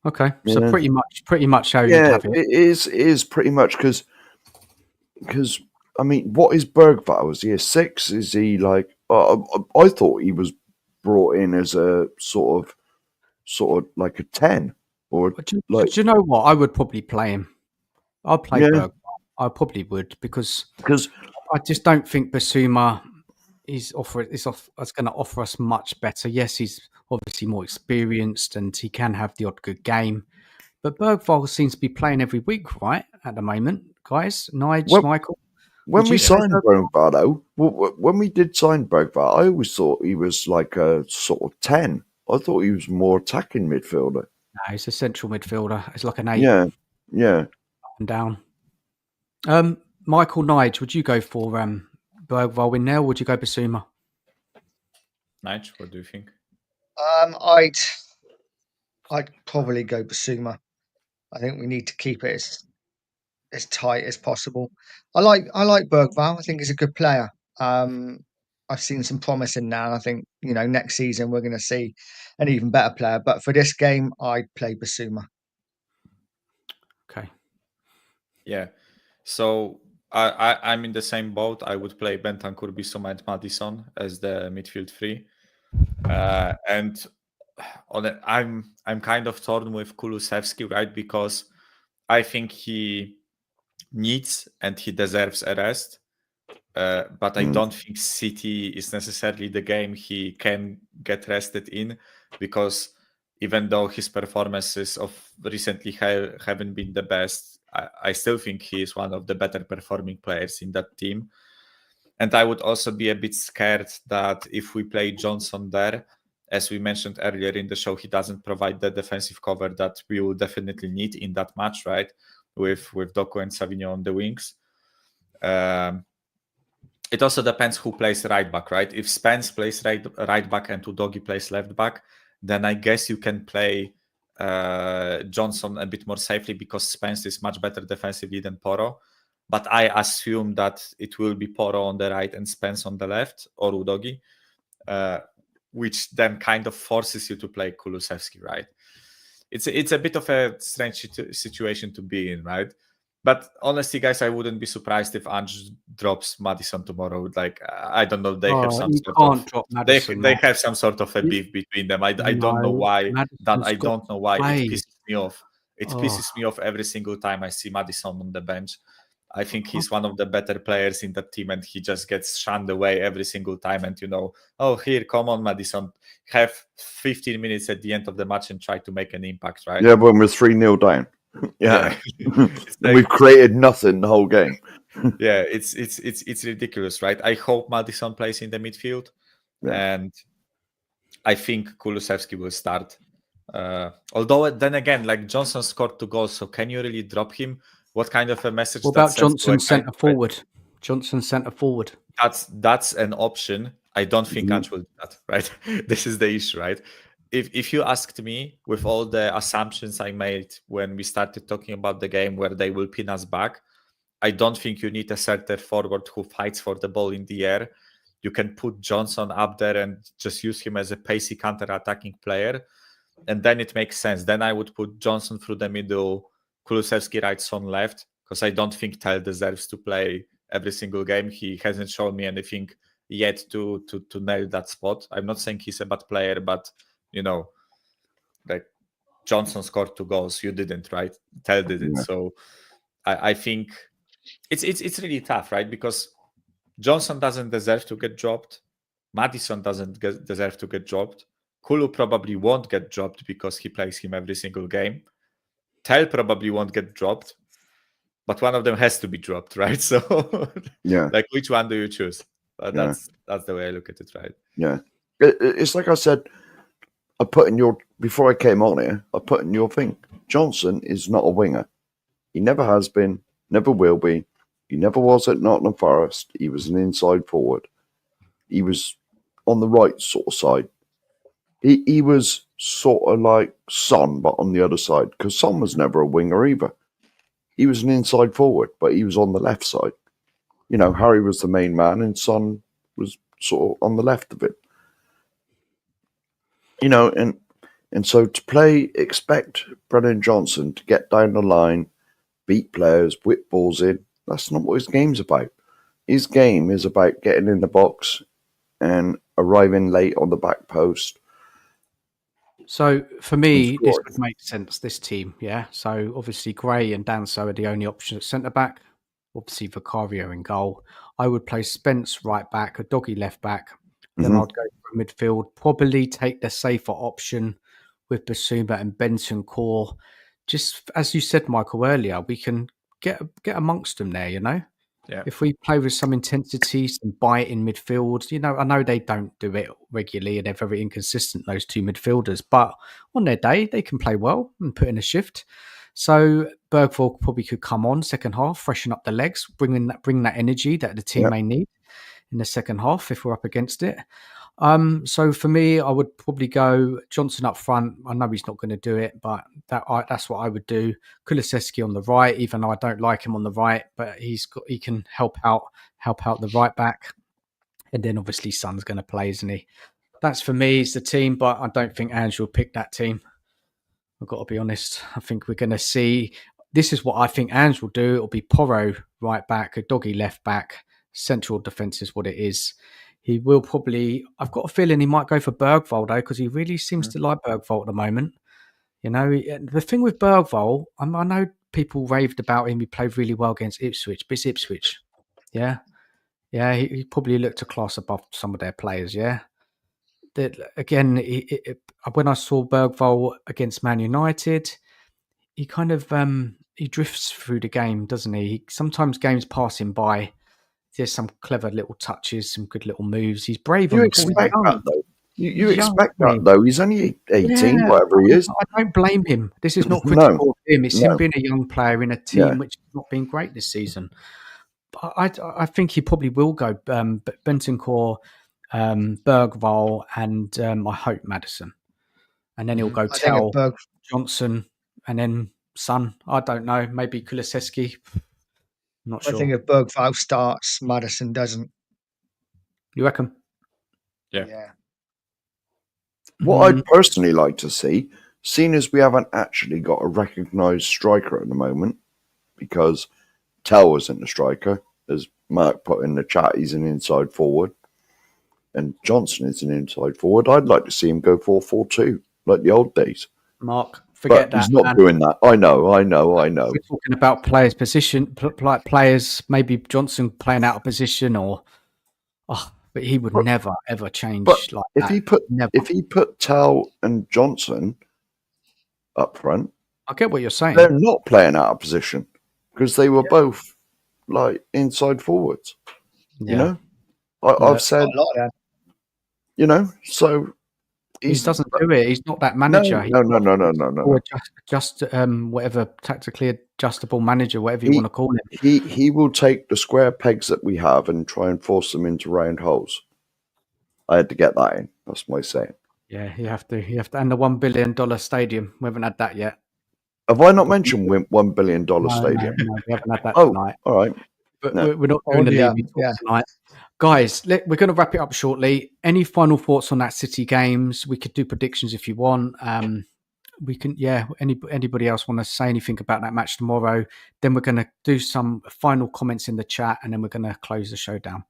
okay, so pretty much how you'd have it. It is pretty much because I mean, what is Bergvall? Is he a 6? Is he like? I thought he was brought in as a sort of like a 10. Or do you know what? I would probably play him. I'll play Bergvall. I probably would because I just don't think Basuma is going to offer us much better. Yes, he's obviously more experienced and he can have the odd good game, but Bergvall seems to be playing every week, right? At the moment, guys, Nige, Michael. When we signed Bergvall, though, when we did sign Bergvall, I always thought he was like a sort of 10. I thought he was more attacking midfielder. No, he's a central midfielder. It's like an 8. Yeah. Up and down. Michael, Nige, would you go for Bergvall in there, or would you go Basuma? Nige, what do you think? I'd probably go Basuma. I think we need to keep it as tight as possible. I like Bergvall. I think he's a good player. I've seen some promise in now, and I think next season we're going to see an even better player. But for this game, I'd play Basuma. Okay. Yeah. So I'm in the same boat. I would play Bentancur, Bissouma, and Maddison as the midfield three. And I'm kind of torn with Kulusevski, right? Because I think he needs and he deserves a rest. But I don't think City is necessarily the game he can get rested in, because even though his performances of recently haven't been the best, I still think he is one of the better performing players in that team. And I would also be a bit scared that if we play Johnson there, as we mentioned earlier in the show, he doesn't provide the defensive cover that we will definitely need in that match, right? With Doku and Savigno on the wings. It also depends who plays right back, right? If Spence plays right back and Udogi plays left back, then I guess you can play Johnson a bit more safely because Spence is much better defensively than Porro. But I assume that it will be Porro on the right and Spence on the left, or Udogi, which then kind of forces you to play Kulusevski, right? It's a bit of a strange situation to be in, right? But honestly, guys, I wouldn't be surprised if Ange drops Maddison tomorrow. Like, I don't know, they have some sort of drop Maddison, they have some sort of a beef between them. I don't know why. I don't know why. It pisses me off. It pisses me off every single time I see Maddison on the bench. I think he's one of the better players in that team, and he just gets shunned away every single time. And here, come on, Maddison, have 15 minutes at the end of the match and try to make an impact, right? Yeah, when we're 3-0 down. Yeah. Like, we've created nothing the whole game. Yeah, it's ridiculous, right? I hope Maddison plays in the midfield, and I think Kulusevski will start. Although then again, like, Johnson scored 2 goals, so can you really drop him? What kind of a message? What about Johnson centre forward? Johnson centre forward. That's an option. I don't think Ange will do that, right? This is the issue, right? If you asked me, with all the assumptions I made when we started talking about the game where they will pin us back, I don't think you need a center forward who fights for the ball in the air. You can put Johnson up there and just use him as a pacey counter-attacking player, and then it makes sense. Then I would put Johnson through the middle, Kulusevski right, Son left, because I don't think Tel deserves to play every single game. He hasn't shown me anything yet to nail that spot. I'm not saying he's a bad player, but like, Johnson scored 2 goals, you didn't, right? Tel didn't. So I think it's really tough, right? Because Johnson doesn't deserve to get dropped. Maddison doesn't deserve to get dropped. Kulu probably won't get dropped because he plays him every single game. Tel probably won't get dropped, but one of them has to be dropped, right? So, like, which one do you choose? That's the way I look at it, right? Yeah, it's like I said. Before I came on here, I put in your thing. Johnson is not a winger. He never has been, never will be. He never was at Nottingham Forest. He was an inside forward. He was on the right sort of side. He was sort of like Son, but on the other side, because Son was never a winger either. He was an inside forward, but he was on the left side. Harry was the main man, and Son was sort of on the left of it. And so to expect Brennan Johnson to get down the line, beat players, whip balls in, that's not what his game's about. His game is about getting in the box and arriving late on the back post. So for me, this would make sense, this team, yeah? So obviously Gray and Danso are the only options at centre-back. Obviously Vicario in goal. I would play Spence right back, a Doggy left back. Then I'd go for midfield, probably take the safer option with Basuma and Benson Core. Just as you said, Michael, earlier, we can get amongst them there, Yeah. If we play with some intensity, some bite in midfield, I know they don't do it regularly and they're very inconsistent, those two midfielders, but on their day, they can play well and put in a shift. So Bergvall probably could come on second half, freshen up the legs, bring that energy that the team may need in the second half if we're up against it. So for me, I would probably go Johnson up front. I know he's not going to do it, but that's what I would do. Kulusevski on the right, even though I don't like him on the right, but he can help out the right back. And then obviously Son's going to play, isn't he? That's for me, it's the team, but I don't think Ange will pick that team. I've got to be honest. I think we're going to see. This is what I think Ange will do. It'll be Porro right back, a doggy left back. Central defence is what it is. He will probably. I've got a feeling he might go for Bergvall though, because he really seems to like Bergvall at the moment. You know, the thing with Bergvall, I know people raved about him. He played really well against Ipswich, but it's Ipswich. Yeah. Yeah, he probably looked a class above some of their players, yeah. Again, when I saw Bergvall against Man United, he kind of he drifts through the game, doesn't he? Sometimes games pass him by. There's some clever little touches, some good little moves. He's brave on You the ball. expect that, though. You He's expect young, that, though. He's only 18, Yeah, whatever he is. I don't blame him. This is not No, critical of him. It's him no. being a young player in a team Yeah. which has not been great this season. But I think he probably will go Bentancur, Bergvall, and I hope Maddison. And then he'll go I think if Tell, Johnson, and then Son. I don't know. Maybe Kulusevski. Not I sure. think if Bergvall starts, Maddison doesn't. You reckon? Yeah. What I'd personally like to see, seeing as we haven't actually got a recognised striker at the moment, because Tell isn't a striker, as Mark put in the chat, he's an inside forward, and Johnson is an inside forward. I'd like to see him go 4-4-2, like the old days. Mark, forget But he's that. not man. doing that. I know. We're talking about players' position, like players, maybe Johnson playing out of position, but he would never ever change But like if that. he put Tell and Johnson up front, I get what you're saying. they're not playing out of position because they were both like inside forwards. You know, I've said, A lot of them. you know, so He doesn't do it. He's not that manager. No. Just whatever tactically adjustable manager, whatever you want to call him. He will take the square pegs that we have and try and force them into round holes. I had to get that in. That's my saying. Yeah, you have to, and the $1 billion stadium. We haven't had that yet. Have I not mentioned $1 billion stadium? No, we haven't had that Oh, tonight. all right. But No. we're not doing the league tonight. Guys, we're going to wrap it up shortly. Any final thoughts on that City games? We could do predictions if you want. We can, anybody else want to say anything about that match tomorrow? Then we're going to do some final comments in the chat, and then we're going to close the show down.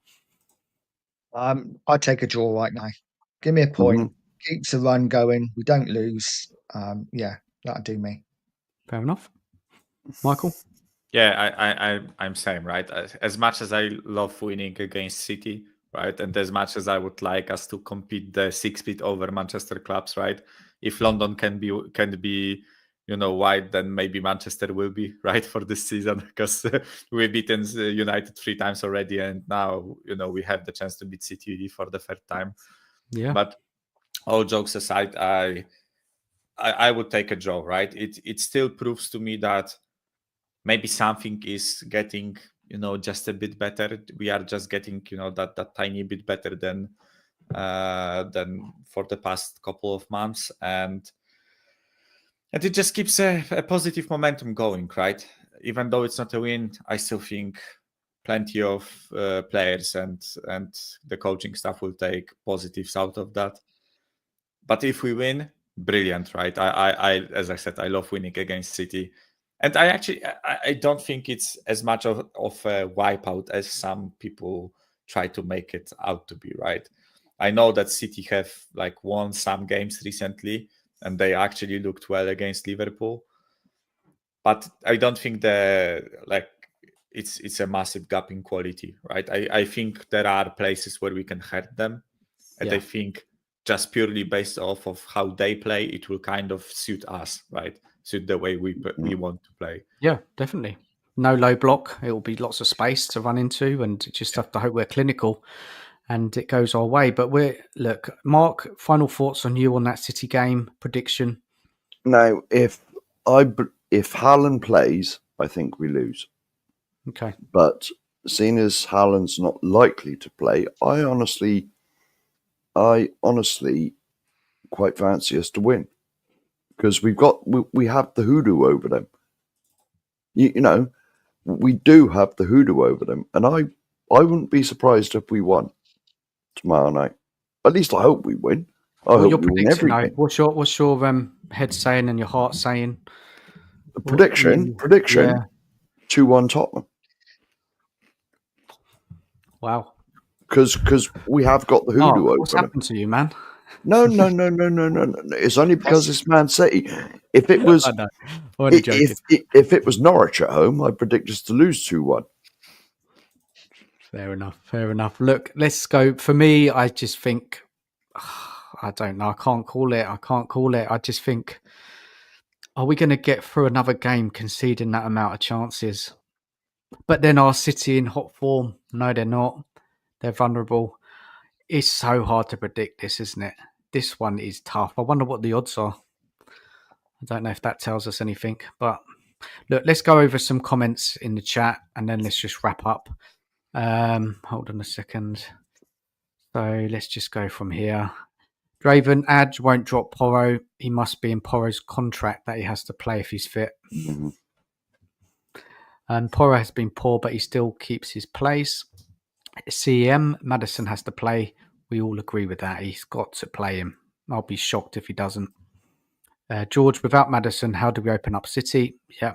I'd take a draw right now. Give me a point. Keeps the run going. We don't lose. That'd do me. Fair enough. Michael? Yeah, I'm same, right? As much as I love winning against City, right, and as much as I would like us to compete the 6-bit over Manchester clubs, right? If London can be, wide, then maybe Manchester will be right for this season, because we've beaten United 3 times already, and now we have the chance to beat City for the 3rd time. Yeah. But all jokes aside, I would take a draw, right? It still proves to me that maybe something is getting, just a bit better. We are just getting, that tiny bit better than for the past couple of months, and it just keeps a positive momentum going, right? Even though it's not a win, I still think plenty of players and the coaching staff will take positives out of that. But if we win, brilliant, right? I as I said, I love winning against City. And I don't think it's as much of a wipeout as some people try to make it out to be, right? I know that City have won some games recently, and they actually looked well against Liverpool. But I don't think it's a massive gap in quality, right? I think there are places where we can hurt them, and I think just purely based off of how they play, it will kind of suit us, right? Suit the way we want to play. Yeah, definitely. No low block. It will be lots of space to run into, and just have to hope we're clinical and it goes our way. But look, Mark, final thoughts on you on that City game prediction? Now, if Haaland plays, I think we lose. Okay. But seeing as Haaland's not likely to play, I honestly I honestly quite fancy us to win because we have the hoodoo over them. You know, we do have the hoodoo over them, and I wouldn't be surprised if we won tomorrow night. At least I hope we win. I What you're hope we win predicting, though? everything. What's your head saying and your heart saying? Prediction: Yeah. 2-1 Tottenham. Wow. Because we have got the hoodoo over what's them. happened to you, man? No. It's only because it's Man City. If it was, I know. Only joking. if it was Norwich at home, I'd predict us to lose 2-1. Fair enough. Look, let's go. For me, I just think, I don't know. I can't call it. I just think, are we going to get through another game conceding that amount of chances? But then our City in hot form? No, they're not. They're vulnerable. It's so hard to predict this, isn't it? This one is tough. I wonder what the odds are. I don't know if that tells us anything. But look, let's go over some comments in the chat and then let's just wrap up. Hold on a second. So let's just go from here. Draven, Ange won't drop Porro. He must be in Porro's contract that he has to play if he's fit. Mm-hmm. And Porro has been poor, but he still keeps his place. CEM, Maddison has to play. We all agree with that. He's got to play him. I'll be shocked if he doesn't. George, without Maddison, how do we open up City? Yeah,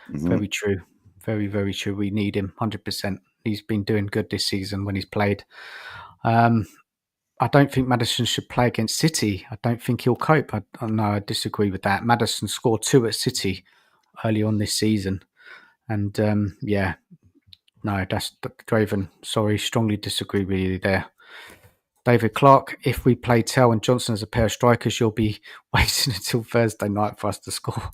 very true. Very, very true. We need him 100%. He's been doing good this season when he's played. I don't think Maddison should play against City. I don't think he'll cope. I disagree with that. Maddison scored 2 at City early on this season. And that's Draven. Sorry, strongly disagree with you there. David Clark, if we play Tell and Johnson as a pair of strikers, you'll be waiting until Thursday night for us to score.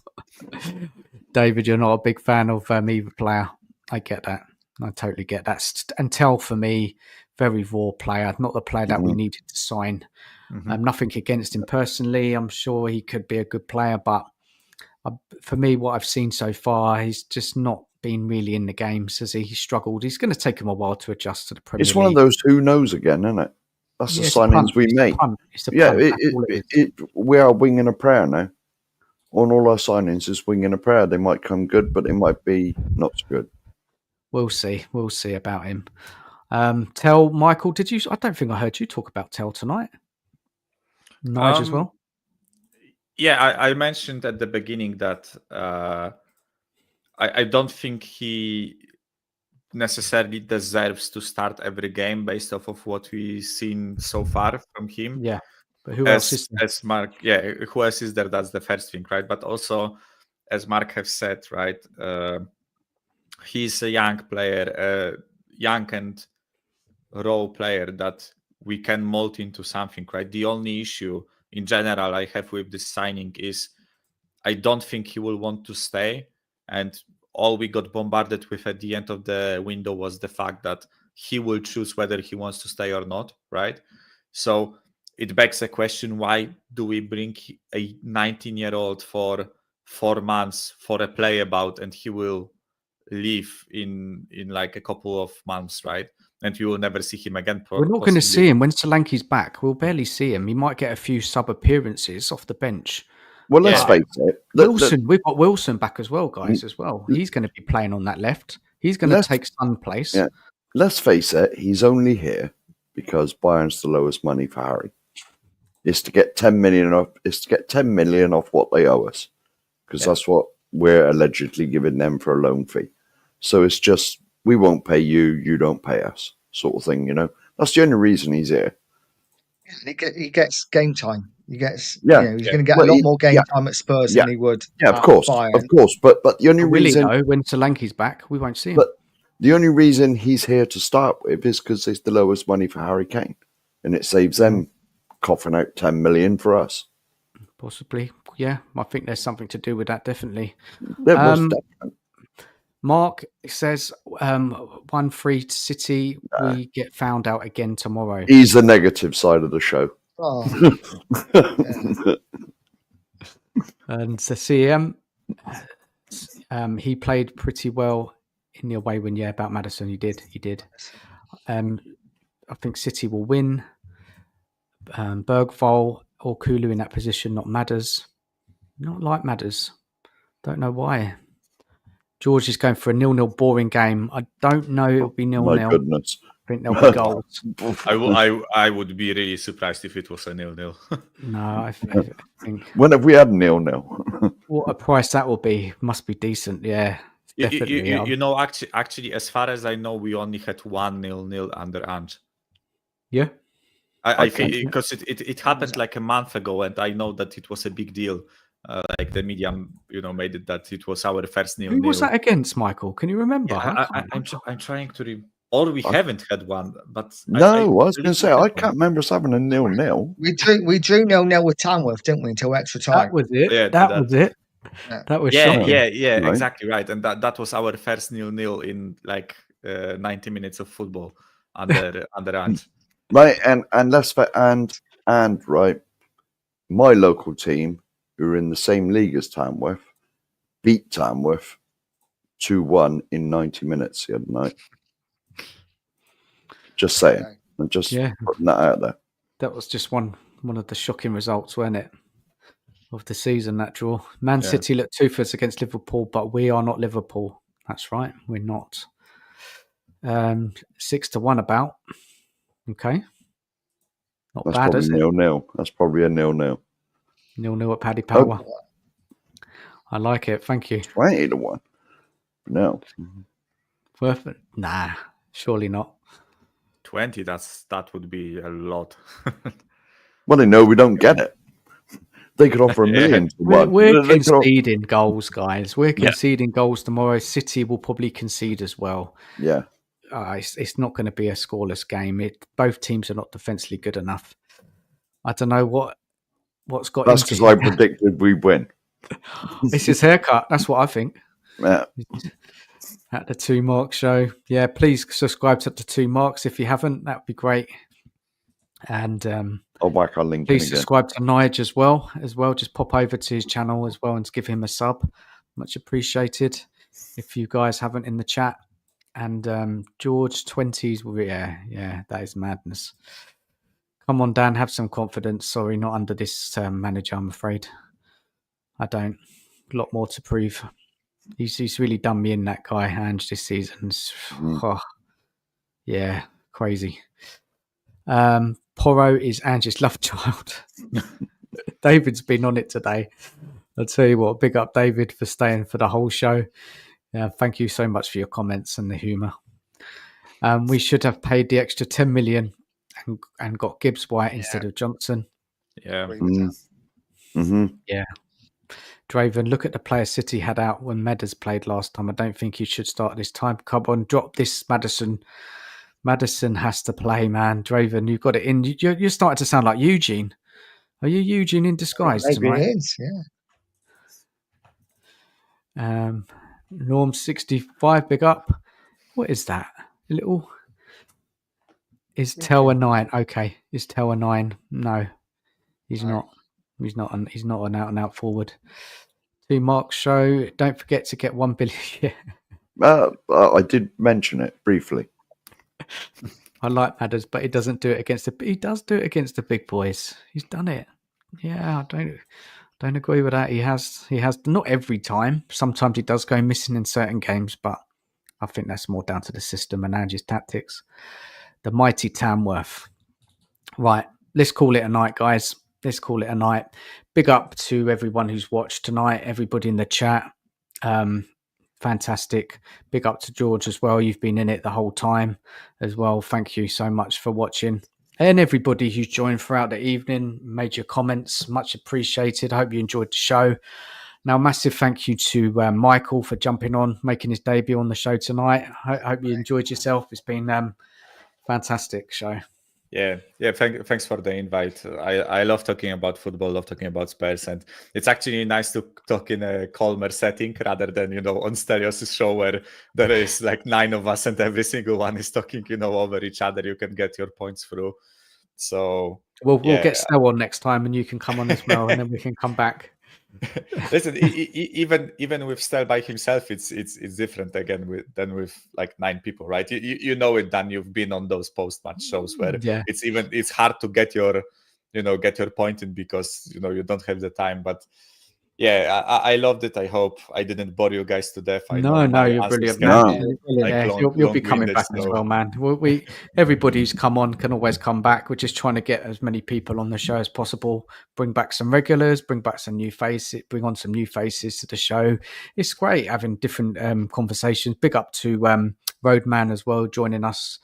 David, you're not a big fan of either player. I get that. I totally get that. And Tell, for me, very raw player, not the player that we needed to sign. Nothing against him personally. I'm sure he could be a good player, but for me, what I've seen so far, he's just not been really in the games as he struggled. He's going to take him a while to adjust to the Premier League. It's one of those who knows again, isn't it? That's the signings we make. We are winging a prayer now. On all our signings is winging a prayer. They might come good, but they might be not so good. We'll see. We'll see about him. Tell, Michael, did you? I don't think I heard you talk about Tell tonight. Nige as well. Yeah, I mentioned at the beginning that I don't think he necessarily deserves to start every game based off of what we've seen so far from him. Yeah, but who else is there? As Mark, who else is there? That's the first thing, right? But also, as Mark have said, right, he's a young player, young and raw player that we can mold into something, right? The only issue in general I have with this signing is I don't think he will want to stay, and all we got bombarded with at the end of the window was the fact that he will choose whether he wants to stay or not, right? So it begs the question, why do we bring a 19-year-old for 4 months for a playabout and he will leave in like a couple of months, right? And we will never see him again. We're not going to see him when Solanke's back. We'll barely see him. He might get a few sub appearances off the bench. Well, let's face it. Wilson, we've got Wilson back as well, guys, as well. He's going to be playing on that left. He's going to take Son's place. Yeah. Let's face it, he's only here because Bayern's the lowest money for Harry. It's to get 10 million off. It's to get 10 million off what they owe us, because that's what we're allegedly giving them for a loan fee. So it's just, we won't pay you, you don't pay us, sort of thing. You know, that's the only reason he's here. He gets game time. He gets, he's going to get a lot more game time at Spurs than he would. Of course. But the only reason, when Solanke's back, we won't see him. But the only reason he's here to start with is because it's the lowest money for Harry Kane, and it saves them coughing out 10 million for us. Possibly, yeah. I think there's something to do with that. Definitely. Mark says 1-3 City. We get found out again tomorrow. He's the negative side of the show. Oh. And so CM, he played pretty well in the away win. Yeah, about Maddison, he did. I think City will win. Bergvall or Kulu in that position, not Madders. Not like Madders. Don't know why. George is going for a 0-0 boring game. I don't know it'll be 0-0. My goodness. I think there'll be goals. I would be really surprised if it was a 0-0. No, I think. When have we had 0-0? What a price that will be. Must be decent. Yeah, definitely. You know, actually, as far as I know, we only had 1-0 under Ange. Yeah. I think because it happened like a month ago, and I know that it was a big deal. Like the media, made it that it was our first 0-0. Who was that against, Michael? Can you remember? Yeah, I'm trying to. Or we haven't had one, but I was going to say I can't remember us having a 0-0. We drew 0-0 with Tamworth, didn't we, until extra time? That was it. Yeah, that was it. Yeah. That was yeah, shocking. yeah, Right. exactly right. And that was our first 0-0 in like 90 minutes of football under Ange. Right, and right, my local team, who are in the same league as Tamworth, beat Tamworth 2-1 in 90 minutes the other night. Just saying. Okay. I'm just Yeah. putting that out there. That was just one of the shocking results, wasn't it? Of the season, that draw. Man City looked toothless against Liverpool, but we are not Liverpool. That's right. We're not. 6-1 about. Okay. Not That's bad, probably is it? 0-0. That's probably a 0-0. 0-0 at Paddy Power. I like it. Thank you. 20-1. No. Worth it? Nah, surely not. 20. That would be a lot. Well, they know we don't get it. They could offer $1 million to one. We're They could conceding goals, guys. We're conceding goals tomorrow. City will probably concede as well. Yeah. It's not going to be a scoreless game. Both teams are not defensively good enough. I don't know what's got. That's because I predicted we win. It's his haircut. That's what I think. Yeah. At the 2 Marks show. Yeah, please subscribe to the 2 Marks if you haven't. That'd be great. And I'll whack our link please in again. subscribe to Nige as well. Just pop over to his channel as well and give him a sub. Much appreciated. If you guys haven't in the chat. And George 20s, yeah, that is madness. Come on, Dan, have some confidence. Sorry, not under this manager, I'm afraid. I don't. A lot more to prove. He's really done me in, that guy, Ange, this season. Yeah, crazy. Porro is Ange's love child. David's been on it today. I'll tell you what, big up David for staying for the whole show. Thank you so much for your comments and the humour. We should have paid the extra 10 million and got Gibbs White instead of Johnson. Yeah. Yeah. Draven, look at the player City had out when Medders played last time. I don't think you should start this time. Come on, drop this, Maddison. Maddison has to play, man. Draven, you've got it in. You're starting to sound like Eugene. Are you Eugene in disguise Maybe tonight? it is, yeah. Norm 65, big up. What is that? A little. Is Tel a 9? Okay. Is Tel a 9? No, he's not. He's not an out and out forward. 2 Marks show. Don't forget to get 1 billion. I did mention it briefly. I like Madders, but he doesn't do it against he does do it against the big boys. He's done it. Yeah, I don't agree with that. He has not every time. Sometimes he does go missing in certain games, but I think that's more down to the system and Ange's tactics. The mighty Tamworth. Right, let's call it a night, guys. Let's call it a night. Big up to everyone who's watched tonight, everybody in the chat. Fantastic. Big up to George as well. You've been in it the whole time as well. Thank you so much for watching. And everybody who's joined throughout the evening, made your comments, much appreciated. I hope you enjoyed the show. Now, massive thank you to Michael for jumping on, making his debut on the show tonight. I hope you enjoyed yourself. It's been fantastic show. Yeah. Thanks for the invite. I love talking about football, love talking about Spurs, and it's actually nice to talk in a calmer setting rather than on Stereo's show where there is like 9 of us and every single one is talking over each other. You can get your points through. So we'll get Snow on next time, and you can come on as well, and then we can come back. Listen, even with Stel by himself, it's different again than with like 9 people, right? You know it, Dan. You've been on those post-match shows where it's hard to get your get your point in because you don't have the time. But yeah, I loved it. I hope I didn't bore you guys to death. I know No, my you're answers brilliant, can man. No. be Yeah, like you'll be coming long-winded, back as so- well, man. Everybody who's come on can always come back. We're just trying to get as many people on the show as possible. Bring back some regulars, bring back some new faces, bring on some new faces to the show. It's great having different conversations. Big up to Roadman as well, joining us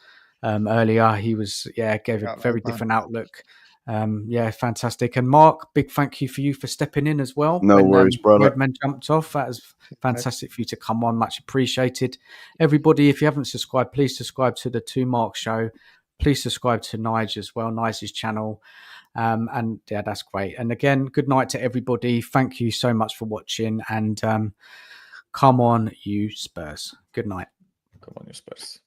earlier. He was gave a very Roadman. different outlook. Fantastic. And Mark, big thank you for you for stepping in as well. No worries, brother. Roadman jumped off. That was fantastic for you to come on. Much appreciated. Everybody, if you haven't subscribed, please subscribe to the 2 Mark Show. Please subscribe to Nige as well, Nige's channel. And yeah, that's great. And again, good night to everybody. Thank you so much for watching. And come on, you Spurs. Good night. Come on, you Spurs.